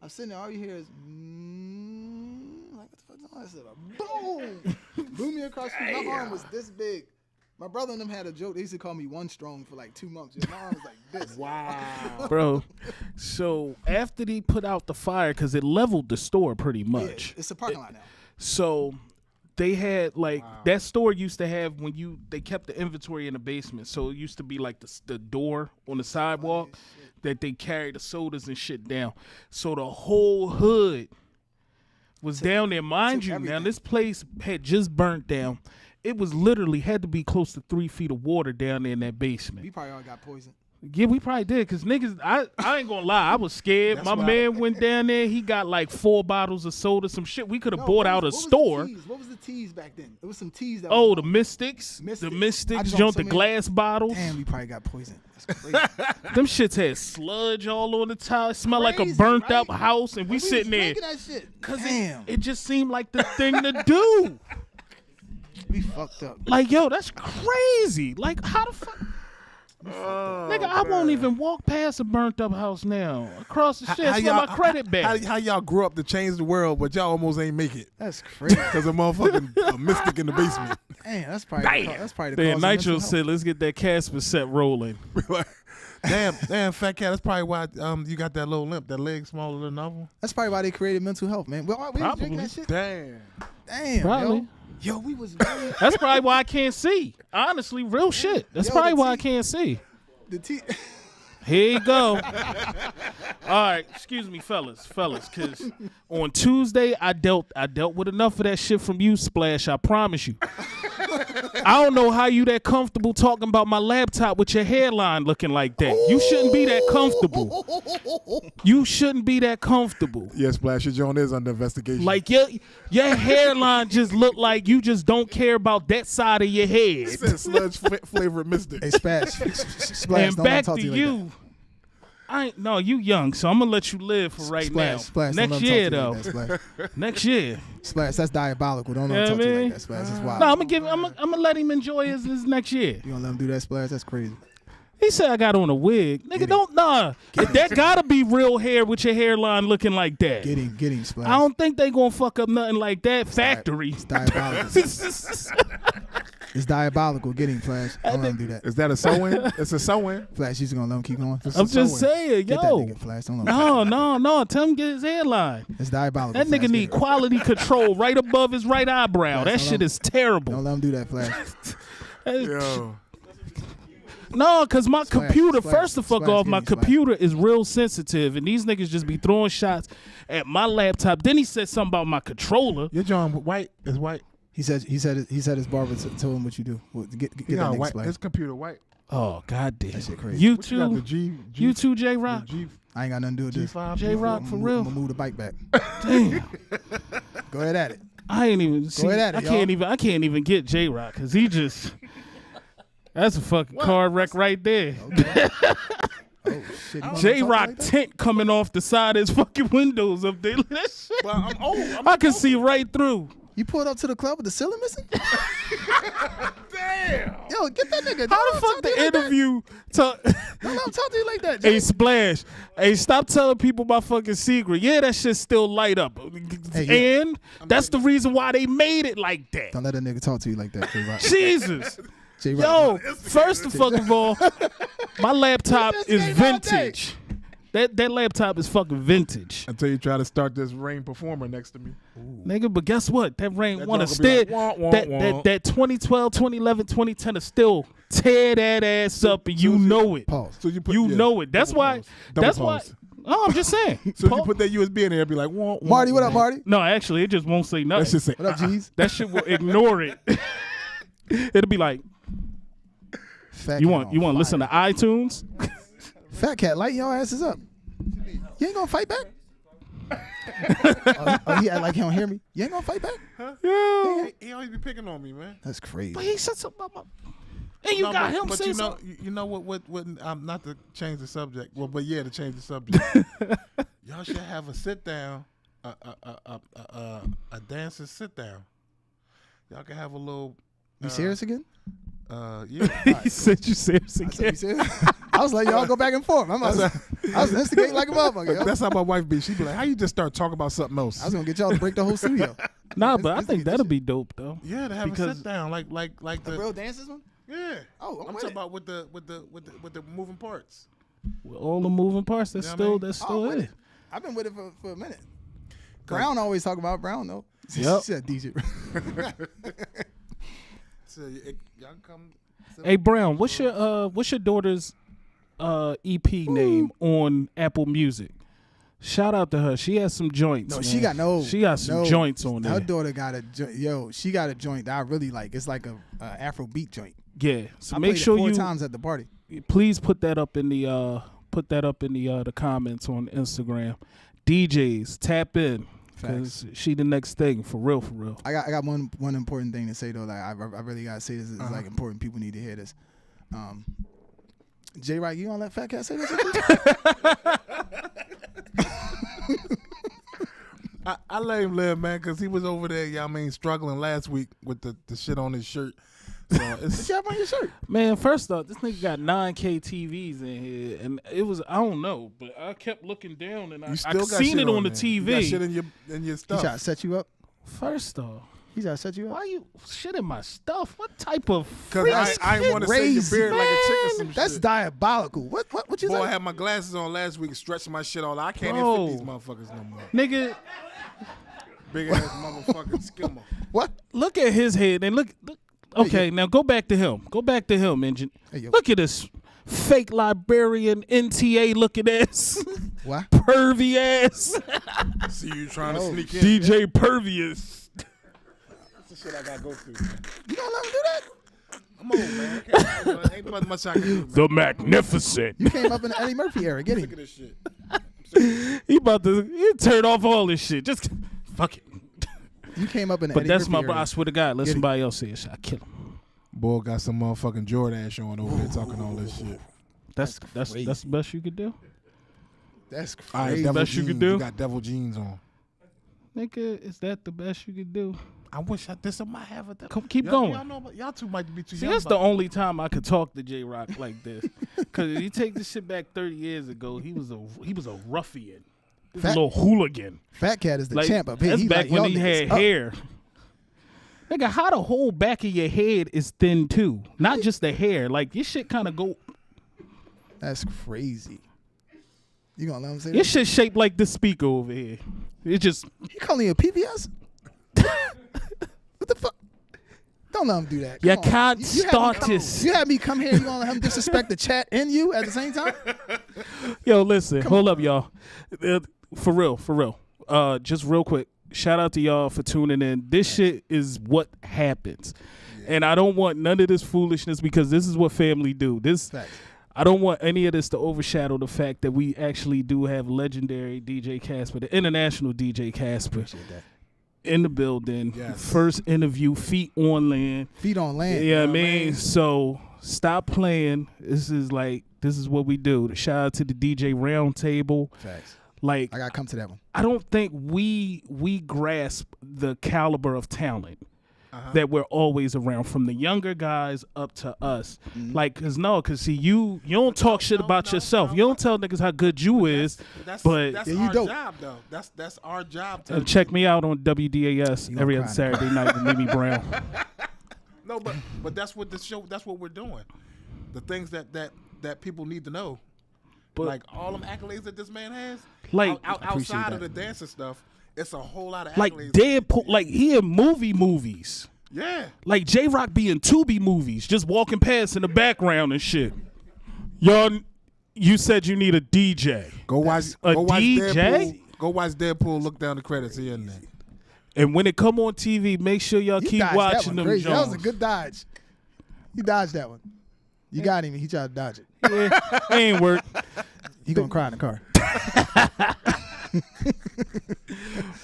I'm sitting there, all you hear is, like, what the fuck's on? I said, boom! Blew me across the street. My arm was this big. My brother and them had a joke. They used to call me One Strong for like 2 months. My arm was like this. Wow. Bro, so after they put out the fire, because it leveled the store pretty Yeah, much. it's a parking lot now. So they had like that store used to have they kept the inventory in the basement. So it used to be like the door on the sidewalk that they carried the sodas and shit down. So the whole hood was down there. Mind you, now everything. this place had just burnt down. It was literally had to be close to 3 feet of water down there in that basement. We probably all got poisoned. Yeah, we probably did, because niggas, I ain't gonna lie, I was scared. That's My why- man went down there, he got like 4 bottles of soda, some shit we could have No, bought what out a was the store. teas? What was the teas back then? It was some teas that Oh, was the wrong. Mystics. Mystics. The I Mystics, drunk joint so the many- glass bottles. Damn, we probably got poisoned. That's crazy. Them shits had sludge all on the tile. It smelled like a Crazy, burnt out right? house, and we was sitting there. drinking that shit. Cause Damn, it just seemed like the thing to do. we fucked up. Like, yo, that's crazy. Like, how the fuck? Nigga, I won't even walk past a burnt up house now. Across the shit, it's my credit back. How y'all grew up to change the world, but y'all almost ain't make it That's crazy. because a motherfucking mystic in the basement. Damn, that's probably the cause Damn, of Nitro mental said, let's get that Casper set rolling. damn, Fat Cat. That's probably why you got that little limp, that leg smaller than another one. That's probably why they created mental health, man. We was Probably. drinking that shit. Damn. Damn, Probably. yo, we was really That's probably why I can't see. Honestly, real shit. That's Yo, probably the why I T- can't see. the tea. Here you go. All right, excuse me, fellas, because on Tuesday I dealt with enough of that shit from you, Splash. I promise you. I don't know how you that comfortable talking about my laptop with your hairline looking like that. You shouldn't be that comfortable. You shouldn't be that comfortable. Yes, Splash, your joint is under investigation. Like your hairline just look like you just don't care about that side of your head. Sludge flavored Mystic. Hey, Splash, And don't back talk to to you. No, you young, so I'm gonna let you live for right now. Splash, Next year though. Next year. Splash, that's diabolical. Don't Yeah, talk to you man. like that, Splash. That's wild. No, I'm gonna let him enjoy his next year. You gonna let him do that, Splash? That's crazy. He said I got on a wig. Nigga, that gotta be real hair with your hairline looking like that. Get him, Splash. I don't think they gonna fuck up nothing like that. Factory. It's diabolical. It's diabolical. Get him, Flash. Don't let him do that. Is that a sew-in? It's a sew-in. Flash, you just gonna let him keep going? I'm just saying, Get that yo. nigga, Flash. Don't let him. No. Tell him get his hairline. It's diabolical. That nigga Flash. need Get it. quality control right above his right eyebrow. Flash, That shit is terrible. Don't let him do that, Flash. Yo. No, because my computer, Splash, first of Splash, all, get my me, Splash. computer is real sensitive, and these niggas just be throwing shots at my laptop. Then he said something about my controller. Your joint white is white. He said his barber told him what you do. Well, get that nigga, White. Splash. His computer white. Oh, goddamn. That shit crazy. You What you got, the too, G, you too, Jayrock. G, I ain't got nothing to do with this. G5, Jayrock for I'm real. gonna move the bike back. Damn. Go ahead at it. I ain't even see. ahead at it, I can't even get Jayrock because he just. That's a fucking car wreck right there. Oh shit. Jayrock tent coming off the side of his fucking windows up there. That shit. Well, I'm old. I can see right through. You pulled up to the club with the ceiling missing? Damn. Yo, get that nigga. How the fuck the interview? Don't let him talk to you like that. Hey, Jay. Splash. Hey, stop telling people my fucking secret. Yeah, that shit still light up. Hey, And that's the reason why they made it like that. Don't let a nigga talk to you like that, Jayrock. Jesus. Jayrock. Yo, first of all, my laptop This is game all day. vintage. That laptop is fucking vintage. Until you try to start this Rain performer next to me. Nigga, but guess what? That Rain That one dog is gonna be still like, wah, wah, that wah. that 2012, 2011, 2010 is still tear that ass up, and you know it. Pause. So you put You yeah, know it. That's double why. pause. Double That's why. pause. Oh, I'm just saying. So if you put that USB in there, it'd be like, wah, wah, Marty, what up, wah. Marty? No, actually, it just won't say That nothing. shit say, What up, G's? That shit will ignore it. It'll be like, Fat you Cat want on to listen to iTunes? Fat Cat, light your asses up. You ain't gonna fight back? He act like he don't hear me. You ain't gonna fight back? Yeah. He always be picking on me, man. That's crazy. But he said something about my. And you No, got but, him but saying you know, something. you know what? Not to change the subject. Well, but yeah, to change the subject. Y'all should have a sit down, a dancer sit down. Y'all can have a little. You serious again? Yeah. He said you serious I said, again. you serious? I was like, y'all go back and forth. I was instigating like a motherfucker. Yo. That's how my wife be. She be like, "How you just start talking about something else?" I was gonna get y'all to break the whole studio. Nah, but I Let's think get that'll this be dope though. Yeah, to have a Because- sit down, like The the real dances one? yeah. Oh, I'm I'm with talking it. about with the moving parts. With all the moving parts, that's Yeah, I still mean- that's Oh, still with it. it. I've been with it for a minute. Brown always talk about Brown though. Yep. She said DJ. So y'all come. Hey Brown, what's your daughter's EP name on Apple Music? Shout out to her. She has some joints. No, man. she got She got some joints on Her there. daughter got a she got a joint that I really like. It's like a Afro beat joint. Yeah. So I make played sure it 4 you times at the party. please put that up in the the comments on Instagram. DJs, tap in. Cause she the next thing for real, for real. I got one important thing to say though. Like I really gotta say this. It's like important. People need to hear this. Jayrock, you gonna let Fat Cat say this? I let him live, man, because he was over there, y'all mean, struggling last week with the shit on his shirt. So What it's you have on your shirt? Man, first off, this nigga got 9K TVs in here, and it was I don't know, but I kept looking down and I you still got seen shit it on the there. TV. You got shit in your He stuff. try to set you up. First off, He try to set you up. why you shit in my stuff? What type of Because freak I shit? want to say your Crazy, beard like a chick or some That's shit. diabolical. What you Boy, I say? had my glasses on last week, stretching my shit all out. I can't Bro. even fit these motherfuckers no more. Nigga, Big ass motherfucking skimmer. What? look at his head and look. Okay, now go back to him. Go back to him, engine. Hey, yo. Look at this. fake librarian, NTA looking ass, What? pervy ass, See you trying to sneak in. DJ Pervious. That's the shit I gotta go through, man. You gonna let him do that? I'm old, man. Ain't much I can do, man. The Magnificent. You came up in the Eddie Murphy era. Get Sick of him. this shit. He turn off all this shit. Just fuck it. You came up in the But Eddie that's Murphy my. era. I swear to God, let Get it. somebody else say it. I kill him. Boy got some motherfucking Jordan showing over there talking all this shit. That's crazy. the best you could do, That's All right, crazy. devil Best you jeans. could do? You got devil jeans on. nigga. Is that the best you could do? I wish this might have a. Keep y'all, going. Y'all, know, y'all two might be too See, young. that's the about- only time I could talk to Jayrock like this. Cause if you take this shit back 30 years ago, he was a ruffian. He was a Fat- little hooligan. Fat Cat is the Like, champ up here. that's He back like, when y'all he niggas had up. hair. Nigga, how the whole back of your head is thin too. Not just the hair. Like your shit kind of go. That's crazy. You gonna let him say Your that? shit shaped like this speaker over here. It just. You calling you a PBS? What the fuck? Don't let him do that. You Come on. can't You start had me, this. You had me come here. You gonna let him disrespect the chat and you at the same time? Yo, listen, hold up, y'all. For real. Just real quick, shout out to y'all for tuning in. This shit is what happens. And I don't want none of this foolishness because this is what family do. Facts. I don't want any of this to overshadow the fact that we actually do have legendary DJ CASPER, the international DJ CASPER, Appreciate that. in the building. Yes. First interview, feet on land. Feet on land. Yeah, I know what I mean, mean? so stop playing. This is what we do. Shout out to the DJ Roundtable. Facts. Like, I gotta come to that one. I don't think we grasp the caliber of talent that we're always around, from the younger guys up to us. Like, cause see, you don't talk shit about yourself. You don't tell niggas how good you is. That's But- that's Yeah, you our dope. job though. That's our job. And check me out on WDAS You every gonna other cry Saturday night with Mimi Brown. No, but that's what the show. That's what we're doing. The things that people need to know. But- like all them accolades that this man has, Like- Appreciate outside of that. the dancing stuff, it's a whole lot of Like accolades. Deadpool, like he in movies. Yeah, Like Jayrock be in Tubi movies, just walking past in the background and shit. Y'all, you said you need a DJ. go watch a go watch DJ? Deadpool. Go watch Deadpool. Look down the credits here and there. And when it come on TV, make sure y'all You keep dodged that watching one them crazy. That was a Jones. good dodge. You dodged that one. You got him. He tried to dodge it. Yeah, ain't work. He gonna cry in the car.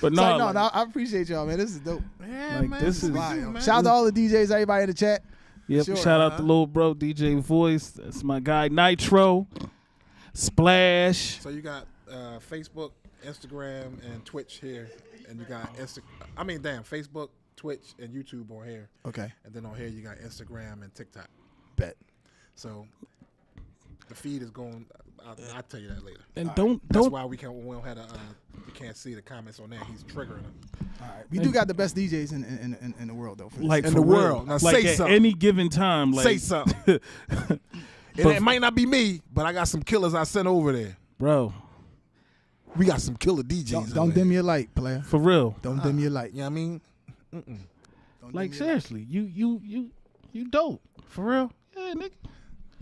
But So, no, no, I appreciate y'all, man. This is dope. Yeah, Like, man. this is- Wow, man. Shout out to all the DJs, everybody in the chat. yep. Sure, Shout out to little bro DJ Voice. That's my guy Nitro, Splash. So you got Facebook, Instagram, and Twitch here, and you got Facebook, Twitch, and YouTube on here, Okay. and then on here you got Instagram and TikTok. Bet. So the feed is going. I'll tell you that later. And That's don't why we don't have we can't see the comments on there. He's triggering them. All right. We do got the best DJs in the world, though. For this. like In for the real. world. Now like say at something. any given time. Like, Say something. It might not be me, but I got some killers I sent over there. bro, We got some killer DJs. Don't dim your light, player. for real. Don't dim your light. You know what I mean? Don't Like dim your light. seriously, you dope for real. Yeah, nigga,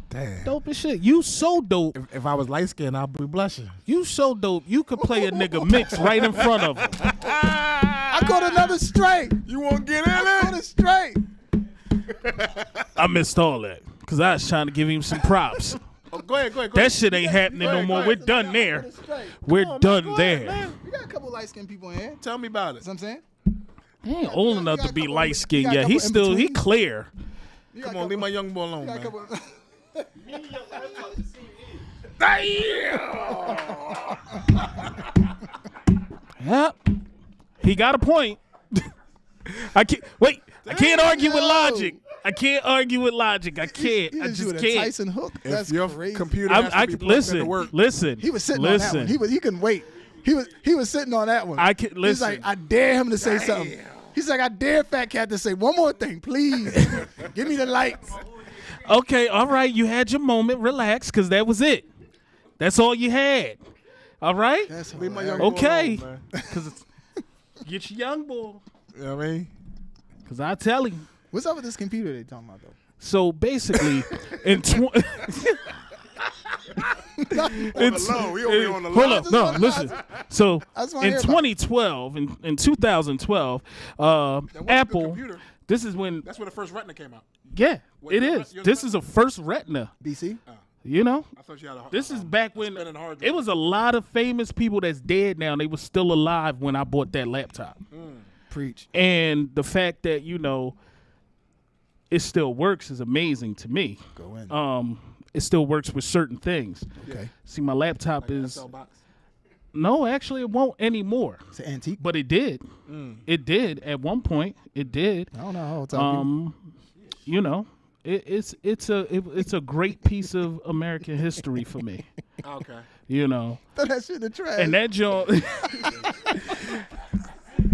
Damn. dope as shit. You so dope. If I was light skinned, I'd be blushing. You so dope. You could play a nigga mix right in front of him. I got another straight. You want to get in I got it? a straight. I missed all that because I was trying to give him some props. Oh, go ahead. That shit ain't happening no ahead, more. go We're ahead. done there. Straight. We're on, man, done go ahead, there. man. We got a couple light skinned people in here. Tell me about it. That's what I'm saying. He ain't old you enough got to a be couple- light you skinned got a yet. couple He in-betweens? clear. You got Come a on, leave couple- my young boy alone, you got a man. couple- Yep. He got a point. I can't argue with logic. I can't argue with logic. I can't. He I just do just a can't. Tyson hook. If That's your crazy. computer has to be plugged into work, Listen. He was sitting on that one. He couldn't wait. He was sitting on that one. I can He's listen. like, I dare him to say something. He's like, I dare Fat Cat to say one more thing, please. Give me the lights. Okay, all right. You had your moment. Relax, because that was it. That's all you had. All right. That's leave my hilarious. young boy Okay. alone, man. Because get your young boy. You know what I mean? Because I tell him. What's up with this computer they talking about though? So basically, in It's low. We only on the hold low. up, no, listen. So I just wanna in hear about 2012, in 2012, Apple. Computer. This is when, That's when the first Retina came out. yeah, What, it you're is. the This is a first Retina. BC. You know, I thought you had a this is back when spinning hard it was a lot of famous people that's dead now. They were still alive when I bought that laptop. Preach. And the fact that, you know, it still works is amazing to me. Go in. It still works with certain things. Okay. See, my laptop is SL box. no, actually, it won't anymore. It's an antique. But it did. It did at one point. It did. I don't know how it's out. You know, it's a great piece of American history for me. Okay. You know, Throw that shit in the trash. and that joint.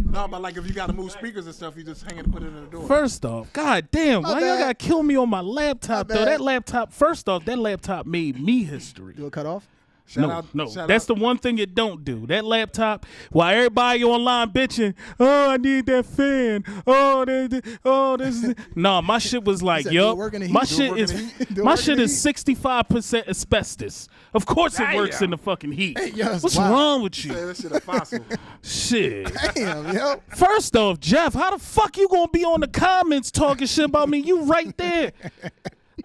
No, but like if you got to move speakers and stuff, you just hang it and put it in the door. First off, god damn, why y'all bad. gotta kill me on my laptop My though? bad. That laptop, first off, that laptop made me history. Do it cut off? Shout No, out- that's the one thing it don't do. That laptop, while everybody online bitching, oh, I need that fan. Oh, this. No, my shit was like, said, do yup. it work in the heat? My Do it shit work in is, the heat? Do it my work in shit the is heat? 65% asbestos. Of course, it works in the fucking heat. yo, it's What's wild. wrong with Say you? that shit a fossil. Shit. Damn, yo. First off, Jeff, how the fuck you gonna be on the comments talking shit about me? You right there.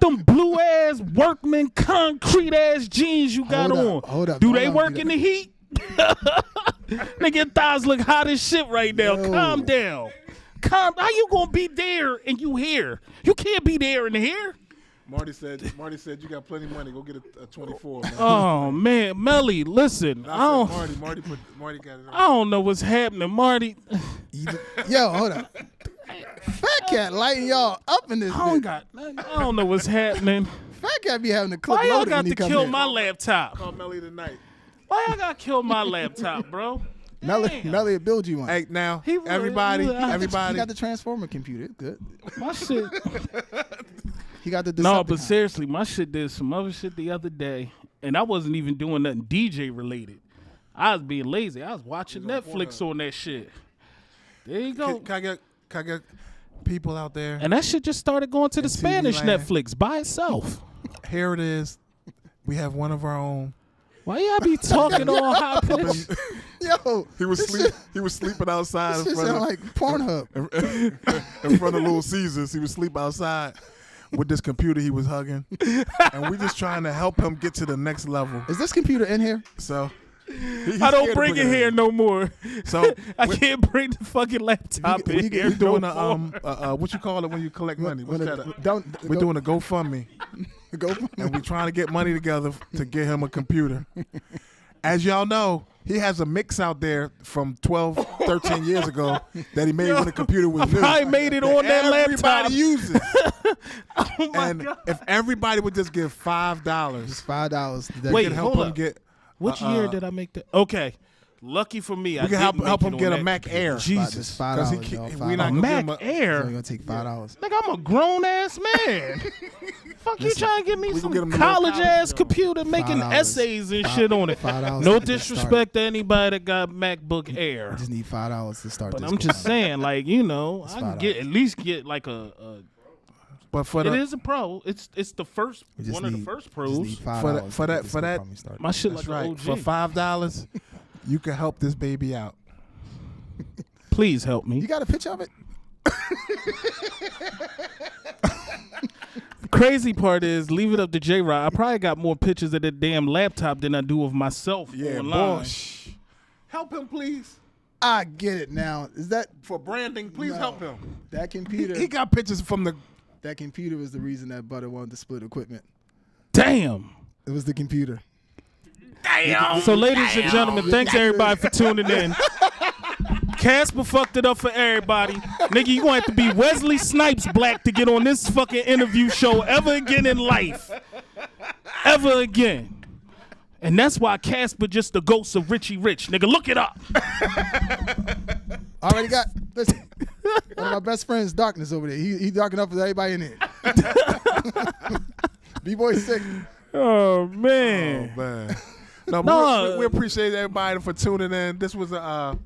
Them blue ass workman concrete ass jeans you got Hold up, on. hold up. Do Don't they let 'em work do in that. the heat? Nigga, your thighs look hot as shit right now. Yo. Calm down. How you gonna be there and you here? You can't be there and here. Marty said you got plenty of money. Go get a 24. Man. Oh man, Melly, listen. I said, Marty got it. I don't know what's happening, Marty. Yo, hold up. Fat Cat lighting y'all up in this I bitch. don't know what's happening. Fat Cat be having the clip Why y'all loaded got when he to come kill in. my laptop? Call Melly tonight. Why y'all got to kill my laptop, bro? Melly will build you one. Hey, now He really- everybody, he really- everybody. He got the transformer computer. It's good. My shit. He got the No, but Decepticon. seriously, my shit did some other shit the other day, and I wasn't even doing nothing DJ related. I was being lazy. I was watching Netflix on that shit. There you go. Can I get people out there? And that shit just started going to the TV Spanish land. Netflix by itself. Here it is. We have one of our own. Why y'all be talking all high pitched? Yo, He was sleeping outside this in shit front sound of like Pornhub. in front of Little Caesars. He was sleep outside with this computer he was hugging, and we just trying to help him get to the next level. Is this computer in here? So he's I don't scared to bring it here in. no more. So I can't bring the fucking laptop in here. we're doing no more. what you call it when you collect money? What's When that? it- don't We're doing a GoFundMe, go. and we're trying to get money together to get him a computer. As y'all know, he has a mix out there from 12, 13 years ago that he made when the computer was new. I made it on that Everybody laptop. uses. Oh my And God. if everybody would just give $5, $5. Wait, we can help hold him up. get. Which year did I make that? Okay. Lucky for me, I We can help didn't help make him it get on a that Mac computer. Air. Jesus. Because $5. Yo, we're not A gonna Mac give him a, Air. So you're gonna take $5. Nigga, I'm a grown ass man. Fuck you trying to give me we some gonna get him the little college ass college computer making $5. essays and shit on it. $5 No to get disrespect to anybody that got MacBook Air. I just need $5 to start But this. I'm just saying, like, you know, I can $5. get at least get like a but for it the is a pro. It's the first We just one of the need- first we just need pros. $5 for to that- get this for that- GoFundMe started. My shit that's like right. an For OG. $5, you can help this baby out. Please help me. You got a picture of it? Crazy part is, leave it up to Jayrock. I probably got more pictures of that damn laptop than I do of myself online. boy. Help him, please. I get it now. Is that For branding, please No. help him. that computer? He got pictures from the. That computer was the reason that Butter wanted to split equipment. Damn. It was the computer. So, ladies and gentlemen, thanks everybody for tuning in. Casper fucked it up for everybody. Nigga, you gonna have to be Wesley Snipes black to get on this fucking interview show ever again in life. Ever again. And that's why Casper just the ghost of Richie Rich. Nigga, look it up. Already got. Listen, one of my best friends, Darkness over there. He darking up for everybody in here. B-boy sick. Oh, man. Man. No, No. we appreciate everybody for tuning in. This was a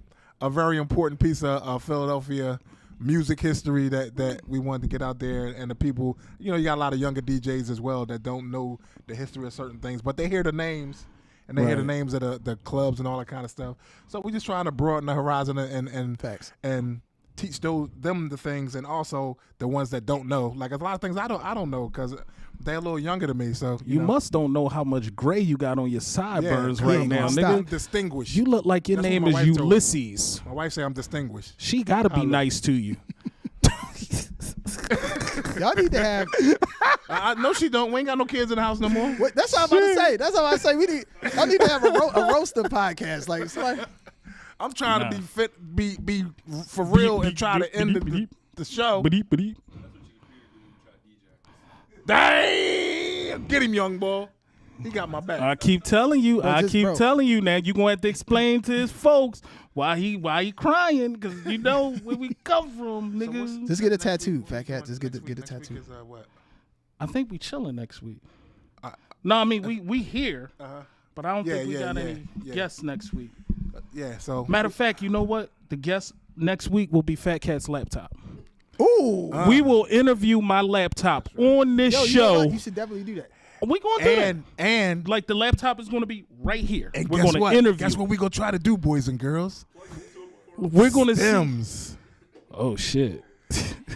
very important piece of Philadelphia music history that we wanted to get out there, and the people, you got a lot of younger DJs as well that don't know the history of certain things, but they hear the names. And they hear the names of the clubs and all that kind of stuff. So we're just trying to broaden the horizon and Facts. and teach them the things, and also the ones that don't know. Like a lot of things I don't know because they're a little younger than me. So You must don't know how much gray you got on your sideburns right now, I'm nigga. distinguished. You look like your That's what name my is wife told me. Ulysses. My wife say I'm distinguished. She gotta be nice to you. Y'all need to have. No, she don't. We ain't got no kids in the house no more. Wait, that's what I'm about to say. That's what I say. Y'all need to have a roaster podcast. Like, somebody, I'm trying to be fit, be for real, and try to end the show. Damn, get him, young boy. He got my back. I keep telling you. Bro. Telling you now. You gonna have to explain to his folks why he crying, because you know where we come from, niggas. just get a tattoo, Fat Cat. Just get a Next tattoo. week is, what? I think we chilling next week. No, I mean we here, but I don't think we got any guests next week. Yeah. So Matter of fact, you know what? The guest next week will be Fat Cat's laptop. Ooh. We will interview my laptop on this Yo, you know show. what? You should definitely do that. We gonna do that. and Like the laptop is gonna be right here. and We're guess gonna what? interview. Guess what we gonna try to do, boys and girls? We're gonna see. Stems. Oh shit.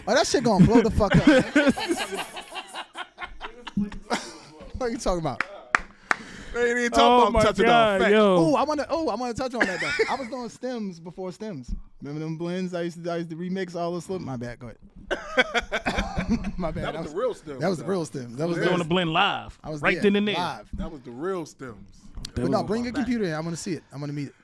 Oh, that shit gonna blow the fuck up. What are you talking about? They ain't even Oh talking my about touching god, on yo. Oh, I wanna touch on that though. I was doing stems before stems. Remember them blends? I used to remix all the slip. My bad. Go ahead. My bad. That was the real stems. That was the real stems. That was Doing the blend live. I was right then and there. live. That was the real stems. But no, bring your computer in. I want to see it. I want to meet it.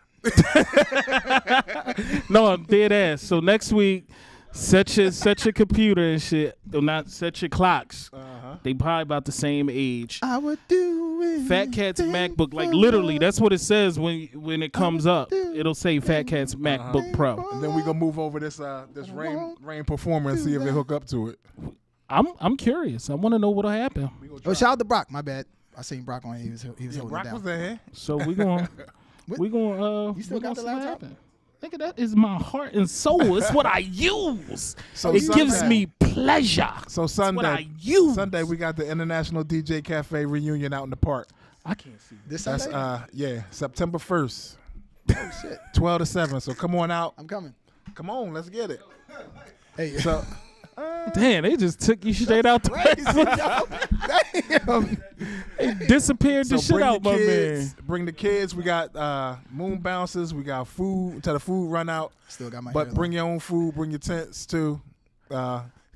No, I'm dead ass. So next week, set your computer and shit. Do not set your clocks. They probably about the same age. I would do it. Fat Cat's MacBook, like literally, that's what it says when it comes up. It'll say Fat Cat's MacBook Pro. And then we gonna move over this rain performer and see if they hook up to it. I'm curious. I want to know what'll happen. Oh, shout out to Brock. My bad. I seen Brock on here. He was holding Brock it down. was there. So we going You still got the see what laptop? happen. Nigga, that is my heart and soul. It's what I use. So it gives Sunday- me pleasure. So what I Sunday, use. we got the International DJ Cafe reunion out in the park. I can't see. This That's Sunday? September 1st, Oh shit. 12 to 7. So come on out. I'm coming. Come on, let's get it. Hey. So Damn, they just took you straight out the Damn. They disappeared the shit out, my man. Bring the kids. We got moon bounces. We got food until the food run out. Still got my But hair bring your own food. Bring your tents too.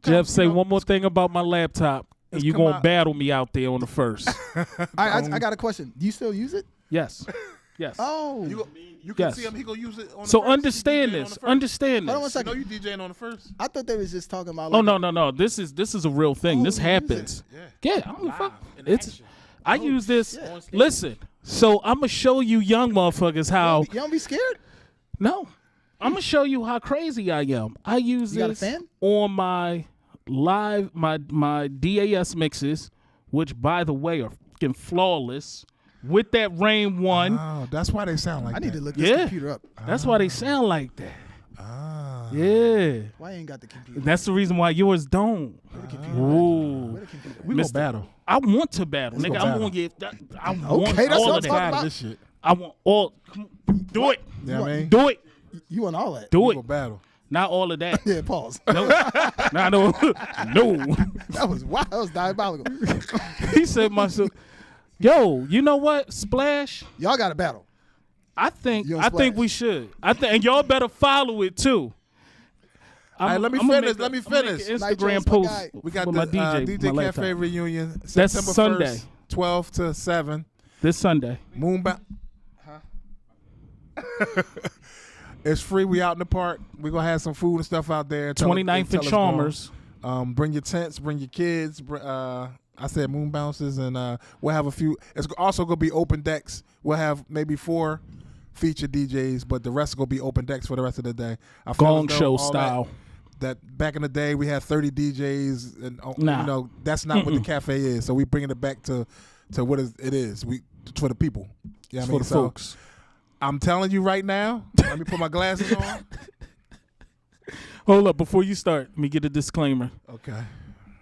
Jeff, say one more thing about my laptop, and Let's you come gonna out. battle me out there on the first. I got a question. Do you still use it? Yes. Yes. Oh. You can Yes. see him. He gonna use it on the So first. understand He DJing on this. the first. Understand Hold on one this. You know second. you DJing on the first. I thought they was just talking about. Oh Like, no. This is a real thing. Oh, this you use happens. it? I don't give a fuck. I use this. Listen. So I'm gonna show you young motherfuckers how. You don't be scared? No. I'm gonna show you how crazy I am. I use You got a this fan? on my live my DAS mixes, which by the way are fucking flawless. With that Rain One, Oh, that's why they sound like I that. need to look this Yeah. computer up. that's why they sound like that. Ah. Yeah, Why you ain't got the computer? that's the reason why yours don't. Where the computer? Ooh, Where the computer? We gonna Mister- battle. I want to battle, Let's nigga. go I'm battle. gonna get. I want Okay, that's all what of I'm talking that. about. This shit. I want all. Come on, do it. You know what I mean? Do it. You want all that? Do We it. gonna battle. Not all of that. Yeah, pause. No. Nah, no. No. That was wild. That was diabolical. He said, "Myself, yo, you know what? Splash. Y'all got a battle. I think You on I think Splash. we should. And y'all better follow it too. All right, let me I'ma finish, make let me I'ma make finish. an Nitro Instagram is my post. guy. We got with the my DJ, DJ my Cafe laptop. reunion That's September Sunday. 1st, 12 to 7. This Sunday. Moonbound. It's free. We out in the park. We're going to have some food and stuff out there. 29th and Chalmers. Bring your tents. Bring your kids. I said moon bounces. And we'll have a few. It's also going to be open decks. We'll have maybe 4 featured DJs, but the rest will be open decks for the rest of the day. I feel Gong as though show all style. that back in the day we had 30 DJs and Nah. you know that's not what the cafe is. So we bringing it back to what it is. We for the people. You know what I For mean? the So folks. I'm telling you right now. Let me put my glasses on. Hold up, before you start, let me get a disclaimer. Okay.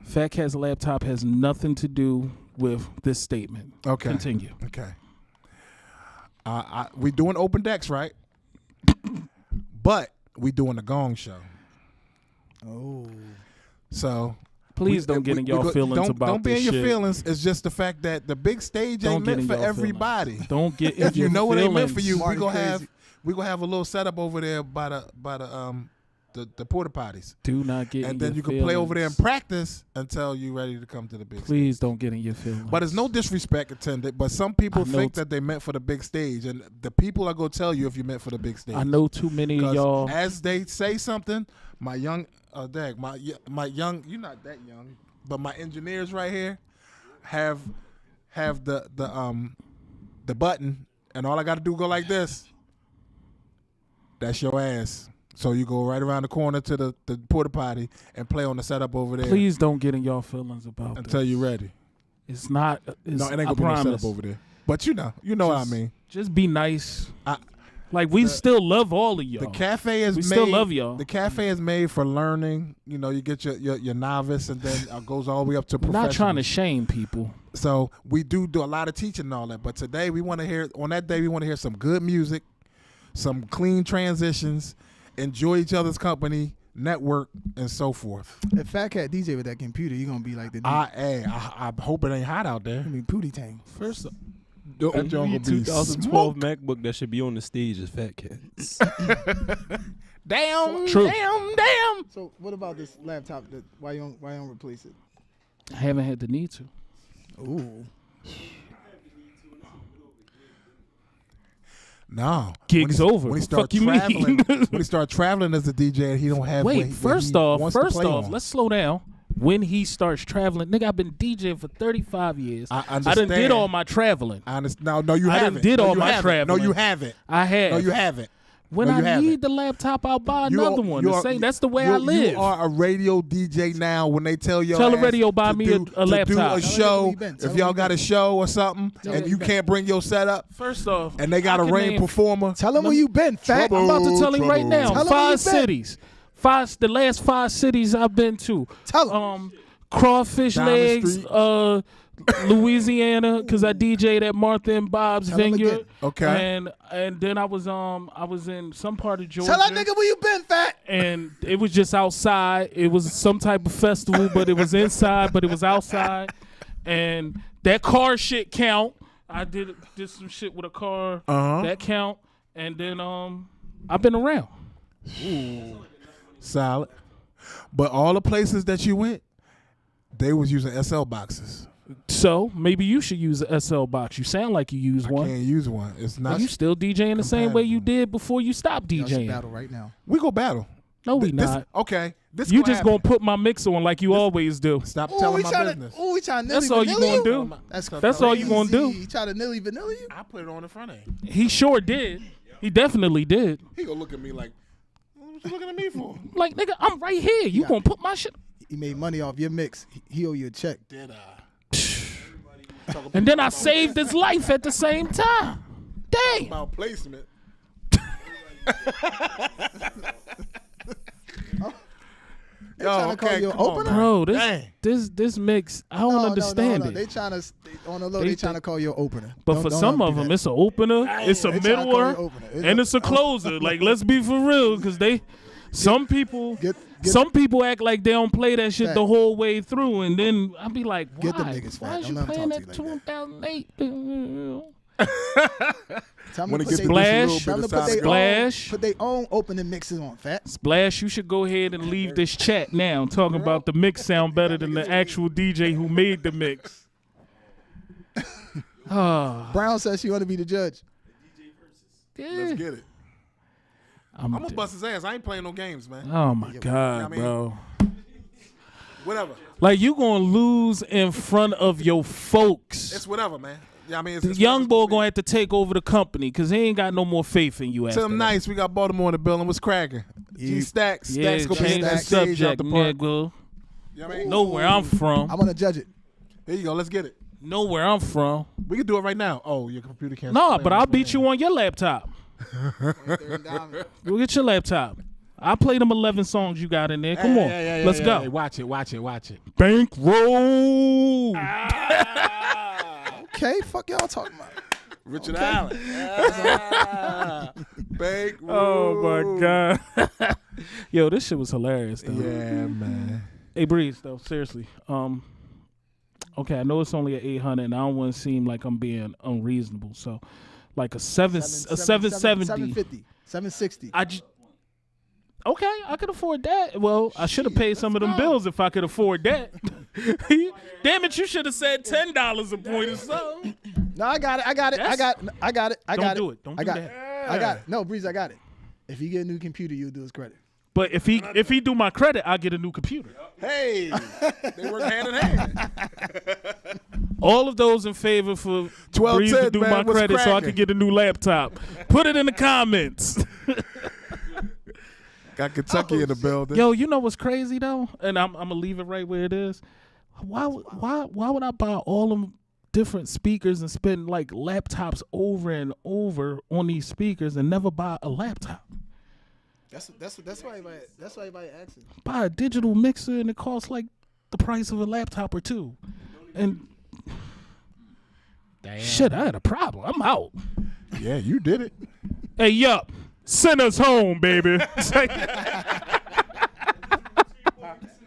Fatcat's laptop has nothing to do with this statement. Okay. Continue. Okay. We doing open decks, right? But we doing the Gong Show. Oh. So Please don't get in y'all feelings about don't be this in your shit. feelings. It's just the fact that the big stage Don't ain't get meant in for y'all everybody. feelings. Don't get in If you your know it ain't meant for feelings. you, Marty we gonna have a little setup over there by the porta potties, Do not get in and then your you can feelings. play over there and practice until you ready to come to the big stage. Please don't get in your feelings. But it's no disrespect intended. But some people I know think that they meant for the big stage, and the people are gonna tell you if you meant for the big stage. I know too many of 'Cause y'all. as they say something, my young, my young, you're not that young, but my engineers right here have the button, and all I got to do go like this. That's your ass. So you go right around the corner to the porta potty and play on the setup over there Please don't get in y'all feelings about until this. you're ready. It's not. It's, No, it ain't I gonna be no promise. setup over there. But you know what I mean. Just be nice. I- Like we still love all of y'all. The cafe is We made. still love y'all. The cafe is made for learning. You know, you get your novice, and then it goes all the way up to We're professional. not trying to shame people. So we do a lot of teaching and all that. But today we want to hear. On that day, we want to hear some good music, some clean transitions, enjoy each other's company, network, and so forth. If Fat Cat DJ with that computer, you gonna be like the I hope it ain't hot out there. I mean Pootie Tang. First, The That joint only gonna be 2012 MacBook that should be on the stage is Fat Cats. Damn, True. damn. So what about this laptop? Why you don't replace it? I haven't had the need to. Ooh. No, Gig's when he, over. When he The start fuck you mean? traveling, when he start traveling as a DJ, and he don't have. Wait, what first he off, wants to play on. let's slow down. When he starts traveling, nigga, I've been DJing for 35 years. I done understand. did all my traveling. I understand. No, you I done haven't. did No, all you my haven't. traveling. No, you haven't. I have. No, you haven't. When No, you I haven't. need the laptop, I'll buy You another are- one. you The are- same. That's the way you- I live. You are a radio DJ now. When they tell you Tell the radio buy me a to do laptop. a Tell show, where you been. Tell if where y'all you got been. a show or something, where and you you been. can't bring your setup, First off, and they got I a can rain name- performer, Tell him where you been, Fat. I'm about to tell him right now. Tell him where you 5 been. cities. The last 5 cities I've been to. Tell him. Crawfish Diamond Legs, Street. Louisiana, because I DJ'd at Martha and Bob's Tell him Vineyard. again. Okay. And then I was in some part of Georgia. Tell that nigga where you been, Fat. And it was just outside. It was some type of festival, but it was inside, but it was outside. And that car shit count. I did some shit with a car. That count. And then I've been around. solid. But all the places that you went, they was using SL boxes. So maybe you should use a SL box. You sound like you use I one. can't use one. It's Are not. you still DJing the same way you did before you stopped Y'all should DJing? battle right now. We go battle. No, we This- not. Okay. This You gonna just happen. gonna put my mix on like you always do. Stop telling my business. we trying to That's all you gonna do. That's all you gonna do. You try to nilly vanilla you? I put it on in front of him. He sure did. He definitely did. He gonna look at me like, what you looking at me for? Like, nigga, I'm right here. You gonna put my shit. He made money off your mix. He owe you a check. Did I? And then I saved his life at the same time. Dang. About placement. trying to call you an come on, opener? man. Bro, Dang. this mix, I don't understand no. it. They trying to on the low. They They trying to call you an opener. But Don't- for don't some ever of do them, that. it's an opener, it's a They tryna call you middler, opener. and it's a closer. Like, let's be for real, because some people act like they don't play that shit Fact. the whole way through, and then I'll be like, why? Get them niggas, Why Fat. is Don't you let 'em playing talk that to you like 2008? Tell 'em When to it put gets they- Splash. tell 'em to Splash. put they Splash. Put their own opening mixes on, Fat. Splash, you should go ahead and leave this chat now talking about the mix sound better than the actual DJ who made the mix. Brown says she want to be the judge. Let's get it. I'm I'm gonna bust his ass. I ain't playing no games, man. Oh my God, I mean- bro. Whatever. Like, you gonna lose in front of your folks. It's whatever, man. Yeah, I mean, The young boy gonna have to take over the company because he ain't got no more faith in you after Tell him that. nice. We got Baltimore in the building. What's cracking? G Stacks. Yeah, Stacks gonna be change in the that stage out subject, the park. nigga. You know what I mean? Know where I'm from. I'm gonna judge it. There you go. Let's get it. Know where I'm from. We can do it right now. Oh, your computer can't. No, play but on I'll this beat one. you on your laptop. Go get your laptop. I'll play them 11 songs you got in there. Come on. Let's go. Hey, watch it. Bankroll. Okay, fuck y'all talking about. Richard Allen. Bank Oh, my God. Yo, this shit was hilarious, though. Yeah, man. Hey, Breeze, though, seriously. Okay, I know it's only an 800, and I don't want to seem like I'm being unreasonable. So, like a 770. 750, 760. Okay, I could afford that. Well, I should have paid some of them bills if I could afford that. Damn it, you should have said $10 a point or something. No, I got it. Don't do it. Don't do that. I got it. No, Breeze, I got it. If you get a new computer, you'll do his credit. But if he do my credit, I'll get a new computer. Hey, they work hand in hand. All of those in favor for 12 Breeze to said, do man, my what's credit so I cracking? can get a new laptop. Put it in the comments. Got Kentucky in the building. Yo, you know what's crazy though? And I'm gonna leave it right where it is. Why would I buy all them different speakers and spend like laptops over and over on these speakers and never buy a laptop? That's why everybody asking. Buy a digital mixer and it costs like the price of a laptop or two. And Damn. shit, I had a problem. I'm out. Yeah, you did it. Hey, yup. Send us home, baby.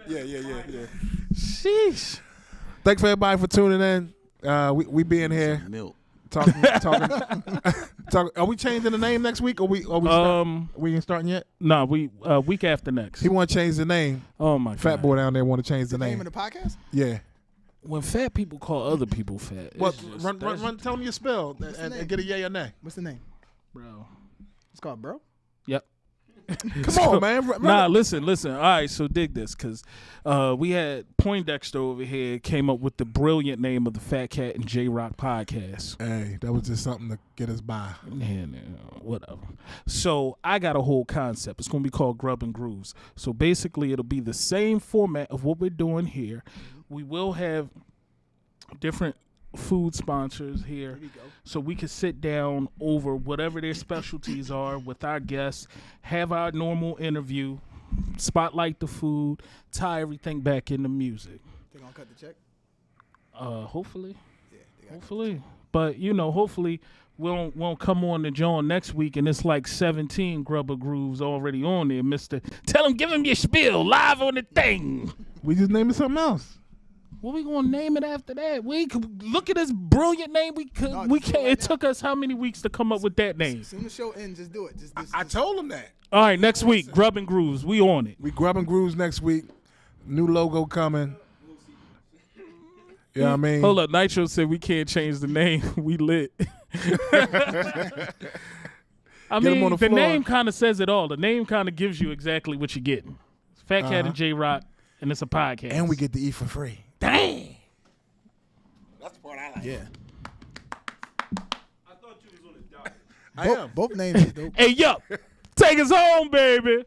Yeah. Sheesh. Thanks for everybody for tuning in. We being here Milk. talking. Are we changing the name next week? Or we ain't starting yet? No, we week after next. He want to change the name. Oh my God. Fat boy down there want to change the The name name. of the podcast? Yeah. When fat people call other people fat, Well, it's just- run. Tell them your spell the and name? get a yay or nay. What's the name? bro. It's called Bro. Yep. Come on, man. Nah, listen. All right, so dig this, because we had Poindexter over here came up with the brilliant name of the Fatcat and Jayrock podcast. Hey, that was just something to get us by. And whatever. So I got a whole concept. It's going to be called Grub and Grooves. So basically, it'll be the same format of what we're doing here. We will have different food sponsors here, so we can sit down over whatever their specialties are with our guests, have our normal interview, spotlight the food, tie everything back into music. They gonna cut the check? Hopefully. Yeah, they got Hopefully. But hopefully we won't come on the John next week and it's like 17 Grubber Grooves already on there, Mr. Tell him, give him your spiel live on the thing. We just naming something else. What we gonna name it after that? We could look at this brilliant name. We No, can't. just do it right It now. took us how many weeks to come up with that name? As soon as the show ends, just do it. Just I told him that. All right, next week, Grub and Grooves. We on it. We grubbing grooves next week. New logo coming. Yeah, I mean, Hold up, Nitro said we can't change the name. We lit. I Get 'em mean, on the the floor. name kind of says it all. The name kind of gives you exactly what you're getting. It's Fat Cat and Jayrock, and it's a podcast. and we get to eat for free. dang. Yeah. I am. Both names is dope. Hey, yo, take us home, baby.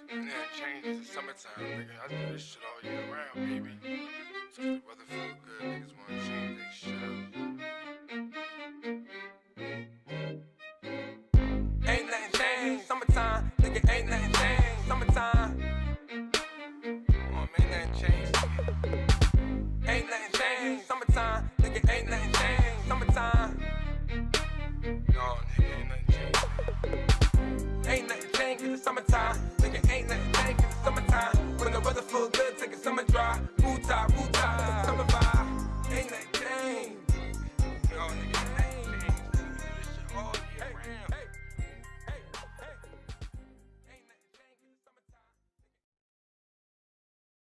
Yeah, change. It's summertime, nigga. I do this shit all year round, baby. It's 'cause the weather feel good. Niggas want